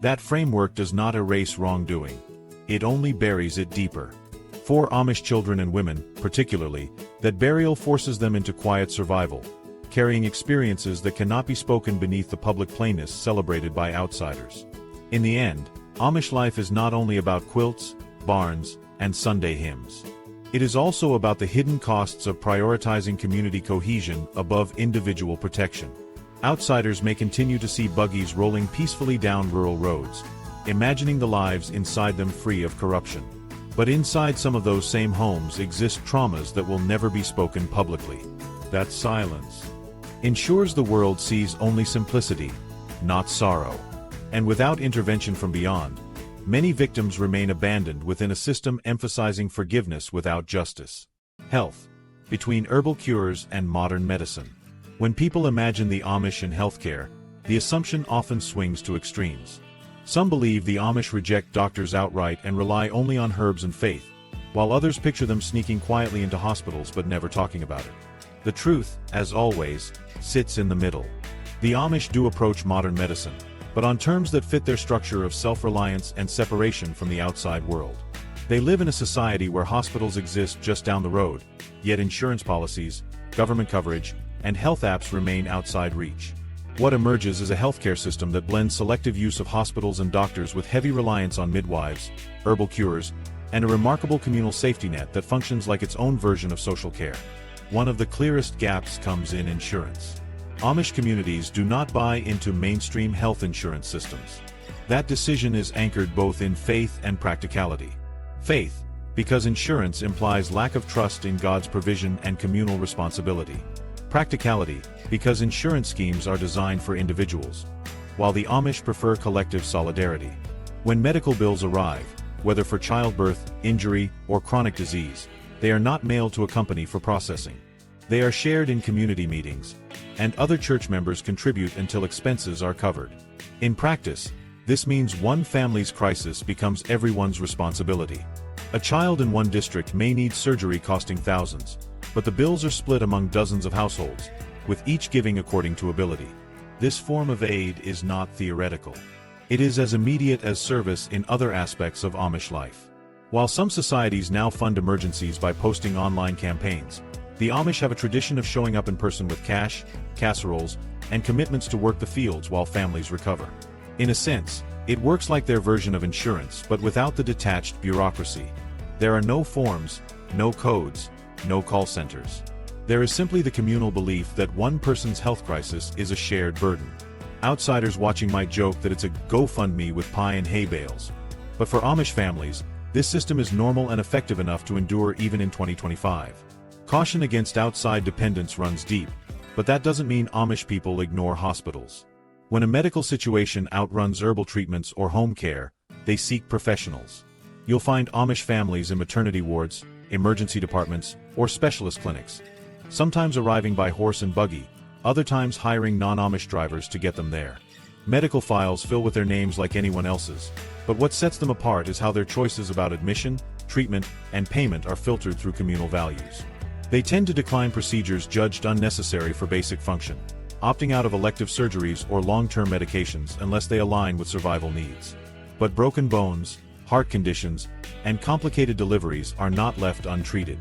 Speaker 1: That framework does not erase wrongdoing. It only buries it deeper. For Amish children and women, particularly, that burial forces them into quiet survival, carrying experiences that cannot be spoken beneath the public plainness celebrated by outsiders. In the end, Amish life is not only about quilts, barns, and Sunday hymns. It is also about the hidden costs of prioritizing community cohesion above individual protection. Outsiders may continue to see buggies rolling peacefully down rural roads, imagining the lives inside them free of corruption. But inside some of those same homes exist traumas that will never be spoken publicly. That silence ensures the world sees only simplicity, not sorrow. And without intervention from beyond, many victims remain abandoned within a system emphasizing forgiveness without justice. Health. Between herbal cures and modern medicine. When people imagine the Amish in healthcare, the assumption often swings to extremes. Some believe the Amish reject doctors outright and rely only on herbs and faith, while others picture them sneaking quietly into hospitals but never talking about it. The truth, as always, sits in the middle. The Amish do approach modern medicine, but on terms that fit their structure of self-reliance and separation from the outside world. They live in a society where hospitals exist just down the road, yet insurance policies, government coverage, and health apps remain outside reach. What emerges is a healthcare system that blends selective use of hospitals and doctors with heavy reliance on midwives, herbal cures, and a remarkable communal safety net that functions like its own version of social care. One of the clearest gaps comes in insurance. Amish communities do not buy into mainstream health insurance systems. That decision is anchored both in faith and practicality. Faith, because insurance implies lack of trust in God's provision and communal responsibility. Practicality, because insurance schemes are designed for individuals, while the Amish prefer collective solidarity. When medical bills arrive, whether for childbirth, injury, or chronic disease, they are not mailed to a company for processing. They are shared in community meetings, and other church members contribute until expenses are covered. In practice, this means one family's crisis becomes everyone's responsibility. A child in one district may need surgery costing thousands, but the bills are split among dozens of households, with each giving according to ability. This form of aid is not theoretical. It is as immediate as service in other aspects of Amish life. While some societies now fund emergencies by posting online campaigns, the Amish have a tradition of showing up in person with cash, casseroles, and commitments to work the fields while families recover. In a sense, it works like their version of insurance but without the detached bureaucracy. There are no forms, no codes, no call centers. There is simply the communal belief that one person's health crisis is a shared burden. Outsiders watching might joke that it's a GoFundMe with pie and hay bales. But for Amish families, this system is normal and effective enough to endure even in 2025. Caution against outside dependence runs deep, but that doesn't mean Amish people ignore hospitals. When a medical situation outruns herbal treatments or home care, they seek professionals. You'll find Amish families in maternity wards, emergency departments, or specialist clinics. Sometimes arriving by horse and buggy, other times hiring non-Amish drivers to get them there. Medical files fill with their names like anyone else's, but what sets them apart is how their choices about admission, treatment, and payment are filtered through communal values. They tend to decline procedures judged unnecessary for basic function, opting out of elective surgeries or long-term medications unless they align with survival needs. But broken bones, heart conditions, and complicated deliveries are not left untreated.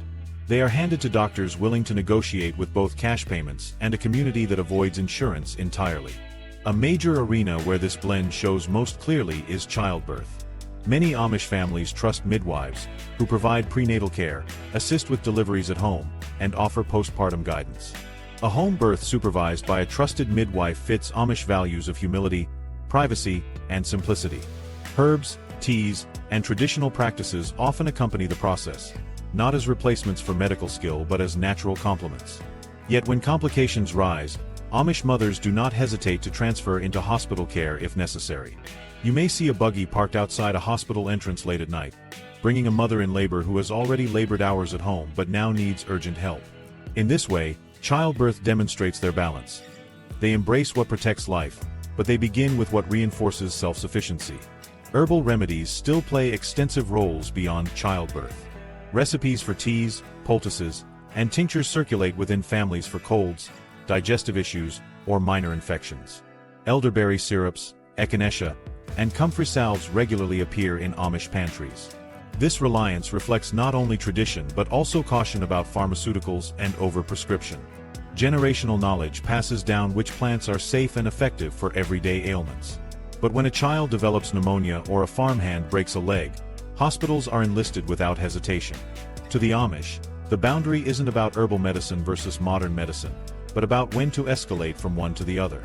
Speaker 1: They are handed to doctors willing to negotiate with both cash payments and a community that avoids insurance entirely. A major arena where this blend shows most clearly is childbirth. Many Amish families trust midwives, who provide prenatal care, assist with deliveries at home, and offer postpartum guidance. A home birth supervised by a trusted midwife fits Amish values of humility, privacy, and simplicity. Herbs, teas, and traditional practices often accompany the process, not as replacements for medical skill but as natural complements. Yet when complications rise, Amish mothers do not hesitate to transfer into hospital care if necessary. You may see a buggy parked outside a hospital entrance late at night, bringing a mother in labor who has already labored hours at home but now needs urgent help. In this way, childbirth demonstrates their balance. They embrace what protects life, but they begin with what reinforces self-sufficiency. Herbal remedies still play extensive roles beyond childbirth. Recipes for teas, poultices, and tinctures circulate within families for colds, digestive issues, or minor infections. Elderberry syrups, echinacea, and comfrey salves regularly appear in Amish pantries. This reliance reflects not only tradition but also caution about pharmaceuticals and overprescription. Generational knowledge passes down which plants are safe and effective for everyday ailments. But when a child develops pneumonia or a farmhand breaks a leg, hospitals are enlisted without hesitation. To the Amish, the boundary isn't about herbal medicine versus modern medicine, but about when to escalate from one to the other.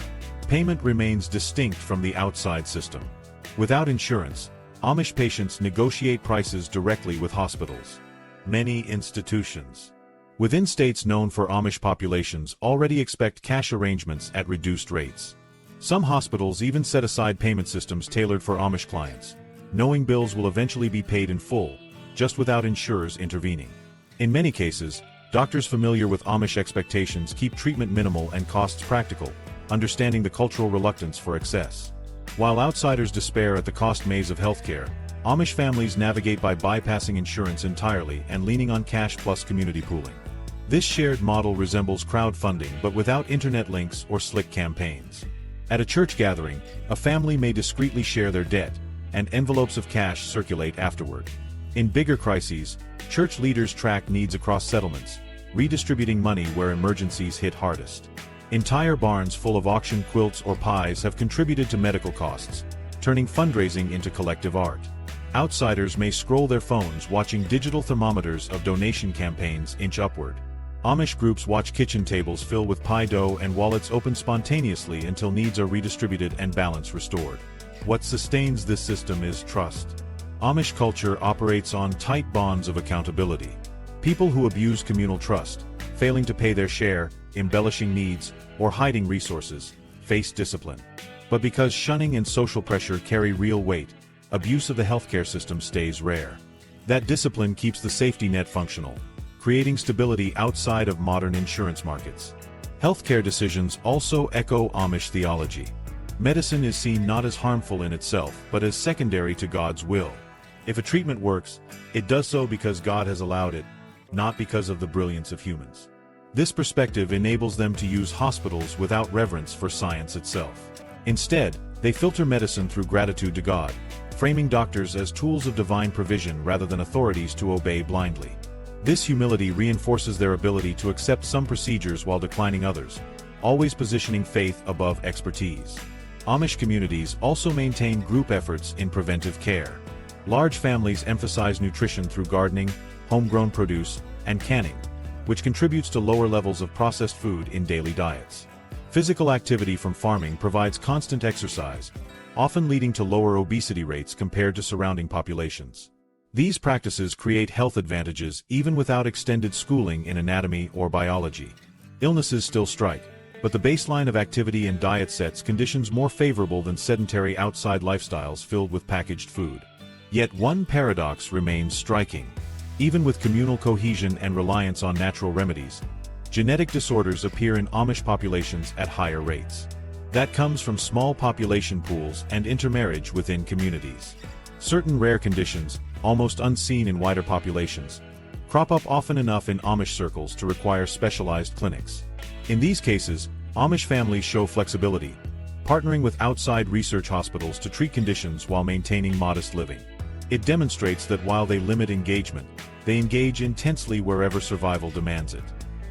Speaker 1: Payment remains distinct from the outside system. Without insurance, Amish patients negotiate prices directly with hospitals. Many institutions within states known for Amish populations already expect cash arrangements at reduced rates. Some hospitals even set aside payment systems tailored for Amish clients, knowing bills will eventually be paid in full, just without insurers intervening. In many cases, doctors familiar with Amish expectations keep treatment minimal and costs practical, understanding the cultural reluctance for excess. While outsiders despair at the cost maze of healthcare, Amish families navigate by bypassing insurance entirely and leaning on cash plus community pooling. This shared model resembles crowdfunding but without internet links or slick campaigns. At a church gathering, a family may discreetly share their debt, and envelopes of cash circulate afterward. In bigger crises, church leaders track needs across settlements, redistributing money where emergencies hit hardest. Entire barns full of auction quilts or pies have contributed to medical costs, turning fundraising into collective art. Outsiders may scroll their phones watching digital thermometers of donation campaigns inch upward. Amish groups watch kitchen tables fill with pie dough and wallets open spontaneously until needs are redistributed and balance restored. What sustains this system is trust. Amish culture operates on tight bonds of accountability. People who abuse communal trust, failing to pay their share, embellishing needs, or hiding resources, face discipline. But because shunning and social pressure carry real weight, abuse of the healthcare system stays rare. That discipline keeps the safety net functional, creating stability outside of modern insurance markets. Healthcare decisions also echo Amish theology. Medicine is seen not as harmful in itself, but as secondary to God's will. If a treatment works, it does so because God has allowed it, not because of the brilliance of humans. This perspective enables them to use hospitals without reverence for science itself. Instead, they filter medicine through gratitude to God, framing doctors as tools of divine provision rather than authorities to obey blindly. This humility reinforces their ability to accept some procedures while declining others, always positioning faith above expertise. Amish communities also maintain group efforts in preventive care. Large families emphasize nutrition through gardening, homegrown produce, and canning, which contributes to lower levels of processed food in daily diets. Physical activity from farming provides constant exercise, often leading to lower obesity rates compared to surrounding populations. These practices create health advantages even without extended schooling in anatomy or biology. Illnesses still strike, but the baseline of activity and diet sets conditions more favorable than sedentary outside lifestyles filled with packaged food. Yet one paradox remains striking. Even with communal cohesion and reliance on natural remedies, genetic disorders appear in Amish populations at higher rates. That comes from small population pools and intermarriage within communities. Certain rare conditions, almost unseen in wider populations, crop up often enough in Amish circles to require specialized clinics. In these cases, Amish families show flexibility, partnering with outside research hospitals to treat conditions while maintaining modest living. It demonstrates that while they limit engagement, they engage intensely wherever survival demands it.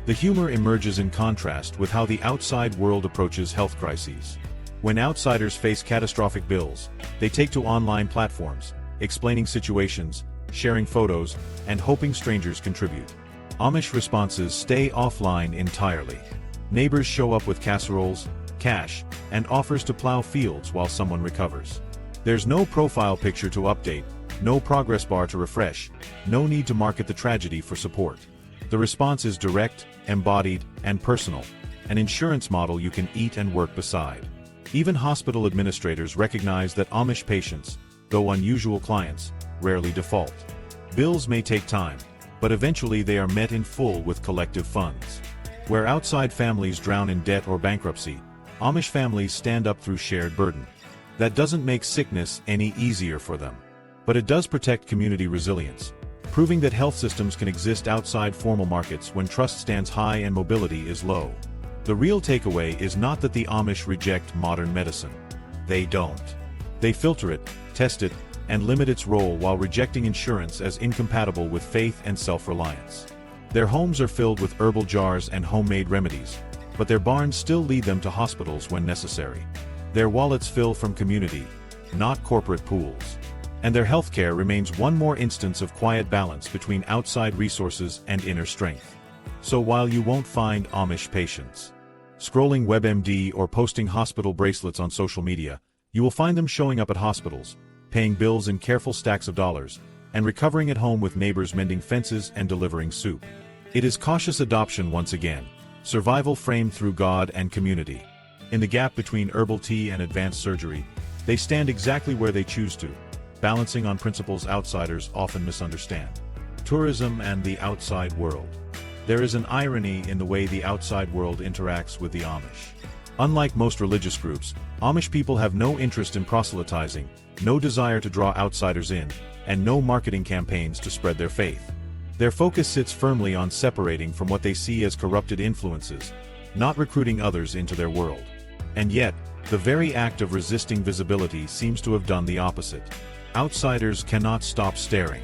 Speaker 1: The humor emerges in contrast with how the outside world approaches health crises. When outsiders face catastrophic bills, they take to online platforms, explaining situations, sharing photos, and hoping strangers contribute. Amish responses stay offline entirely. Neighbors show up with casseroles, cash, and offers to plow fields while someone recovers. There's no profile picture to update, no progress bar to refresh, no need to market the tragedy for support. The response is direct, embodied, and personal, an insurance model you can eat and work beside. Even hospital administrators recognize that Amish patients, though unusual clients, rarely default. Bills may take time, but eventually they are met in full with collective funds. Where outside families drown in debt or bankruptcy, Amish families stand up through shared burden. That doesn't make sickness any easier for them. But it does protect community resilience, proving that health systems can exist outside formal markets when trust stands high and mobility is low. The real takeaway is not that the Amish reject modern medicine. They don't. They filter it, test it, and limit its role while rejecting insurance as incompatible with faith and self-reliance. Their homes are filled with herbal jars and homemade remedies, but their barns still lead them to hospitals when necessary. Their wallets fill from community, not corporate pools. And their healthcare remains one more instance of quiet balance between outside resources and inner strength. So while you won't find Amish patients scrolling WebMD or posting hospital bracelets on social media, You will find them showing up at hospitals, paying bills in careful stacks of dollars, and recovering at home with neighbors mending fences and delivering soup. It is cautious adoption once again, survival framed through God and community. In the gap between herbal tea and advanced surgery, they stand exactly where they choose to, balancing on principles outsiders often misunderstand. Tourism and the outside world. There is an irony in the way the outside world interacts with the Amish. Unlike most religious groups, Amish people have no interest in proselytizing, no desire to draw outsiders in, and no marketing campaigns to spread their faith. Their focus sits firmly on separating from what they see as corrupted influences, not recruiting others into their world. And yet, the very act of resisting visibility seems to have done the opposite. Outsiders cannot stop staring.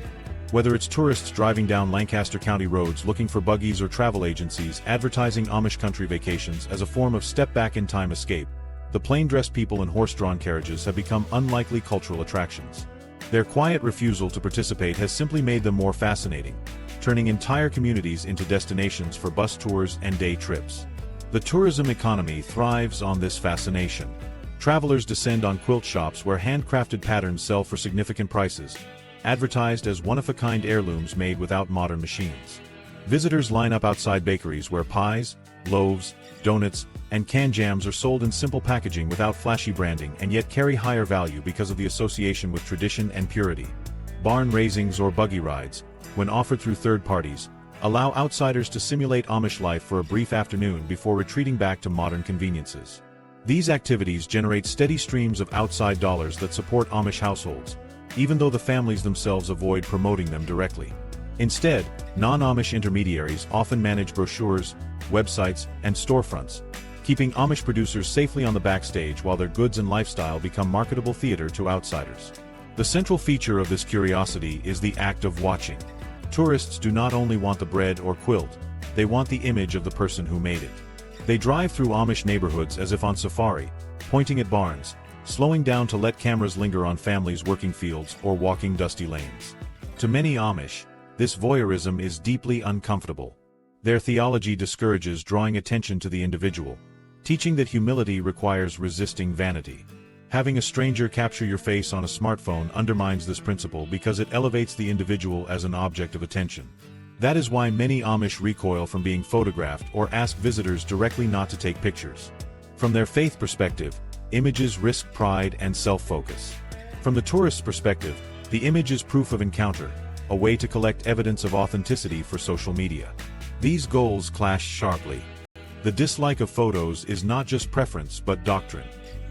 Speaker 1: Whether it's tourists driving down Lancaster County roads looking for buggies or travel agencies advertising Amish country vacations as a form of step-back-in-time escape, the plain-dressed people in horse-drawn carriages have become unlikely cultural attractions. Their quiet refusal to participate has simply made them more fascinating, turning entire communities into destinations for bus tours and day trips. The tourism economy thrives on this fascination. Travelers descend on quilt shops where handcrafted patterns sell for significant prices, advertised as one-of-a-kind heirlooms made without modern machines. Visitors line up outside bakeries where pies, loaves, donuts, and canned jams are sold in simple packaging without flashy branding and yet carry higher value because of the association with tradition and purity. Barn raisings or buggy rides, when offered through third parties, allow outsiders to simulate Amish life for a brief afternoon before retreating back to modern conveniences. These activities generate steady streams of outside dollars that support Amish households, even though the families themselves avoid promoting them directly. Instead, non-Amish intermediaries often manage brochures, websites, and storefronts, keeping Amish producers safely on the backstage while their goods and lifestyle become marketable theater to outsiders. The central feature of this curiosity is the act of watching. Tourists do not only want the bread or quilt, they want the image of the person who made it. They drive through Amish neighborhoods as if on safari, pointing at barns, slowing down to let cameras linger on families working fields or walking dusty lanes. To many Amish, this voyeurism is deeply uncomfortable. Their theology discourages drawing attention to the individual, teaching that humility requires resisting vanity. Having a stranger capture your face on a smartphone undermines this principle because it elevates the individual as an object of attention. That is why many Amish recoil from being photographed or ask visitors directly not to take pictures. From their faith perspective, images risk pride and self-focus. From the tourist's perspective, the image is proof of encounter, a way to collect evidence of authenticity for social media. These goals clash sharply. The dislike of photos is not just preference but doctrine.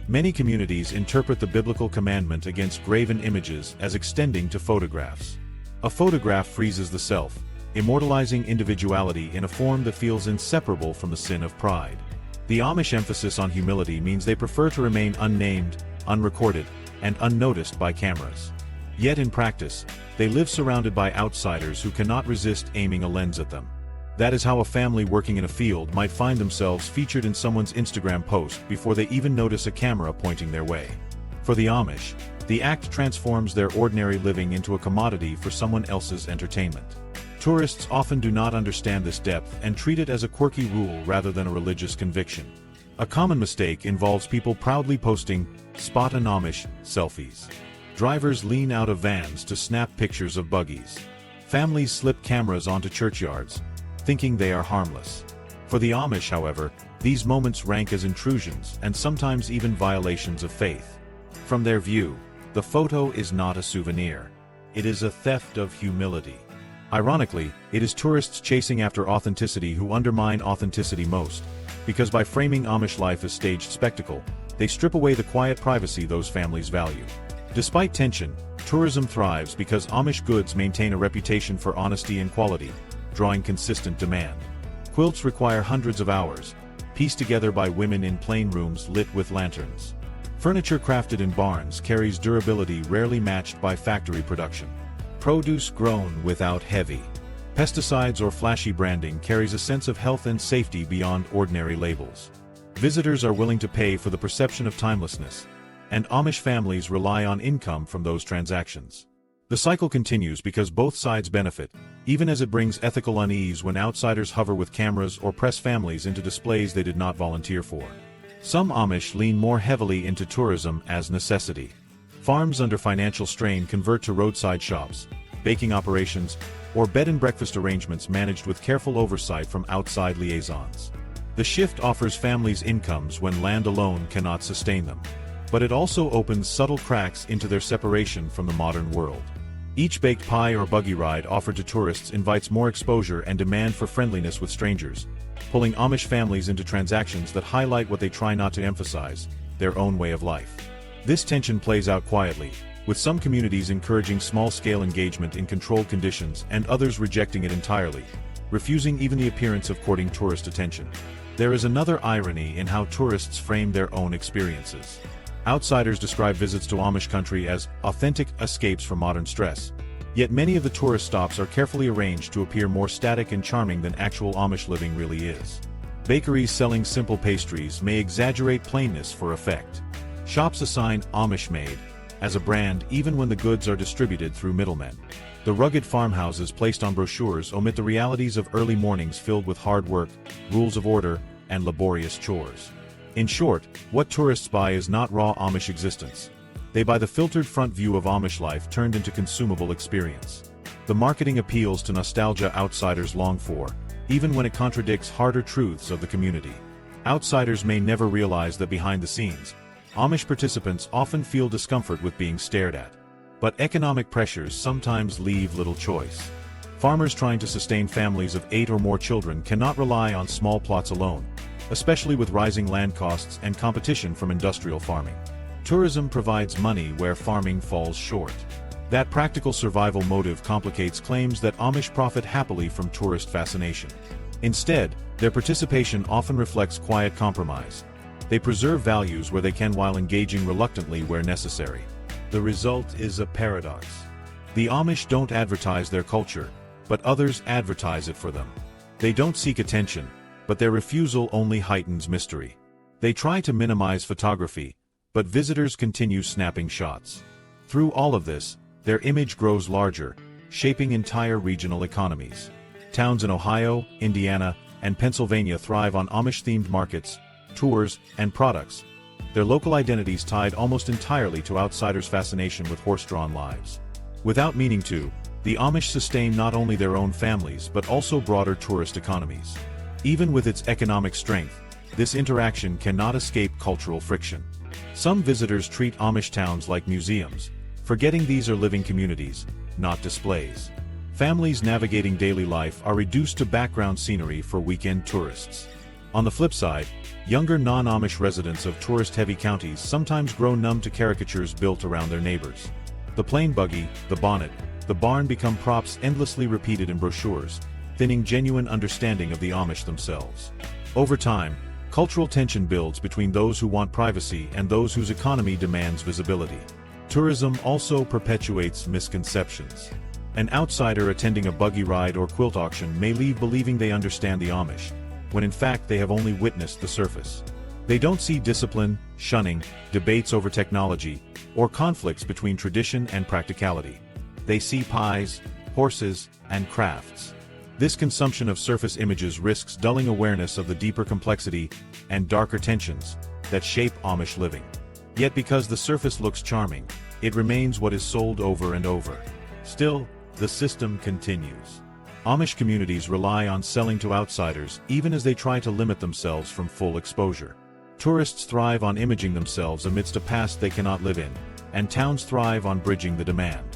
Speaker 1: Many communities interpret the biblical commandment against graven images as extending to photographs. A photograph freezes the self, immortalizing individuality in a form that feels inseparable from the sin of pride. The Amish emphasis on humility means they prefer to remain unnamed, unrecorded, and unnoticed by cameras. Yet in practice, they live surrounded by outsiders who cannot resist aiming a lens at them. That is how a family working in a field might find themselves featured in someone's Instagram post before they even notice a camera pointing their way. For the Amish, the act transforms their ordinary living into a commodity for someone else's entertainment. Tourists often do not understand this depth and treat it as a quirky rule rather than a religious conviction. A common mistake involves people proudly posting "Spot an Amish" selfies. Drivers lean out of vans to snap pictures of buggies. Families slip cameras onto churchyards, thinking they are harmless. For the Amish, however, these moments rank as intrusions and sometimes even violations of faith. From their view, the photo is not a souvenir. It is a theft of humility. Ironically, it is tourists chasing after authenticity who undermine authenticity most, because by framing Amish life as staged spectacle, they strip away the quiet privacy those families value. Despite tension, tourism thrives because Amish goods maintain a reputation for honesty and quality, drawing consistent demand. Quilts require hundreds of hours, pieced together by women in plain rooms lit with lanterns. Furniture crafted in barns carries durability rarely matched by factory production. Produce grown without heavy pesticides or flashy branding carries a sense of health and safety beyond ordinary labels. Visitors are willing to pay for the perception of timelessness, and Amish families rely on income from those transactions. The cycle continues because both sides benefit, even as it brings ethical unease when outsiders hover with cameras or press families into displays they did not volunteer for. Some Amish lean more heavily into tourism as necessity. Farms under financial strain convert to roadside shops, baking operations, or bed and breakfast arrangements managed with careful oversight from outside liaisons. The shift offers families incomes when land alone cannot sustain them. But it also opens subtle cracks into their separation from the modern world. Each baked pie or buggy ride offered to tourists invites more exposure and demand for friendliness with strangers, pulling Amish families into transactions that highlight what they try not to emphasize, their own way of life. This tension plays out quietly, with some communities encouraging small-scale engagement in controlled conditions and others rejecting it entirely, refusing even the appearance of courting tourist attention. There is another irony in how tourists frame their own experiences. Outsiders describe visits to Amish country as authentic escapes from modern stress. Yet many of the tourist stops are carefully arranged to appear more static and charming than actual Amish living really is. Bakeries selling simple pastries may exaggerate plainness for effect. Shops assign Amish made as a brand even when the goods are distributed through middlemen. The rugged farmhouses placed on brochures omit the realities of early mornings filled with hard work, rules of order, and laborious chores. In short, what tourists buy is not raw Amish existence. They buy the filtered front view of Amish life turned into consumable experience. The marketing appeals to nostalgia outsiders long for, even when it contradicts harder truths of the community. Outsiders may never realize that behind the scenes, Amish participants often feel discomfort with being stared at. But economic pressures sometimes leave little choice. Farmers trying to sustain families of 8 or more children cannot rely on small plots alone, especially with rising land costs and competition from industrial farming. Tourism provides money where farming falls short. That practical survival motive complicates claims that Amish profit happily from tourist fascination. Instead, their participation often reflects quiet compromise. They preserve values where they can while engaging reluctantly where necessary. The result is a paradox. The Amish don't advertise their culture, but others advertise it for them. They don't seek attention, but their refusal only heightens mystery. They try to minimize photography, but visitors continue snapping shots. Through all of this, their image grows larger, shaping entire regional economies. Towns in Ohio, Indiana, and Pennsylvania thrive on Amish-themed markets, tours, and products, their local identities tied almost entirely to outsiders' fascination with horse-drawn lives. Without meaning to, the Amish sustain not only their own families but also broader tourist economies. Even with its economic strength, this interaction cannot escape cultural friction. Some visitors treat Amish towns like museums, forgetting these are living communities, not displays. Families navigating daily life are reduced to background scenery for weekend tourists. On the flip side, younger non-Amish residents of tourist-heavy counties sometimes grow numb to caricatures built around their neighbors. The plain buggy, the bonnet, the barn become props endlessly repeated in brochures, thinning genuine understanding of the Amish themselves. Over time, cultural tension builds between those who want privacy and those whose economy demands visibility. Tourism also perpetuates misconceptions. An outsider attending a buggy ride or quilt auction may leave believing they understand the Amish, when in fact they have only witnessed the surface. They don't see discipline, shunning, debates over technology, or conflicts between tradition and practicality. They see pies, horses, and crafts. This consumption of surface images risks dulling awareness of the deeper complexity and darker tensions that shape Amish living. Yet because the surface looks charming, it remains what is sold over and over. Still, the system continues. Amish communities rely on selling to outsiders even as they try to limit themselves from full exposure. Tourists thrive on imaging themselves amidst a past they cannot live in, and towns thrive on bridging the demand.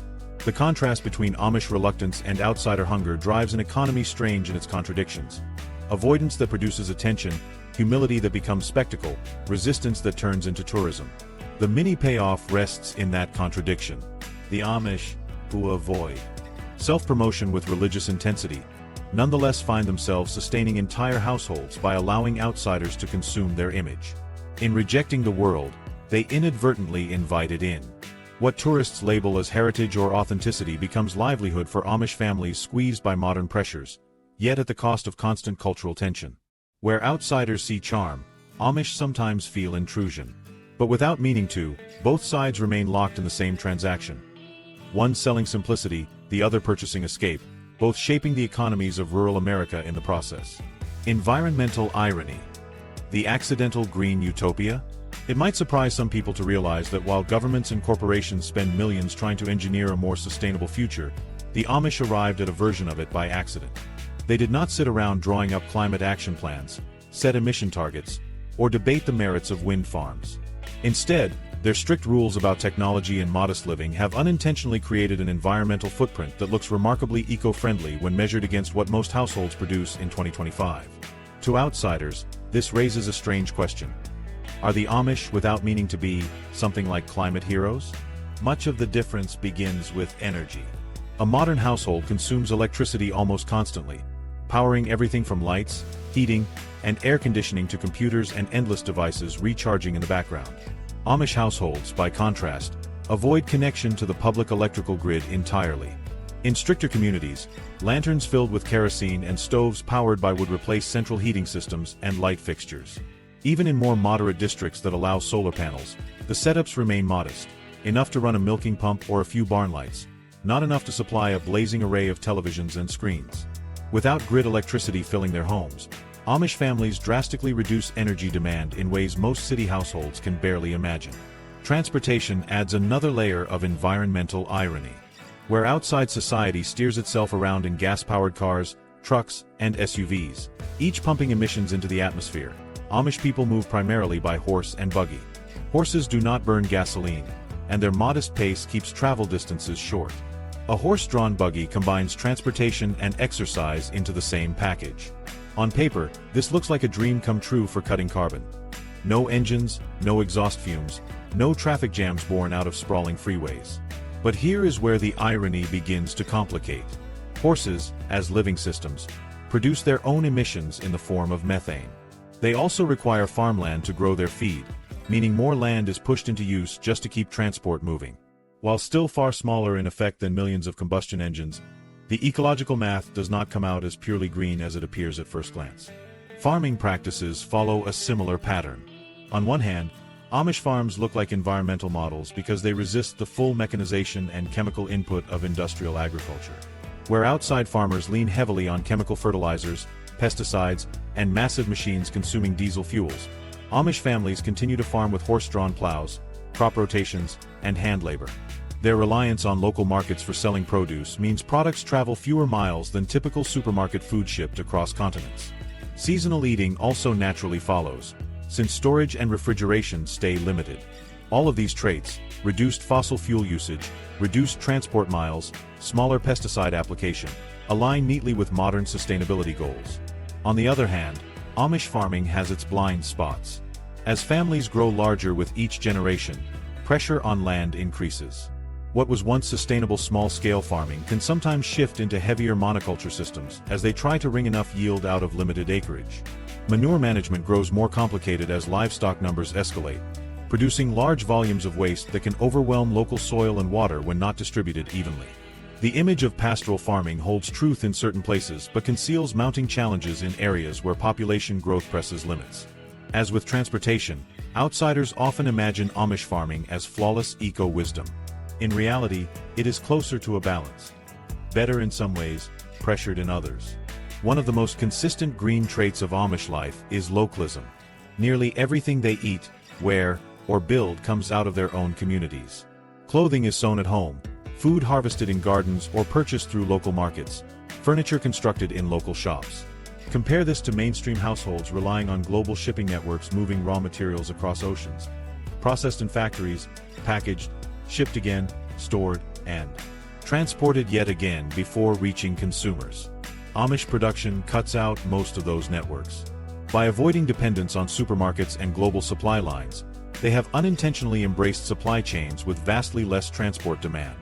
Speaker 1: The contrast between Amish reluctance and outsider hunger drives an economy strange in its contradictions. Avoidance that produces attention, humility that becomes spectacle, resistance that turns into tourism. The mini payoff rests in that contradiction. The Amish, who avoid self-promotion with religious intensity, nonetheless find themselves sustaining entire households by allowing outsiders to consume their image. In rejecting the world, they inadvertently invite it in. What tourists label as heritage or authenticity becomes livelihood for Amish families squeezed by modern pressures, yet at the cost of constant cultural tension. Where outsiders see charm, Amish sometimes feel intrusion. But without meaning to, both sides remain locked in the same transaction. One selling simplicity, the other purchasing escape, both shaping the economies of rural America in the process. Environmental irony. The accidental green utopia? It might surprise some people to realize that while governments and corporations spend millions trying to engineer a more sustainable future, the Amish arrived at a version of it by accident. They did not sit around drawing up climate action plans, set emission targets, or debate the merits of wind farms. Instead, their strict rules about technology and modest living have unintentionally created an environmental footprint that looks remarkably eco-friendly when measured against what most households produce in 2025. To outsiders, this raises a strange question. Are the Amish, without meaning to be, something like climate heroes? Much of the difference begins with energy. A modern household consumes electricity almost constantly, powering everything from lights, heating, and air conditioning to computers and endless devices recharging in the background. Amish households, by contrast, avoid connection to the public electrical grid entirely. In stricter communities, lanterns filled with kerosene and stoves powered by would replace central heating systems and light fixtures. Even in more moderate districts that allow solar panels, the setups remain modest, enough to run a milking pump or a few barn lights, not enough to supply a blazing array of televisions and screens. Without grid electricity filling their homes, Amish families drastically reduce energy demand in ways most city households can barely imagine. Transportation adds another layer of environmental irony. Where outside society steers itself around in gas-powered cars, trucks, and SUVs, each pumping emissions into the atmosphere, Amish people move primarily by horse and buggy. Horses do not burn gasoline, and their modest pace keeps travel distances short. A horse-drawn buggy combines transportation and exercise into the same package. On paper, this looks like a dream come true for cutting carbon. No engines, no exhaust fumes, no traffic jams born out of sprawling freeways. But here is where the irony begins to complicate. Horses, as living systems, produce their own emissions in the form of methane. They also require farmland to grow their feed, meaning more land is pushed into use just to keep transport moving. While still far smaller in effect than millions of combustion engines, the ecological math does not come out as purely green as it appears at first glance. Farming practices follow a similar pattern. On one hand, Amish farms look like environmental models because they resist the full mechanization and chemical input of industrial agriculture. Where outside farmers lean heavily on chemical fertilizers, pesticides, and massive machines consuming diesel fuels, Amish families continue to farm with horse-drawn plows, crop rotations, and hand labor. Their reliance on local markets for selling produce means products travel fewer miles than typical supermarket food shipped across continents. Seasonal eating also naturally follows, since storage and refrigeration stay limited. All of these traits, reduced fossil fuel usage, reduced transport miles, smaller pesticide application, align neatly with modern sustainability goals. On the other hand, Amish farming has its blind spots. As families grow larger with each generation, pressure on land increases. What was once sustainable small-scale farming can sometimes shift into heavier monoculture systems as they try to wring enough yield out of limited acreage. Manure management grows more complicated as livestock numbers escalate, producing large volumes of waste that can overwhelm local soil and water when not distributed evenly. The image of pastoral farming holds truth in certain places but conceals mounting challenges in areas where population growth presses limits. As with transportation, outsiders often imagine Amish farming as flawless eco-wisdom. In reality, it is closer to a balance. Better in some ways, pressured in others. One of the most consistent green traits of Amish life is localism. Nearly everything they eat, wear, or build comes out of their own communities. Clothing is sewn at home, food harvested in gardens or purchased through local markets, furniture constructed in local shops. Compare this to mainstream households relying on global shipping networks moving raw materials across oceans. Processed in factories, packaged, shipped again, stored, and transported yet again before reaching consumers. Amish production cuts out most of those networks. By avoiding dependence on supermarkets and global supply lines, they have unintentionally embraced supply chains with vastly less transport demand.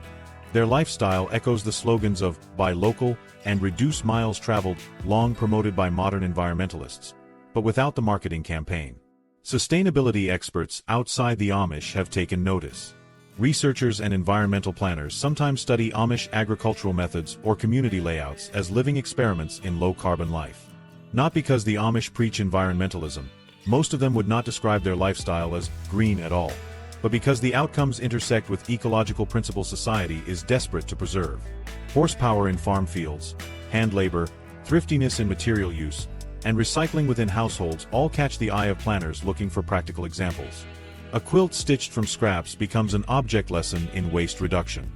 Speaker 1: Their lifestyle echoes the slogans of "buy local" and "reduce miles traveled," long promoted by modern environmentalists, but without the marketing campaign. Sustainability experts outside the Amish have taken notice. Researchers and environmental planners sometimes study Amish agricultural methods or community layouts as living experiments in low-carbon life. Not because the Amish preach environmentalism, most of them would not describe their lifestyle as green at all, but because the outcomes intersect with ecological principles society is desperate to preserve. Horsepower in farm fields, hand labor, thriftiness in material use, and recycling within households all catch the eye of planners looking for practical examples. A quilt stitched from scraps becomes an object lesson in waste reduction.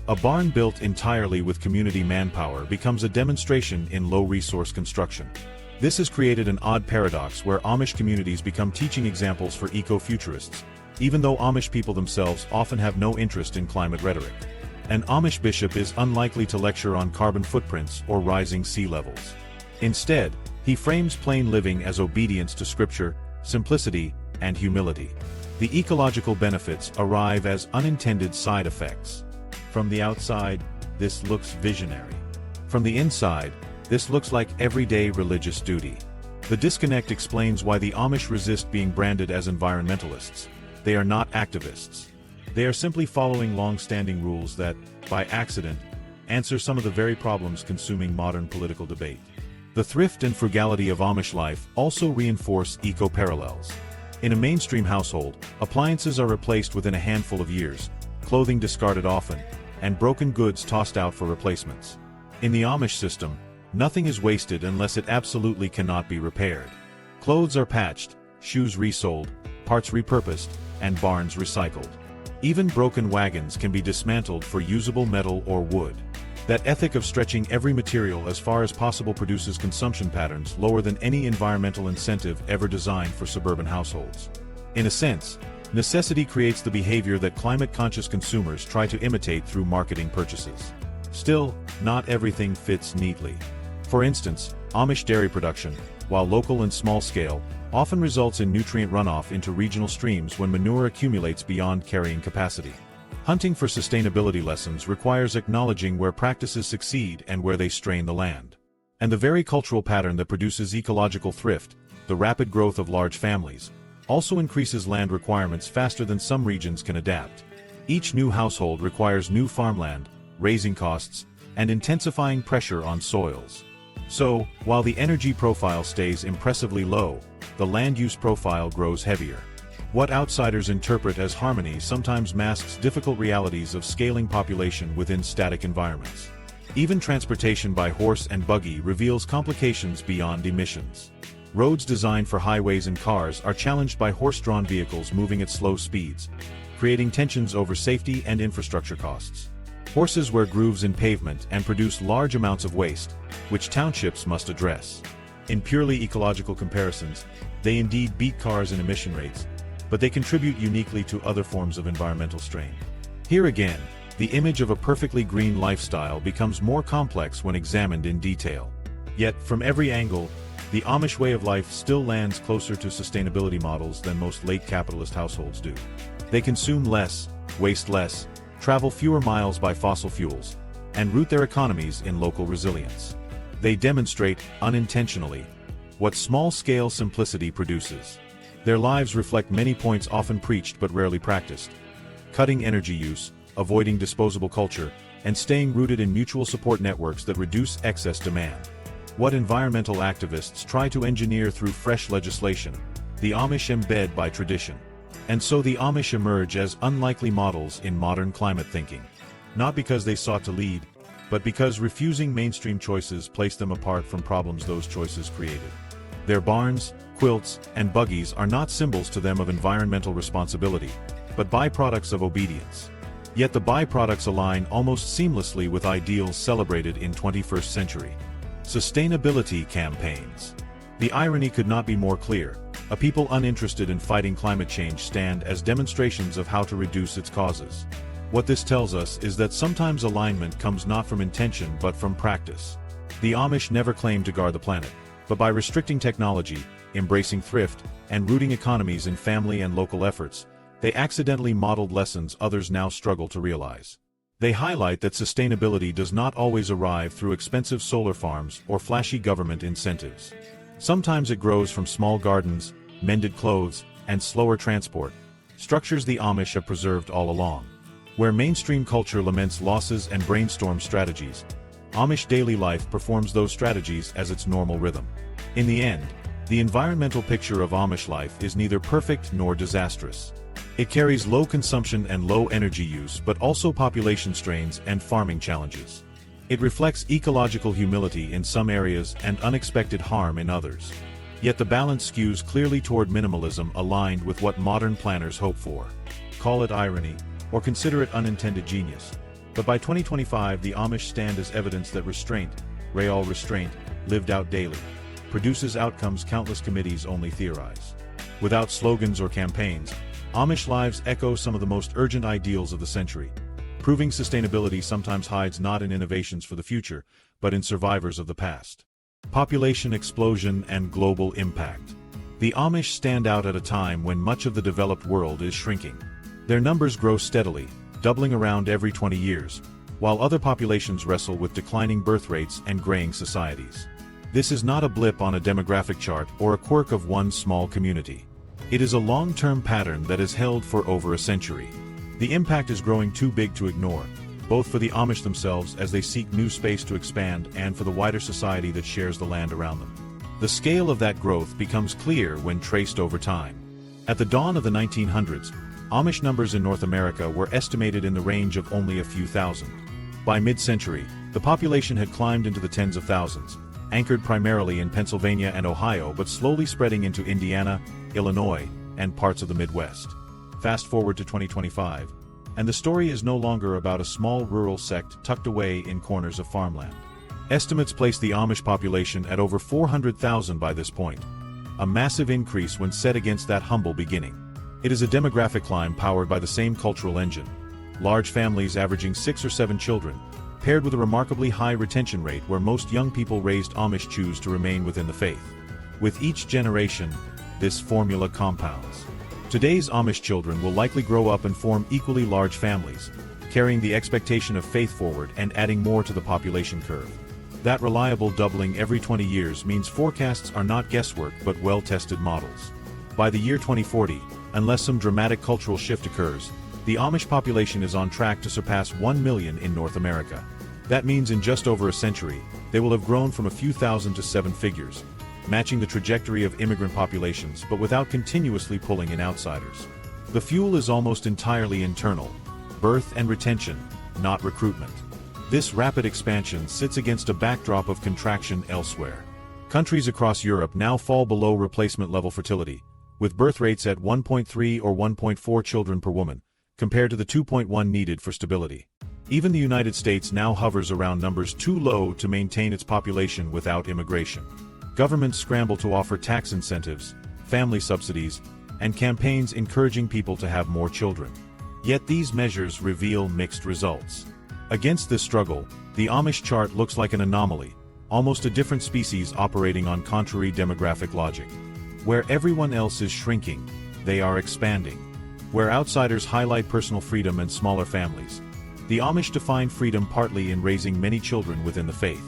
Speaker 1: A barn built entirely with community manpower becomes a demonstration in low-resource construction. This has created an odd paradox where Amish communities become teaching examples for eco-futurists, even though Amish people themselves often have no interest in climate rhetoric. An Amish bishop is unlikely to lecture on carbon footprints or rising sea levels. Instead, he frames plain living as obedience to scripture, simplicity, and humility. The ecological benefits arrive as unintended side effects. From the outside, this looks visionary. From the inside, this looks like everyday religious duty. The disconnect explains why the Amish resist being branded as environmentalists. They are not activists. They are simply following long-standing rules that, by accident, answer some of the very problems consuming modern political debate. The thrift and frugality of Amish life also reinforce eco-parallels. In a mainstream household, appliances are replaced within a handful of years, clothing discarded often, and broken goods tossed out for replacements. In the Amish system, nothing is wasted unless it absolutely cannot be repaired. Clothes are patched, shoes resold, parts repurposed, and barns recycled. Even broken wagons can be dismantled for usable metal or wood. That ethic of stretching every material as far as possible produces consumption patterns lower than any environmental incentive ever designed for suburban households. In a sense, necessity creates the behavior that climate-conscious consumers try to imitate through marketing purchases. Still, not everything fits neatly. For instance, Amish dairy production, while local and small-scale, often results in nutrient runoff into regional streams when manure accumulates beyond carrying capacity. Hunting for sustainability lessons requires acknowledging where practices succeed and where they strain the land. And the very cultural pattern that produces ecological thrift, the rapid growth of large families, also increases land requirements faster than some regions can adapt. Each new household requires new farmland, raising costs, and intensifying pressure on soils. So, while the energy profile stays impressively low, the land use profile grows heavier. What outsiders interpret as harmony sometimes masks difficult realities of scaling population within static environments. Even transportation by horse and buggy reveals complications beyond emissions. Roads designed for highways and cars are challenged by horse-drawn vehicles moving at slow speeds, creating tensions over safety and infrastructure costs. Horses wear grooves in pavement and produce large amounts of waste, which townships must address. In purely ecological comparisons, they indeed beat cars in emission rates, but they contribute uniquely to other forms of environmental strain. Here again, the image of a perfectly green lifestyle becomes more complex when examined in detail. Yet, from every angle, the Amish way of life still lands closer to sustainability models than most late capitalist households do. They consume less, waste less, travel fewer miles by fossil fuels, and root their economies in local resilience. They demonstrate, unintentionally, what small-scale simplicity produces. Their lives reflect many points often preached but rarely practiced. Cutting energy use, avoiding disposable culture, and staying rooted in mutual support networks that reduce excess demand. What environmental activists try to engineer through fresh legislation, the Amish embed by tradition. And so the Amish emerge as unlikely models in modern climate thinking. Not because they sought to lead, but because refusing mainstream choices placed them apart from problems those choices created. Their barns, quilts, and buggies are not symbols to them of environmental responsibility, but byproducts of obedience. Yet the byproducts align almost seamlessly with ideals celebrated in 21st century. Sustainability campaigns. The irony could not be more clear. A people uninterested in fighting climate change stand as demonstrations of how to reduce its causes. What this tells us is that sometimes alignment comes not from intention but from practice. The Amish never claimed to guard the planet, but by restricting technology, embracing thrift, and rooting economies in family and local efforts, they accidentally modeled lessons others now struggle to realize. They highlight that sustainability does not always arrive through expensive solar farms or flashy government incentives. Sometimes it grows from small gardens, mended clothes, and slower transport, structures the Amish have preserved all along. Where mainstream culture laments losses and brainstorms strategies, Amish daily life performs those strategies as its normal rhythm. In the end, the environmental picture of Amish life is neither perfect nor disastrous. It carries low consumption and low energy use but also population strains and farming challenges. It reflects ecological humility in some areas and unexpected harm in others. Yet the balance skews clearly toward minimalism aligned with what modern planners hope for. Call it irony, or consider it unintended genius. But by 2025 the Amish stand as evidence that restraint, real restraint, lived out daily, produces outcomes countless committees only theorize. Without slogans or campaigns, Amish lives echo some of the most urgent ideals of the century, proving sustainability sometimes hides not in innovations for the future, but in survivors of the past. Population explosion and global impact. The Amish stand out at a time when much of the developed world is shrinking. Their numbers grow steadily, doubling around every 20 years, while other populations wrestle with declining birth rates and graying societies. This is not a blip on a demographic chart or a quirk of one small community. It is a long-term pattern that has held for over a century. The impact is growing too big to ignore, both for the Amish themselves as they seek new space to expand and for the wider society that shares the land around them. The scale of that growth becomes clear when traced over time. At the dawn of the 1900s, Amish numbers in North America were estimated in the range of only a few thousand. By mid-century, the population had climbed into the tens of thousands, anchored primarily in Pennsylvania and Ohio but slowly spreading into Indiana, Illinois, and parts of the Midwest. Fast forward to 2025, and the story is no longer about a small rural sect tucked away in corners of farmland. Estimates place the Amish population at over 400,000 by this point, a massive increase when set against that humble beginning. It is a demographic climb powered by the same cultural engine. Large families averaging 6 or 7 children, paired with a remarkably high retention rate where most young people raised Amish choose to remain within the faith. With each generation, this formula compounds. Today's Amish children will likely grow up and form equally large families, carrying the expectation of faith forward and adding more to the population curve. That reliable doubling every 20 years means forecasts are not guesswork but well-tested models. By the year 2040, unless some dramatic cultural shift occurs, the Amish population is on track to surpass 1 million in North America. That means in just over a century, they will have grown from a few thousand to 7 figures, matching the trajectory of immigrant populations but without continuously pulling in outsiders. The fuel is almost entirely internal, birth and retention, not recruitment. This rapid expansion sits against a backdrop of contraction elsewhere. Countries across Europe now fall below replacement level fertility, with birth rates at 1.3 or 1.4 children per woman, compared to the 2.1 needed for stability. Even the United States now hovers around numbers too low to maintain its population without immigration. Governments scramble to offer tax incentives, family subsidies, and campaigns encouraging people to have more children. Yet these measures reveal mixed results. Against this struggle, the Amish chart looks like an anomaly, almost a different species operating on contrary demographic logic. Where everyone else is shrinking, they are expanding. Where outsiders highlight personal freedom and smaller families, the Amish define freedom partly in raising many children within the faith.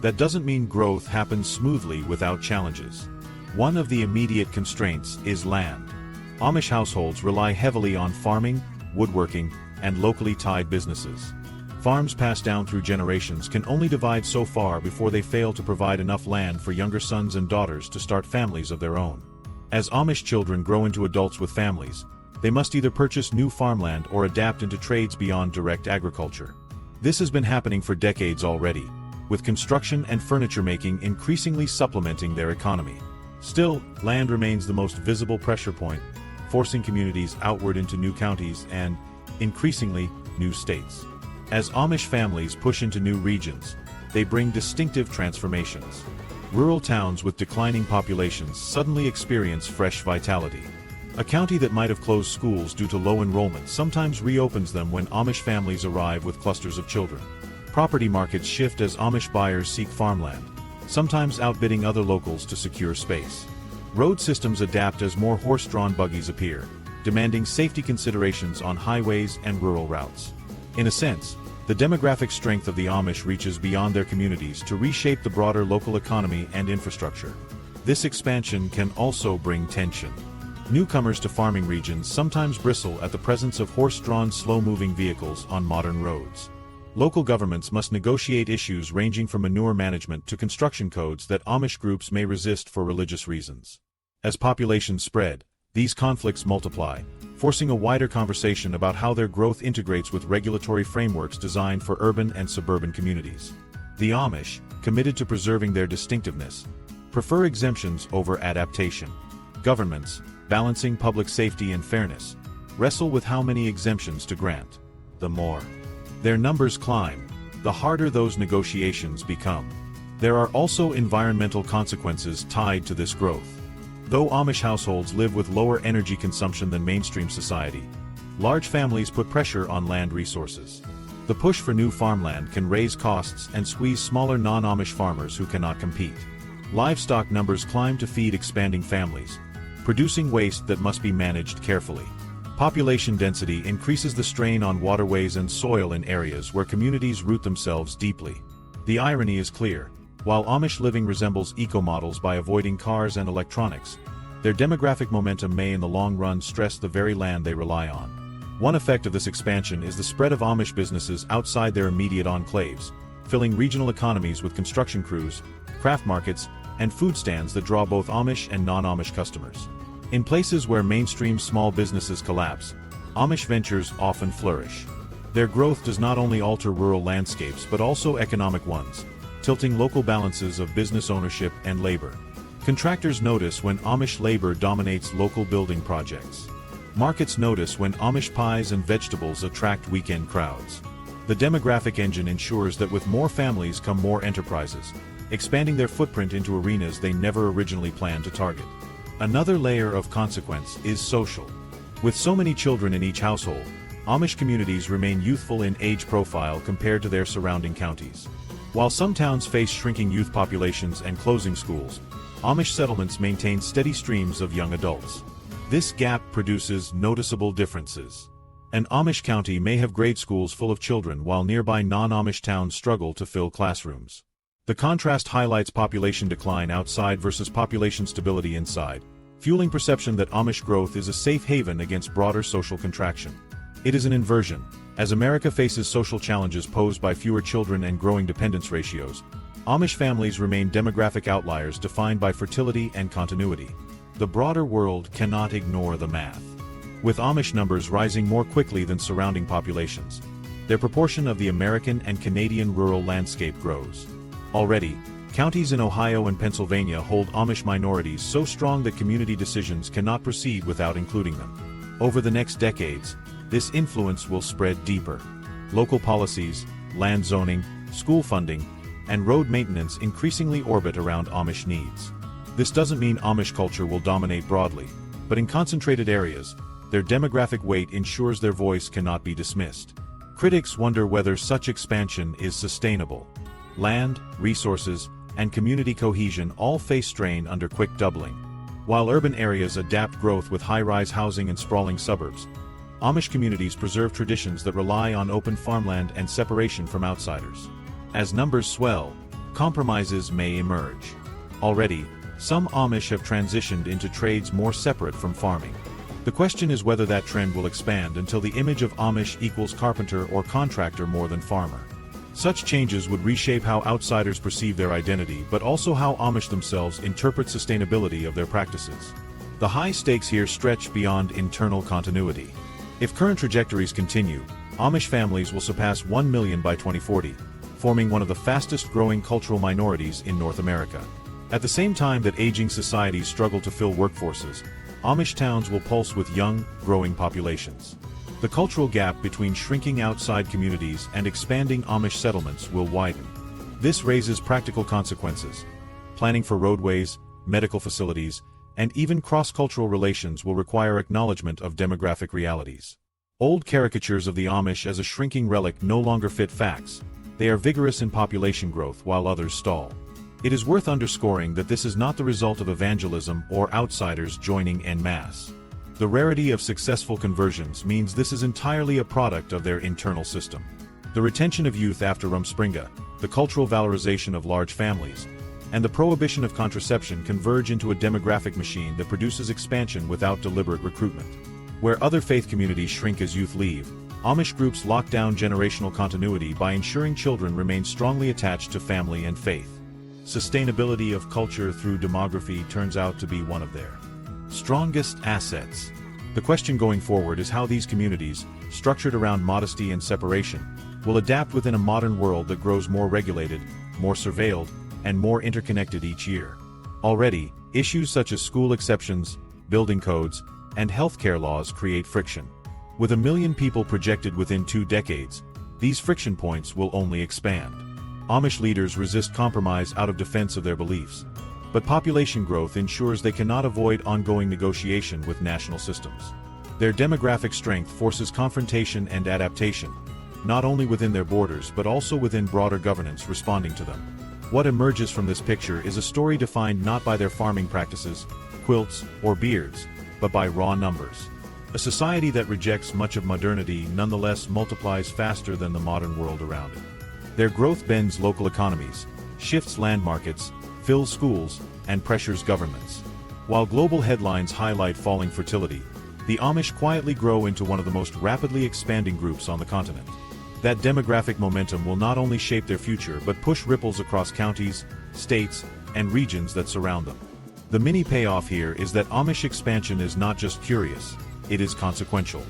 Speaker 1: That doesn't mean growth happens smoothly without challenges. One of the immediate constraints is land. Amish households rely heavily on farming, woodworking, and locally tied businesses. Farms passed down through generations can only divide so far before they fail to provide enough land for younger sons and daughters to start families of their own. As Amish children grow into adults with families, they must either purchase new farmland or adapt into trades beyond direct agriculture. This has been happening for decades already, with construction and furniture making increasingly supplementing their economy. Still, land remains the most visible pressure point, forcing communities outward into new counties and, increasingly, new states. As Amish families push into new regions, they bring distinctive transformations. Rural towns with declining populations suddenly experience fresh vitality. A county that might have closed schools due to low enrollment sometimes reopens them when Amish families arrive with clusters of children. Property markets shift as Amish buyers seek farmland, sometimes outbidding other locals to secure space. Road systems adapt as more horse-drawn buggies appear, demanding safety considerations on highways and rural routes. In a sense, the demographic strength of the Amish reaches beyond their communities to reshape the broader local economy and infrastructure. This expansion can also bring tension. Newcomers to farming regions sometimes bristle at the presence of horse-drawn slow-moving vehicles on modern roads. Local governments must negotiate issues ranging from manure management to construction codes that Amish groups may resist for religious reasons. As populations spread, These conflicts multiply, forcing a wider conversation about how their growth integrates with regulatory frameworks designed for urban and suburban communities. The Amish, committed to preserving their distinctiveness, prefer exemptions over adaptation. Governments, balancing public safety and fairness, wrestle with how many exemptions to grant. The more their numbers climb, the harder those negotiations become. There are also environmental consequences tied to this growth. Though Amish households live with lower energy consumption than mainstream society, large families put pressure on land resources. The push for new farmland can raise costs and squeeze smaller non-Amish farmers who cannot compete. Livestock numbers climb to feed expanding families, producing waste that must be managed carefully. Population density increases the strain on waterways and soil in areas where communities root themselves deeply. The irony is clear. While Amish living resembles eco-models by avoiding cars and electronics, their demographic momentum may in the long run stress the very land they rely on. One effect of this expansion is the spread of Amish businesses outside their immediate enclaves, filling regional economies with construction crews, craft markets, and food stands that draw both Amish and non-Amish customers. In places where mainstream small businesses collapse, Amish ventures often flourish. Their growth does not only alter rural landscapes but also economic ones, tilting local balances of business ownership and labor. Contractors notice when Amish labor dominates local building projects. Markets notice when Amish pies and vegetables attract weekend crowds. The demographic engine ensures that with more families come more enterprises, expanding their footprint into arenas they never originally planned to target. Another layer of consequence is social. With so many children in each household, Amish communities remain youthful in age profile compared to their surrounding counties. While some towns face shrinking youth populations and closing schools, Amish settlements maintain steady streams of young adults. This gap produces noticeable differences. An Amish county may have grade schools full of children while nearby non-Amish towns struggle to fill classrooms. The contrast highlights population decline outside versus population stability inside, fueling perception that Amish growth is a safe haven against broader social contraction. It is an inversion. As America faces social challenges posed by fewer children and growing dependence ratios, Amish families remain demographic outliers defined by fertility and continuity. The broader world cannot ignore the math. With Amish numbers rising more quickly than surrounding populations, their proportion of the American and Canadian rural landscape grows. Already, counties in Ohio and Pennsylvania hold Amish minorities so strong that community decisions cannot proceed without including them. Over the next decades, this influence will spread deeper. Local policies, land zoning, school funding, and road maintenance increasingly orbit around Amish needs. This doesn't mean Amish culture will dominate broadly, but in concentrated areas, their demographic weight ensures their voice cannot be dismissed. Critics wonder whether such expansion is sustainable. Land, resources, and community cohesion all face strain under quick doubling. While urban areas adapt growth with high-rise housing and sprawling suburbs, Amish communities preserve traditions that rely on open farmland and separation from outsiders. As numbers swell, compromises may emerge. Already, some Amish have transitioned into trades more separate from farming. The question is whether that trend will expand until the image of Amish equals carpenter or contractor more than farmer. Such changes would reshape how outsiders perceive their identity, but also how Amish themselves interpret sustainability of their practices. The high stakes here stretch beyond internal continuity. If current trajectories continue, Amish families will surpass 1 million by 2040, forming one of the fastest-growing cultural minorities in North America. At the same time that aging societies struggle to fill workforces, Amish towns will pulse with young, growing populations. The cultural gap between shrinking outside communities and expanding Amish settlements will widen. This raises practical consequences. Planning for roadways, medical facilities, and even cross-cultural relations will require acknowledgement of demographic realities. Old caricatures of the Amish as a shrinking relic no longer fit facts. They are vigorous in population growth while others stall. It is worth underscoring that this is not the result of evangelism or outsiders joining en masse. The rarity of successful conversions means this is entirely a product of their internal system. The retention of youth after Rumspringa, the cultural valorization of large families, and the prohibition of contraception converge into a demographic machine that produces expansion without deliberate recruitment. Where other faith communities shrink as youth leave, Amish groups lock down generational continuity by ensuring children remain strongly attached to family and faith. Sustainability of culture through demography turns out to be one of their Strongest assets. The question going forward is how these communities, structured around modesty and separation, will adapt within a modern world that grows more regulated, more surveilled, and more interconnected each year. Already, issues such as school exceptions, building codes, and healthcare laws create friction. With 1 million people projected within 2 decades, these friction points will only expand. Amish leaders resist compromise out of defense of their beliefs, but population growth ensures they cannot avoid ongoing negotiation with national systems. Their demographic strength forces confrontation and adaptation, not only within their borders but also within broader governance responding to them. What emerges from this picture is a story defined not by their farming practices, quilts, or beards, but by raw numbers. A society that rejects much of modernity nonetheless multiplies faster than the modern world around it. Their growth bends local economies, shifts land markets, fills schools, and pressures governments. While global headlines highlight falling fertility, the Amish quietly grow into one of the most rapidly expanding groups on the continent. That demographic momentum will not only shape their future but push ripples across counties, states, and regions that surround them. The mini payoff here is that Amish expansion is not just curious, it is consequential.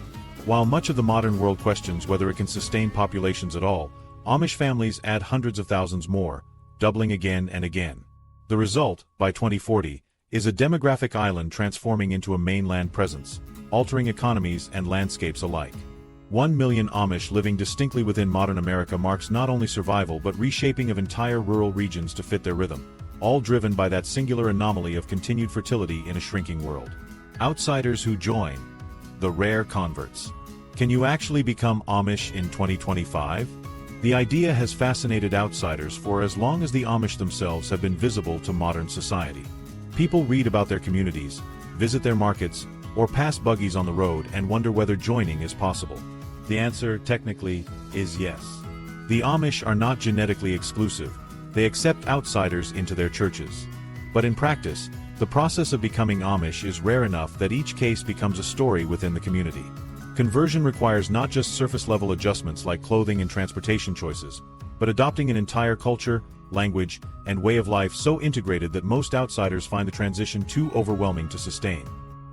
Speaker 1: While much of the modern world questions whether it can sustain populations at all, Amish families add hundreds of thousands more, doubling again and again. The result, by 2040, is a demographic island transforming into a mainland presence, altering economies and landscapes alike. 1 million Amish living distinctly within modern America marks not only survival but reshaping of entire rural regions to fit their rhythm, all driven by that singular anomaly of continued fertility in a shrinking world. Outsiders who join. The rare converts. Can you actually become Amish in 2025? The idea has fascinated outsiders for as long as the Amish themselves have been visible to modern society. People read about their communities, visit their markets, or pass buggies on the road and wonder whether joining is possible. The answer, technically, is yes. The Amish are not genetically exclusive. They accept outsiders into their churches. But in practice, the process of becoming Amish is rare enough that each case becomes a story within the community. Conversion requires not just surface-level adjustments like clothing and transportation choices, but adopting an entire culture, language, and way of life so integrated that most outsiders find the transition too overwhelming to sustain.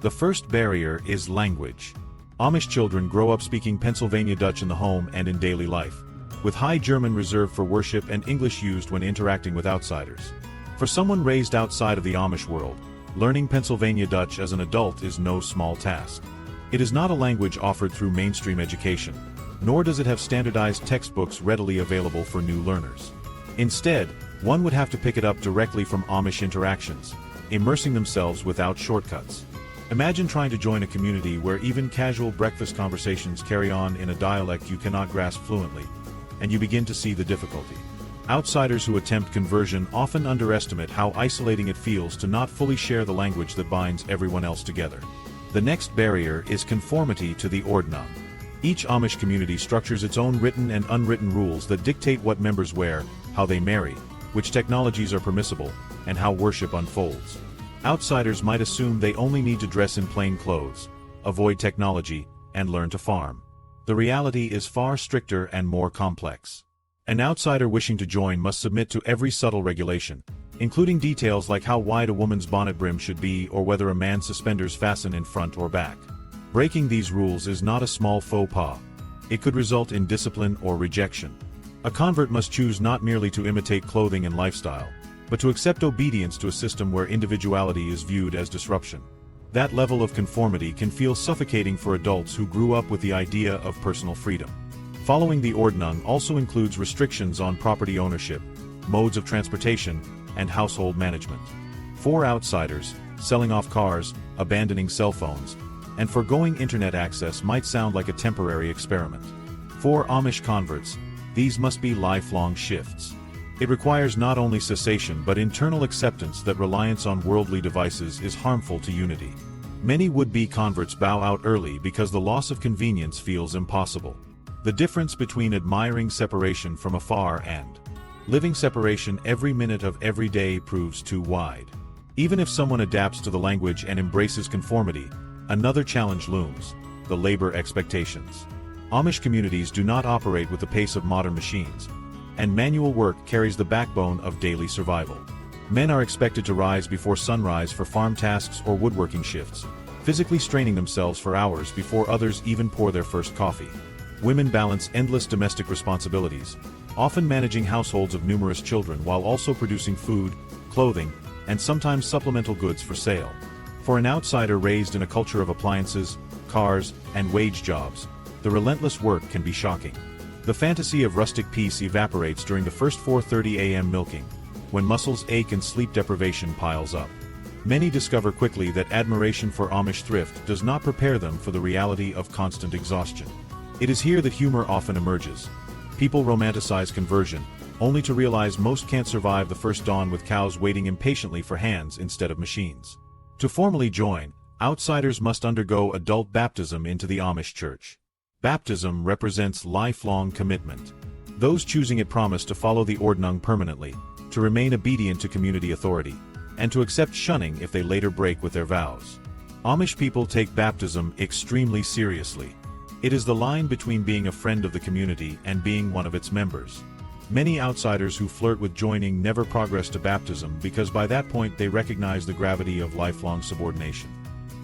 Speaker 1: The first barrier is language. Amish children grow up speaking Pennsylvania Dutch in the home and in daily life, with High German reserved for worship and English used when interacting with outsiders. For someone raised outside of the Amish world, learning Pennsylvania Dutch as an adult is no small task. It is not a language offered through mainstream education, nor does it have standardized textbooks readily available for new learners. Instead, one would have to pick it up directly from Amish interactions, immersing themselves without shortcuts. Imagine trying to join a community where even casual breakfast conversations carry on in a dialect you cannot grasp fluently, and you begin to see the difficulty. Outsiders who attempt conversion often underestimate how isolating it feels to not fully share the language that binds everyone else together. The next barrier is conformity to the Ordnung. Each Amish community structures its own written and unwritten rules that dictate what members wear, how they marry, which technologies are permissible, and how worship unfolds. Outsiders might assume they only need to dress in plain clothes, avoid technology, and learn to farm. The reality is far stricter and more complex. An outsider wishing to join must submit to every subtle regulation, including details like how wide a woman's bonnet brim should be or whether a man's suspenders fasten in front or back. Breaking these rules is not a small faux pas. It could result in discipline or rejection. A convert must choose not merely to imitate clothing and lifestyle, but to accept obedience to a system where individuality is viewed as disruption. That level of conformity can feel suffocating for adults who grew up with the idea of personal freedom. Following the Ordnung also includes restrictions on property ownership, modes of transportation, and household management. For outsiders, selling off cars, abandoning cell phones, and foregoing internet access might sound like a temporary experiment. For Amish converts, these must be lifelong shifts. It requires not only cessation but internal acceptance that reliance on worldly devices is harmful to unity. Many would-be converts bow out early because the loss of convenience feels impossible. The difference between admiring separation from afar and living separation every minute of every day proves too wide. Even if someone adapts to the language and embraces conformity, another challenge looms: the labor expectations. Amish communities do not operate with the pace of modern machines, and manual work carries the backbone of daily survival. Men are expected to rise before sunrise for farm tasks or woodworking shifts, physically straining themselves for hours before others even pour their first coffee. Women balance endless domestic responsibilities, often managing households of numerous children while also producing food, clothing, and sometimes supplemental goods for sale. For an outsider raised in a culture of appliances, cars, and wage jobs, the relentless work can be shocking. The fantasy of rustic peace evaporates during the first 4:30 a.m. milking, when muscles ache and sleep deprivation piles up. Many discover quickly that admiration for Amish thrift does not prepare them for the reality of constant exhaustion. It is here that humor often emerges. People romanticize conversion, only to realize most can't survive the first dawn with cows waiting impatiently for hands instead of machines. To formally join, outsiders must undergo adult baptism into the Amish church. Baptism represents lifelong commitment. Those choosing it promise to follow the Ordnung permanently, to remain obedient to community authority, and to accept shunning if they later break with their vows. Amish people take baptism extremely seriously. It is the line between being a friend of the community and being one of its members. Many outsiders who flirt with joining never progress to baptism because by that point they recognize the gravity of lifelong subordination.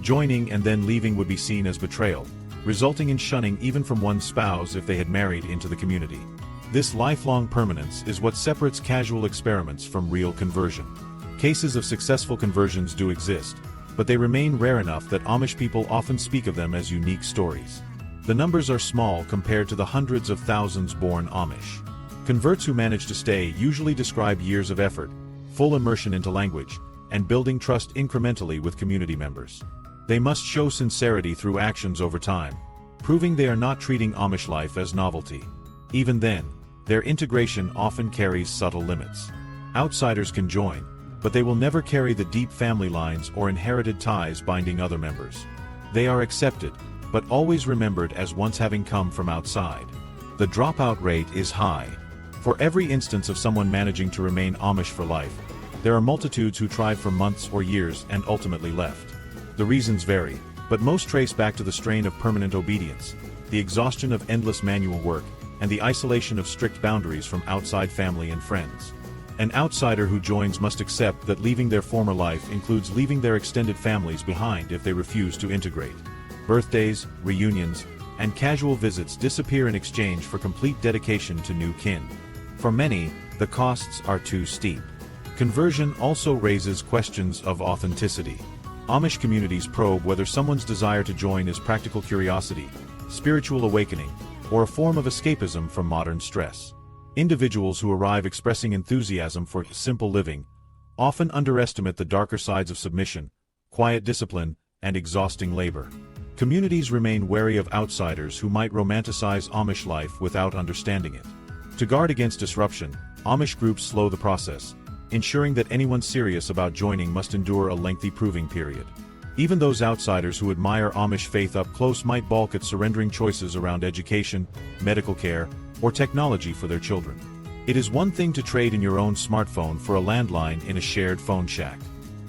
Speaker 1: Joining and then leaving would be seen as betrayal, resulting in shunning even from one's spouse if they had married into the community. This lifelong permanence is what separates casual experiments from real conversion. Cases of successful conversions do exist, but they remain rare enough that Amish people often speak of them as unique stories. The numbers are small compared to the hundreds of thousands born Amish. Converts who manage to stay usually describe years of effort, full immersion into language, and building trust incrementally with community members. They must show sincerity through actions over time, proving they are not treating Amish life as novelty. Even then, their integration often carries subtle limits. Outsiders can join, but they will never carry the deep family lines or inherited ties binding other members. They are accepted, but always remembered as once having come from outside. The dropout rate is high. For every instance of someone managing to remain Amish for life, there are multitudes who tried for months or years and ultimately left. The reasons vary, but most trace back to the strain of permanent obedience, the exhaustion of endless manual work, and the isolation of strict boundaries from outside family and friends. An outsider who joins must accept that leaving their former life includes leaving their extended families behind if they refuse to integrate. Birthdays, reunions, and casual visits disappear in exchange for complete dedication to new kin. For many, the costs are too steep. Conversion also raises questions of authenticity. Amish communities probe whether someone's desire to join is practical curiosity, spiritual awakening, or a form of escapism from modern stress. Individuals who arrive expressing enthusiasm for simple living often underestimate the darker sides of submission, quiet discipline, and exhausting labor. Communities remain wary of outsiders who might romanticize Amish life without understanding it. To guard against disruption, Amish groups slow the process, ensuring that anyone serious about joining must endure a lengthy proving period. Even those outsiders who admire Amish faith up close might balk at surrendering choices around education, medical care, or technology for their children. It is one thing to trade in your own smartphone for a landline in a shared phone shack.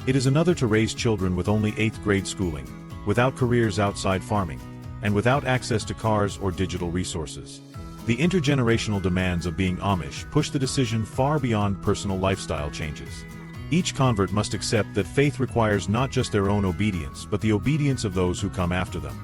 Speaker 1: It is another to raise children with only 8th grade schooling, without careers outside farming, and without access to cars or digital resources. The intergenerational demands of being Amish push the decision far beyond personal lifestyle changes. Each convert must accept that faith requires not just their own obedience but the obedience of those who come after them.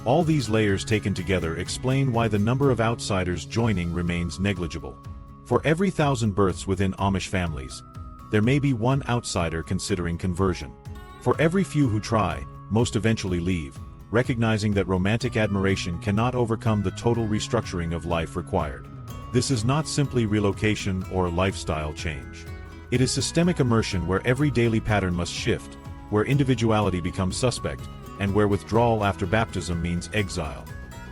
Speaker 1: All these layers taken together explain why the number of outsiders joining remains negligible. For every 1,000 births within Amish families, there may be one outsider considering conversion. For every few who try, most eventually leave, recognizing that romantic admiration cannot overcome the total restructuring of life required. This is not simply relocation or lifestyle change. It is systemic immersion where every daily pattern must shift, where individuality becomes suspect, and where withdrawal after baptism means exile.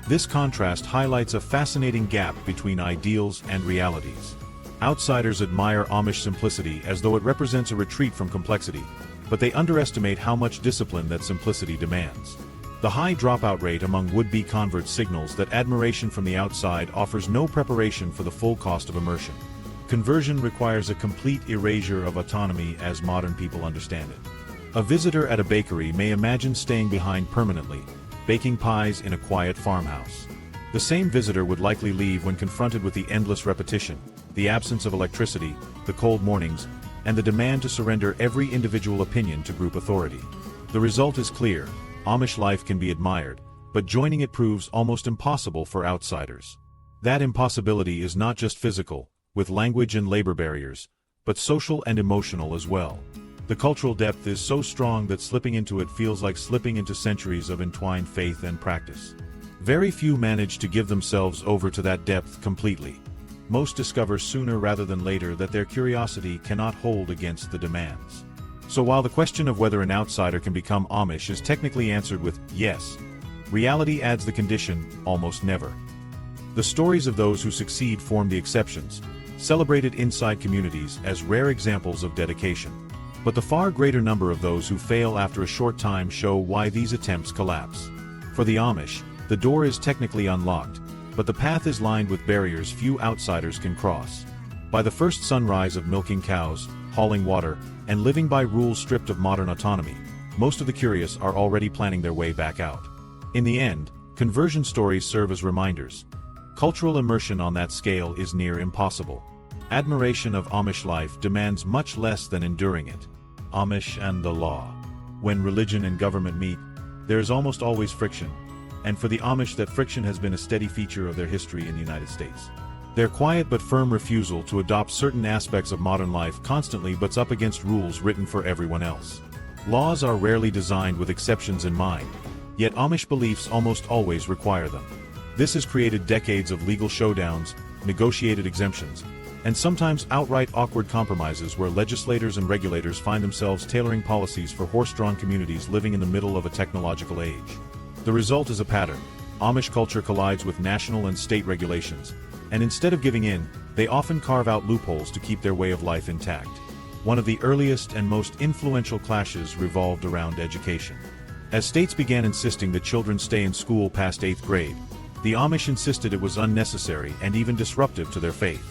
Speaker 1: This contrast highlights a fascinating gap between ideals and realities. Outsiders admire Amish simplicity as though it represents a retreat from complexity, but they underestimate how much discipline that simplicity demands. The high dropout rate among would-be converts signals that admiration from the outside offers no preparation for the full cost of immersion. Conversion requires a complete erasure of autonomy as modern people understand it. A visitor at a bakery may imagine staying behind permanently, baking pies in a quiet farmhouse. The same visitor would likely leave when confronted with the endless repetition, the absence of electricity, the cold mornings, and the demand to surrender every individual opinion to group authority. The result is clear: Amish life can be admired, but joining it proves almost impossible for outsiders. That impossibility is not just physical, with language and labor barriers, but social and emotional as well. The cultural depth is so strong that slipping into it feels like slipping into centuries of entwined faith and practice. Very few manage to give themselves over to that depth completely. Most discover sooner rather than later that their curiosity cannot hold against the demands. So while the question of whether an outsider can become Amish is technically answered with yes, reality adds the condition, almost never. The stories of those who succeed form the exceptions, celebrated inside communities as rare examples of dedication. But the far greater number of those who fail after a short time show why these attempts collapse. For the Amish, the door is technically unlocked, but the path is lined with barriers few outsiders can cross. By the first sunrise of milking cows, hauling water, and living by rules stripped of modern autonomy, most of the curious are already planning their way back out. In the end, conversion stories serve as reminders. Cultural immersion on that scale is near impossible. Admiration of Amish life demands much less than enduring it. Amish and the law. When religion and government meet, there is almost always friction. And for the Amish, that friction has been a steady feature of their history in the United States. Their quiet but firm refusal to adopt certain aspects of modern life constantly butts up against rules written for everyone else. Laws are rarely designed with exceptions in mind, yet Amish beliefs almost always require them. This has created decades of legal showdowns, negotiated exemptions, and sometimes outright awkward compromises where legislators and regulators find themselves tailoring policies for horse-drawn communities living in the middle of a technological age. The result is a pattern. Amish culture collides with national and state regulations, and instead of giving in, they often carve out loopholes to keep their way of life intact. One of the earliest and most influential clashes revolved around education. As states began insisting that children stay in school past 8th grade, the Amish insisted it was unnecessary and even disruptive to their faith.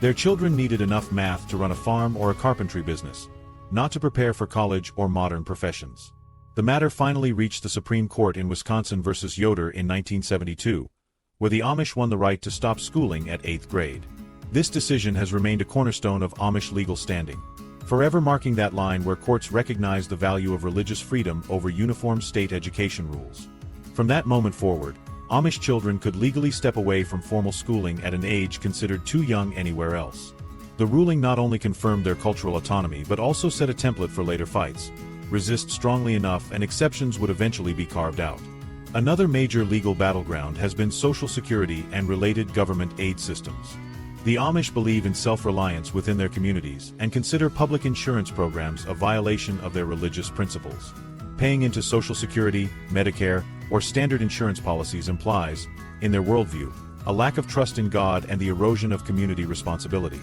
Speaker 1: Their children needed enough math to run a farm or a carpentry business, not to prepare for college or modern professions. The matter finally reached the Supreme Court in Wisconsin versus Yoder in 1972, where the Amish won the right to stop schooling at 8th grade. This decision has remained a cornerstone of Amish legal standing, forever marking that line where courts recognize the value of religious freedom over uniform state education rules. From that moment forward, Amish children could legally step away from formal schooling at an age considered too young anywhere else. The ruling not only confirmed their cultural autonomy but also set a template for later fights. Resist strongly enough and exceptions would eventually be carved out. Another major legal battleground has been Social Security and related government aid systems. The Amish believe in self-reliance within their communities and consider public insurance programs a violation of their religious principles. Paying into Social Security, Medicare, or standard insurance policies implies, in their worldview, a lack of trust in God and the erosion of community responsibility.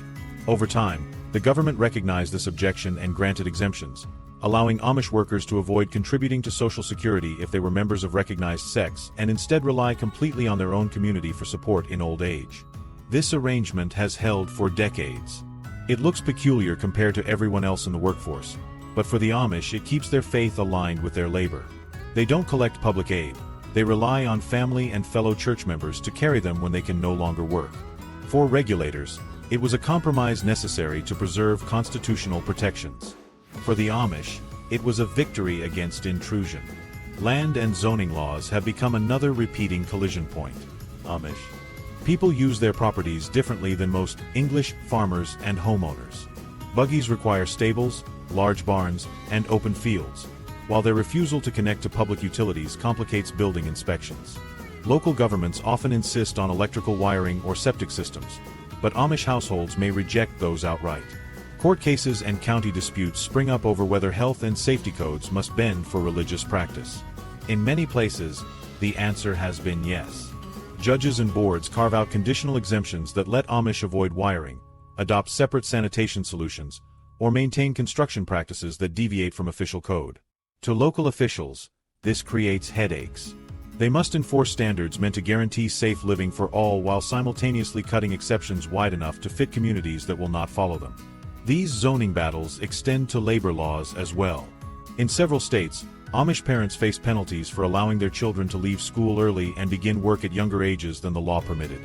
Speaker 1: Over time, the government recognized this objection and granted exemptions, allowing Amish workers to avoid contributing to Social Security if they were members of recognized sects and instead rely completely on their own community for support in old age. This arrangement has held for decades. It looks peculiar compared to everyone else in the workforce, but for the Amish it keeps their faith aligned with their labor. They don't collect public aid. They rely on family and fellow church members to carry them when they can no longer work. For regulators, it was a compromise necessary to preserve constitutional protections. For the Amish, it was a victory against intrusion. Land and zoning laws have become another repeating collision point. Amish people use their properties differently than most English farmers and homeowners. Buggies require stables, large barns, and open fields, while their refusal to connect to public utilities complicates building inspections. Local governments often insist on electrical wiring or septic systems, but Amish households may reject those outright. Court cases and county disputes spring up over whether health and safety codes must bend for religious practice. In many places, the answer has been yes. Judges and boards carve out conditional exemptions that let Amish avoid wiring, adopt separate sanitation solutions, or maintain construction practices that deviate from official code. To local officials, this creates headaches. They must enforce standards meant to guarantee safe living for all while simultaneously cutting exceptions wide enough to fit communities that will not follow them. These zoning battles extend to labor laws as well. In several states, Amish parents face penalties for allowing their children to leave school early and begin work at younger ages than the law permitted.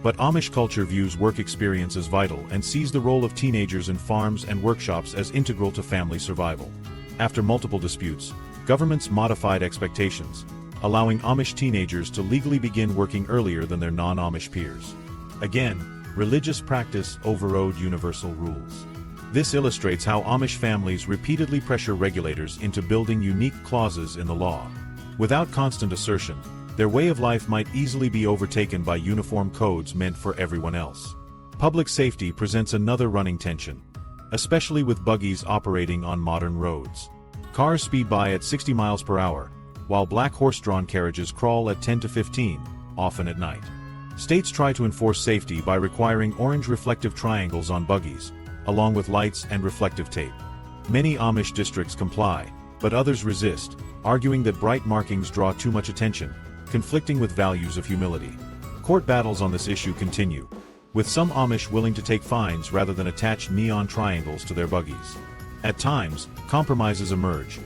Speaker 1: But Amish culture views work experience as vital and sees the role of teenagers in farms and workshops as integral to family survival. After multiple disputes, governments modified expectations, allowing Amish teenagers to legally begin working earlier than their non-Amish peers. Again, religious practice overrode universal rules. This illustrates how Amish families repeatedly pressure regulators into building unique clauses in the law. Without constant assertion, their way of life might easily be overtaken by uniform codes meant for everyone else. Public safety presents another running tension, especially with buggies operating on modern roads. Cars speed by at 60 miles per hour, while black horse-drawn carriages crawl at 10 to 15, often at night. States try to enforce safety by requiring orange reflective triangles on buggies, along with lights and reflective tape. Many Amish districts comply, but others resist, arguing that bright markings draw too much attention, conflicting with values of humility. Court battles on this issue continue, with some Amish willing to take fines rather than attach neon triangles to their buggies. At times, compromises emerge.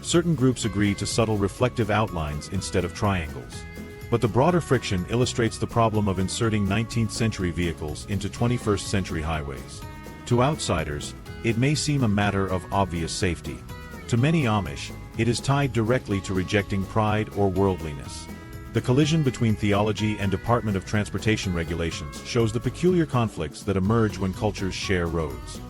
Speaker 1: Certain groups agree to subtle reflective outlines instead of triangles. But the broader friction illustrates the problem of inserting 19th-century vehicles into 21st-century highways. To outsiders, it may seem a matter of obvious safety. To many Amish, it is tied directly to rejecting pride or worldliness. The collision between theology and Department of Transportation regulations shows the peculiar conflicts that emerge when cultures share roads.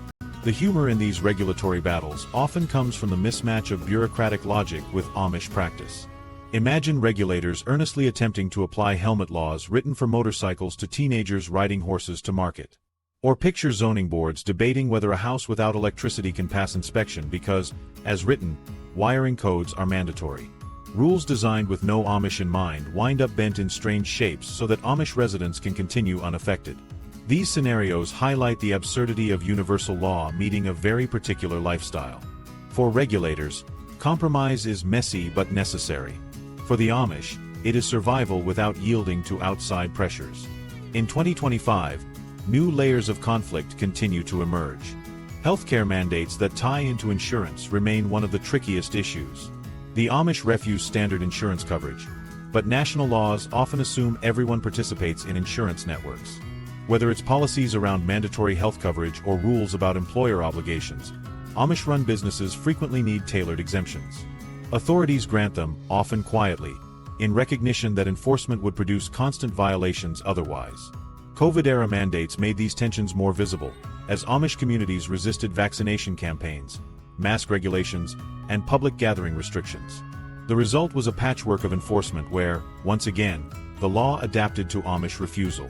Speaker 1: The humor in these regulatory battles often comes from the mismatch of bureaucratic logic with Amish practice. Imagine regulators earnestly attempting to apply helmet laws written for motorcycles to teenagers riding horses to market. Or picture zoning boards debating whether a house without electricity can pass inspection because, as written, wiring codes are mandatory. Rules designed with no Amish in mind wind up bent in strange shapes so that Amish residents can continue unaffected. These scenarios highlight the absurdity of universal law meeting a very particular lifestyle. For regulators, compromise is messy but necessary. For the Amish, it is survival without yielding to outside pressures. In 2025, new layers of conflict continue to emerge. Healthcare mandates that tie into insurance remain one of the trickiest issues. The Amish refuse standard insurance coverage, but national laws often assume everyone participates in insurance networks. Whether it's policies around mandatory health coverage or rules about employer obligations, Amish-run businesses frequently need tailored exemptions. Authorities grant them, often quietly, in recognition that enforcement would produce constant violations otherwise. COVID-era mandates made these tensions more visible, as Amish communities resisted vaccination campaigns, mask regulations, and public gathering restrictions. The result was a patchwork of enforcement where, once again, the law adapted to Amish refusal.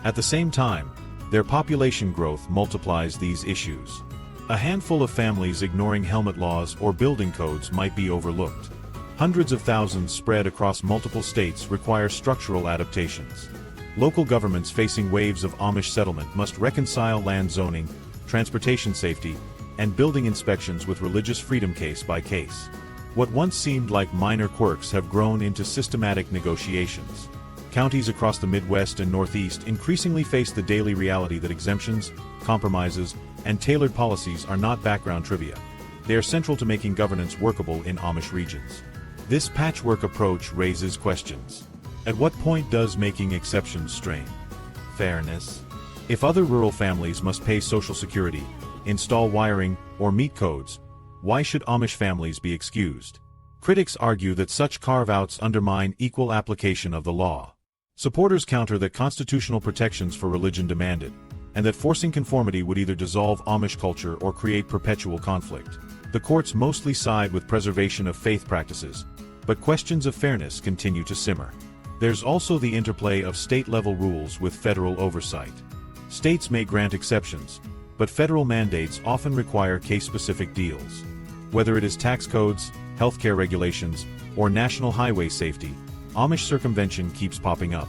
Speaker 1: At the same time, their population growth multiplies these issues. A handful of families ignoring helmet laws or building codes might be overlooked. Hundreds of thousands spread across multiple states require structural adaptations. Local governments facing waves of Amish settlement must reconcile land zoning, transportation safety, and building inspections with religious freedom case by case. What once seemed like minor quirks have grown into systematic negotiations. Counties across the Midwest and Northeast increasingly face the daily reality that exemptions, compromises, and tailored policies are not background trivia. They are central to making governance workable in Amish regions. This patchwork approach raises questions. At what point does making exceptions strain fairness? If other rural families must pay Social Security, install wiring, or meet codes, why should Amish families be excused? Critics argue that such carve-outs undermine equal application of the law. Supporters counter that constitutional protections for religion demanded, and that forcing conformity would either dissolve Amish culture or create perpetual conflict. The courts mostly side with preservation of faith practices, but questions of fairness continue to simmer. There's also the interplay of state-level rules with federal oversight. States may grant exceptions, but federal mandates often require case-specific deals. Whether it is tax codes, healthcare regulations, or national highway safety, Amish circumvention keeps popping up.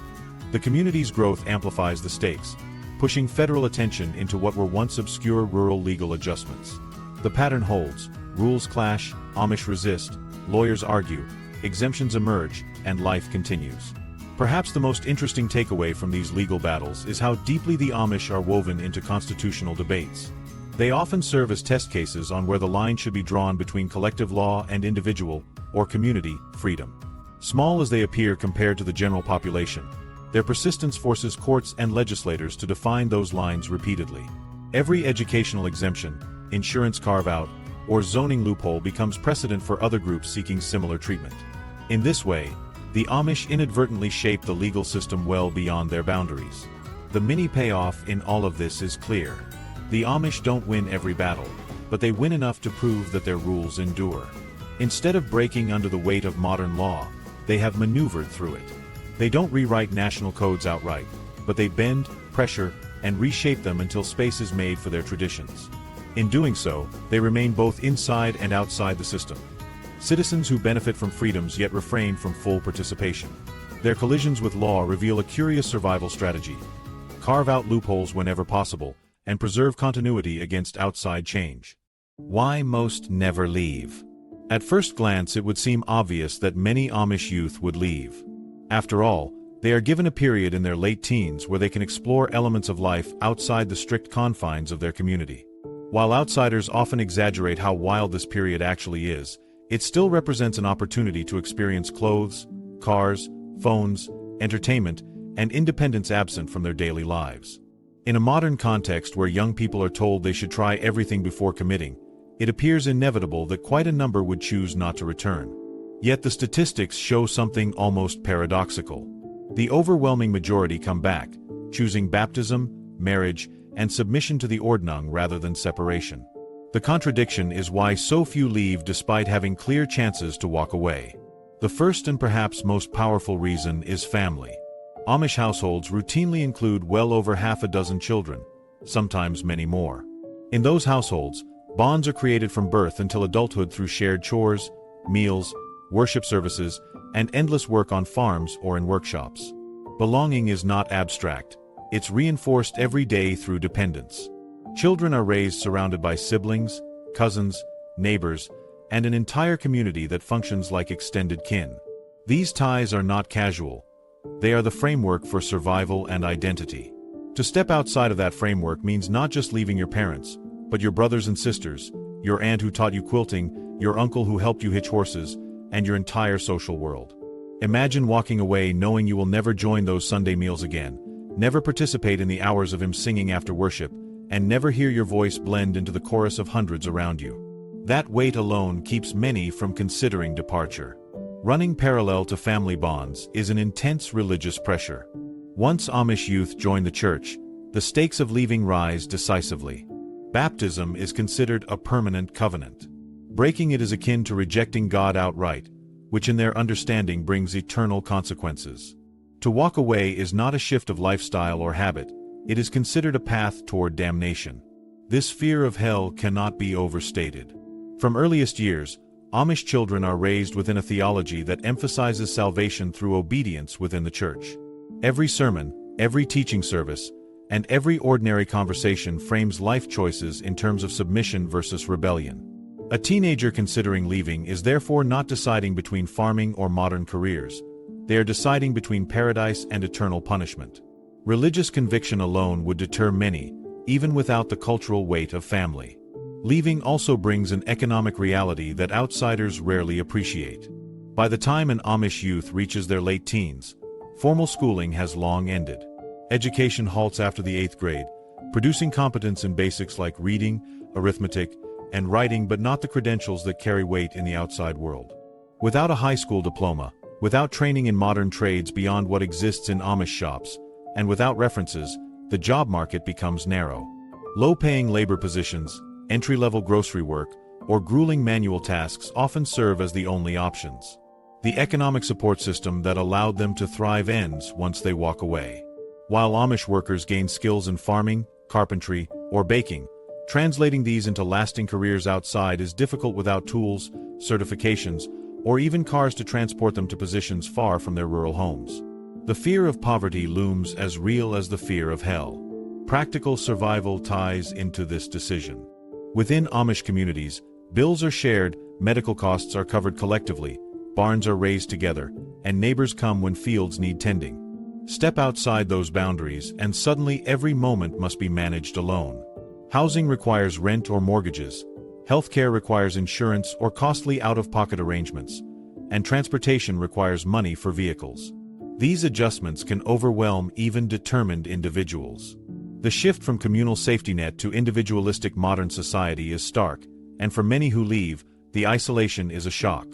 Speaker 1: The community's growth amplifies the stakes, pushing federal attention into what were once obscure rural legal adjustments. The pattern holds, rules clash, Amish resist, lawyers argue, exemptions emerge, and life continues. Perhaps the most interesting takeaway from these legal battles is how deeply the Amish are woven into constitutional debates. They often serve as test cases on where the line should be drawn between collective law and individual, or community, freedom. Small as they appear compared to the general population, Their persistence forces courts and legislators to define those lines repeatedly. Every educational exemption, insurance carve-out, or zoning loophole becomes precedent for other groups seeking similar treatment. In this way, the Amish inadvertently shape the legal system well beyond their boundaries. The mini payoff in all of this is clear. The Amish don't win every battle, but they win enough to prove that their rules endure. Instead of breaking under the weight of modern law, they have maneuvered through it. They don't rewrite national codes outright, but they bend, pressure, and reshape them until space is made for their traditions. In doing so, they remain both inside and outside the system. Citizens who benefit from freedoms yet refrain from full participation. Their collisions with law reveal a curious survival strategy. Carve out loopholes whenever possible, and preserve continuity against outside change. Why most never leave? At first glance it would seem obvious that many Amish youth would leave. After all, they are given a period in their late teens where they can explore elements of life outside the strict confines of their community. While outsiders often exaggerate how wild this period actually is, it still represents an opportunity to experience clothes, cars, phones, entertainment, and independence absent from their daily lives. In a modern context where young people are told they should try everything before committing, it appears inevitable that quite a number would choose not to return. Yet the statistics show something almost paradoxical. The overwhelming majority come back, choosing baptism, marriage, and submission to the Ordnung rather than separation. The contradiction is why so few leave despite having clear chances to walk away. The first and perhaps most powerful reason is family. Amish households routinely include well over half a dozen children, sometimes many more. In those households, bonds are created from birth until adulthood through shared chores, meals, worship services, and endless work on farms or in workshops. Belonging is not abstract. It's reinforced every day through dependence. Children are raised surrounded by siblings, cousins, neighbors, and an entire community that functions like extended kin. These ties are not casual. They are the framework for survival and identity. To step outside of that framework means not just leaving your parents, but your brothers and sisters, your aunt who taught you quilting, your uncle who helped you hitch horses, and your entire social world. Imagine walking away knowing you will never join those Sunday meals again, never participate in the hours of hymn singing after worship, and never hear your voice blend into the chorus of hundreds around you. That weight alone keeps many from considering departure. Running parallel to family bonds is an intense religious pressure. Once Amish youth join the church, the stakes of leaving rise decisively. Baptism is considered a permanent covenant. Breaking it is akin to rejecting God outright, which in their understanding brings eternal consequences. To walk away is not a shift of lifestyle or habit, it is considered a path toward damnation. This fear of hell cannot be overstated. From earliest years, Amish children are raised within a theology that emphasizes salvation through obedience within the church. Every sermon, every teaching service, and every ordinary conversation frames life choices in terms of submission versus rebellion. A teenager considering leaving is therefore not deciding between farming or modern careers. They are deciding between paradise and eternal punishment. Religious conviction alone would deter many, even without the cultural weight of family. Leaving also brings an economic reality that outsiders rarely appreciate. By the time an Amish youth reaches their late teens, formal schooling has long ended. Education halts after the 8th grade, producing competence in basics like reading, arithmetic, and writing, but not the credentials that carry weight in the outside world. Without a high school diploma, without training in modern trades beyond what exists in Amish shops, and without references, the job market becomes narrow. Low-paying labor positions, entry-level grocery work, or grueling manual tasks often serve as the only options. The economic support system that allowed them to thrive ends once they walk away. While Amish workers gain skills in farming, carpentry, or baking, translating these into lasting careers outside is difficult without tools, certifications, or even cars to transport them to positions far from their rural homes. The fear of poverty looms as real as the fear of hell. Practical survival ties into this decision. Within Amish communities, bills are shared, medical costs are covered collectively, barns are raised together, and neighbors come when fields need tending. Step outside those boundaries and suddenly every moment must be managed alone. Housing requires rent or mortgages, healthcare requires insurance or costly out-of-pocket arrangements, and transportation requires money for vehicles. These adjustments can overwhelm even determined individuals. The shift from communal safety net to individualistic modern society is stark, and for many who leave, the isolation is a shock.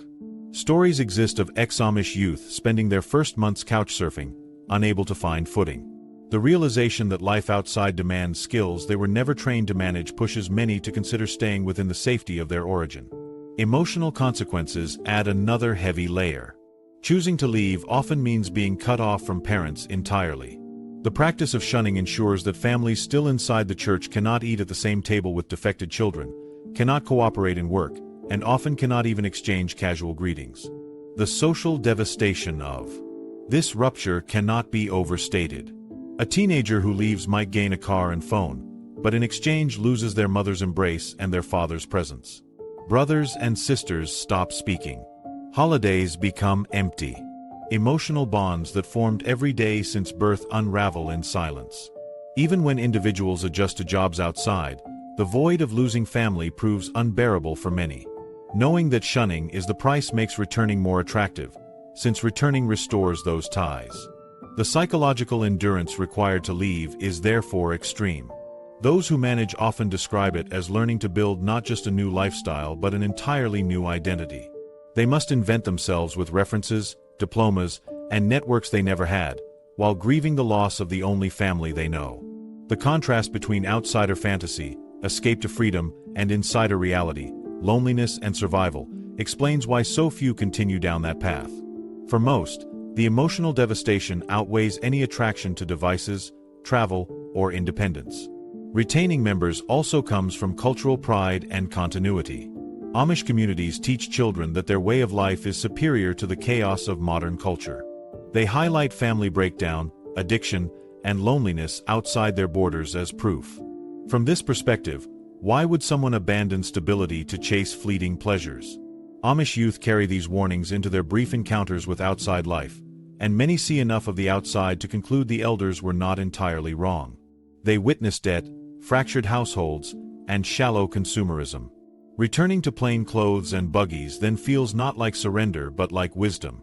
Speaker 1: Stories exist of ex-Amish youth spending their first months couchsurfing, unable to find footing. The realization that life outside demands skills they were never trained to manage pushes many to consider staying within the safety of their origin. Emotional consequences add another heavy layer. Choosing to leave often means being cut off from parents entirely. The practice of shunning ensures that families still inside the church cannot eat at the same table with defected children, cannot cooperate in work, and often cannot even exchange casual greetings. The social devastation of this rupture cannot be overstated. A teenager who leaves might gain a car and phone, but in exchange loses their mother's embrace and their father's presence. Brothers and sisters stop speaking. Holidays become empty. Emotional bonds that formed every day since birth unravel in silence. Even when individuals adjust to jobs outside, the void of losing family proves unbearable for many. Knowing that shunning is the price makes returning more attractive, since returning restores those ties. The psychological endurance required to leave is therefore extreme. Those who manage often describe it as learning to build not just a new lifestyle but an entirely new identity. They must invent themselves with references, diplomas, and networks they never had, while grieving the loss of the only family they know. The contrast between outsider fantasy, escape to freedom, and insider reality, loneliness and survival, explains why so few continue down that path. For most, the emotional devastation outweighs any attraction to devices, travel, or independence. Retaining members also comes from cultural pride and continuity. Amish communities teach children that their way of life is superior to the chaos of modern culture. They highlight family breakdown, addiction, and loneliness outside their borders as proof. From this perspective, why would someone abandon stability to chase fleeting pleasures? Amish youth carry these warnings into their brief encounters with outside life, and many see enough of the outside to conclude the elders were not entirely wrong. They witness debt, fractured households, and shallow consumerism. Returning to plain clothes and buggies then feels not like surrender but like wisdom.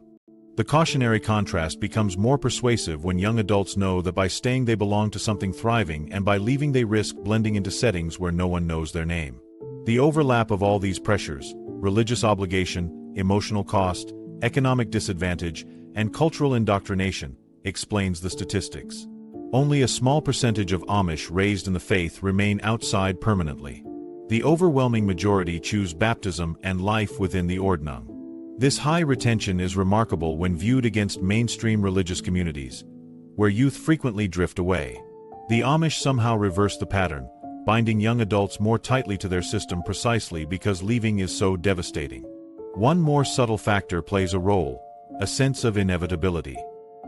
Speaker 1: The cautionary contrast becomes more persuasive when young adults know that by staying they belong to something thriving and by leaving they risk blending into settings where no one knows their name. The overlap of all these pressures, religious obligation, emotional cost, economic disadvantage, and cultural indoctrination, explains the statistics. Only a small percentage of Amish raised in the faith remain outside permanently. The overwhelming majority choose baptism and life within the Ordnung. This high retention is remarkable when viewed against mainstream religious communities, where youth frequently drift away. The Amish somehow reverse the pattern, binding young adults more tightly to their system precisely because leaving is so devastating. One more subtle factor plays a role: a sense of inevitability.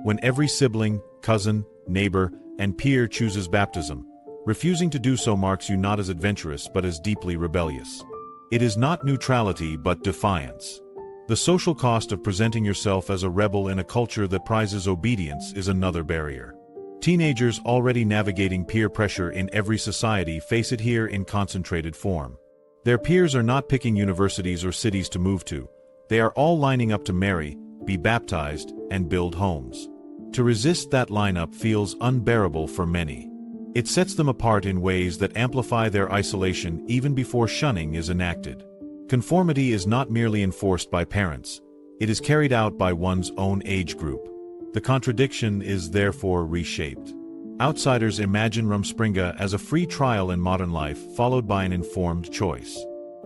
Speaker 1: When every sibling, cousin, neighbor, and peer chooses baptism, refusing to do so marks you not as adventurous but as deeply rebellious. It is not neutrality but defiance. The social cost of presenting yourself as a rebel in a culture that prizes obedience is another barrier. Teenagers already navigating peer pressure in every society face it here in concentrated form. Their peers are not picking universities or cities to move to. They are all lining up to marry, be baptized, and build homes. To resist that lineup feels unbearable for many. It sets them apart in ways that amplify their isolation even before shunning is enacted. Conformity is not merely enforced by parents, it is carried out by one's own age group. The contradiction is therefore reshaped. Outsiders imagine Rumspringa as a free trial in modern life followed by an informed choice.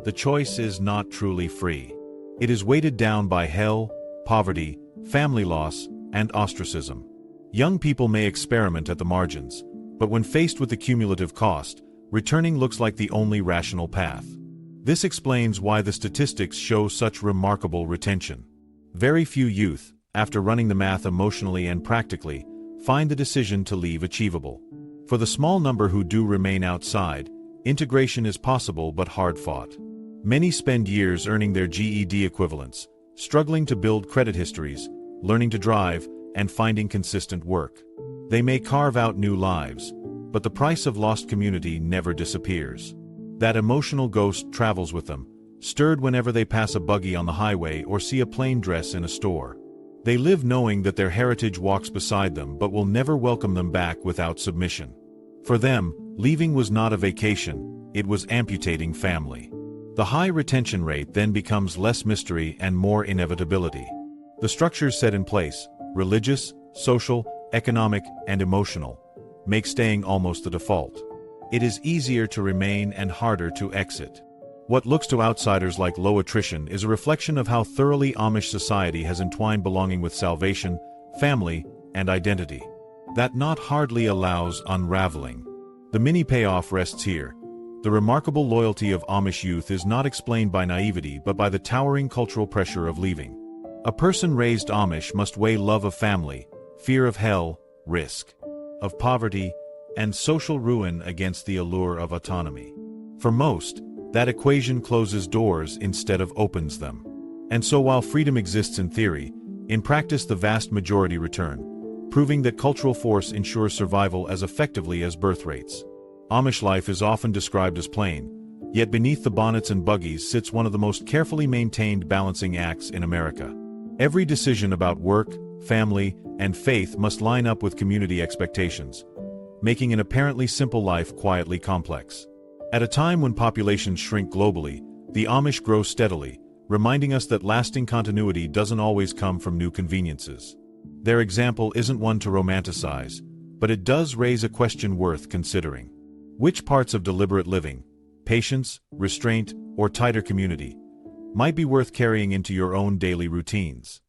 Speaker 1: The choice is not truly free. It is weighted down by hell, poverty, family loss, and ostracism. Young people may experiment at the margins, but when faced with the cumulative cost, returning looks like the only rational path. This explains why the statistics show such remarkable retention. Very few youth, after running the math emotionally and practically, find the decision to leave achievable. For the small number who do remain outside, integration is possible but hard-fought. Many spend years earning their GED equivalents, struggling to build credit histories, learning to drive, and finding consistent work. They may carve out new lives, but the price of lost community never disappears. That emotional ghost travels with them, stirred whenever they pass a buggy on the highway or see a plain dress in a store. They live knowing that their heritage walks beside them but will never welcome them back without submission. For them, leaving was not a vacation, it was amputating family. The high retention rate then becomes less mystery and more inevitability. The structures set in place, religious, social, economic, and emotional, make staying almost the default. It is easier to remain and harder to exit. What looks to outsiders like low attrition is a reflection of how thoroughly Amish society has entwined belonging with salvation, family, and identity. That knot hardly allows unraveling. The mini payoff rests here. The remarkable loyalty of Amish youth is not explained by naivety but by the towering cultural pressure of leaving. A person raised Amish must weigh love of family, fear of hell, risk of poverty, and social ruin against the allure of autonomy. For most, that equation closes doors instead of opens them. And so while freedom exists in theory, in practice the vast majority return, proving that cultural force ensures survival as effectively as birth rates. Amish life is often described as plain, yet beneath the bonnets and buggies sits one of the most carefully maintained balancing acts in America. Every decision about work, family, and faith must line up with community expectations, making an apparently simple life quietly complex. At a time when populations shrink globally, the Amish grow steadily, reminding us that lasting continuity doesn't always come from new conveniences. Their example isn't one to romanticize, but it does raise a question worth considering. Which parts of deliberate living, patience, restraint, or tighter community, might be worth carrying into your own daily routines?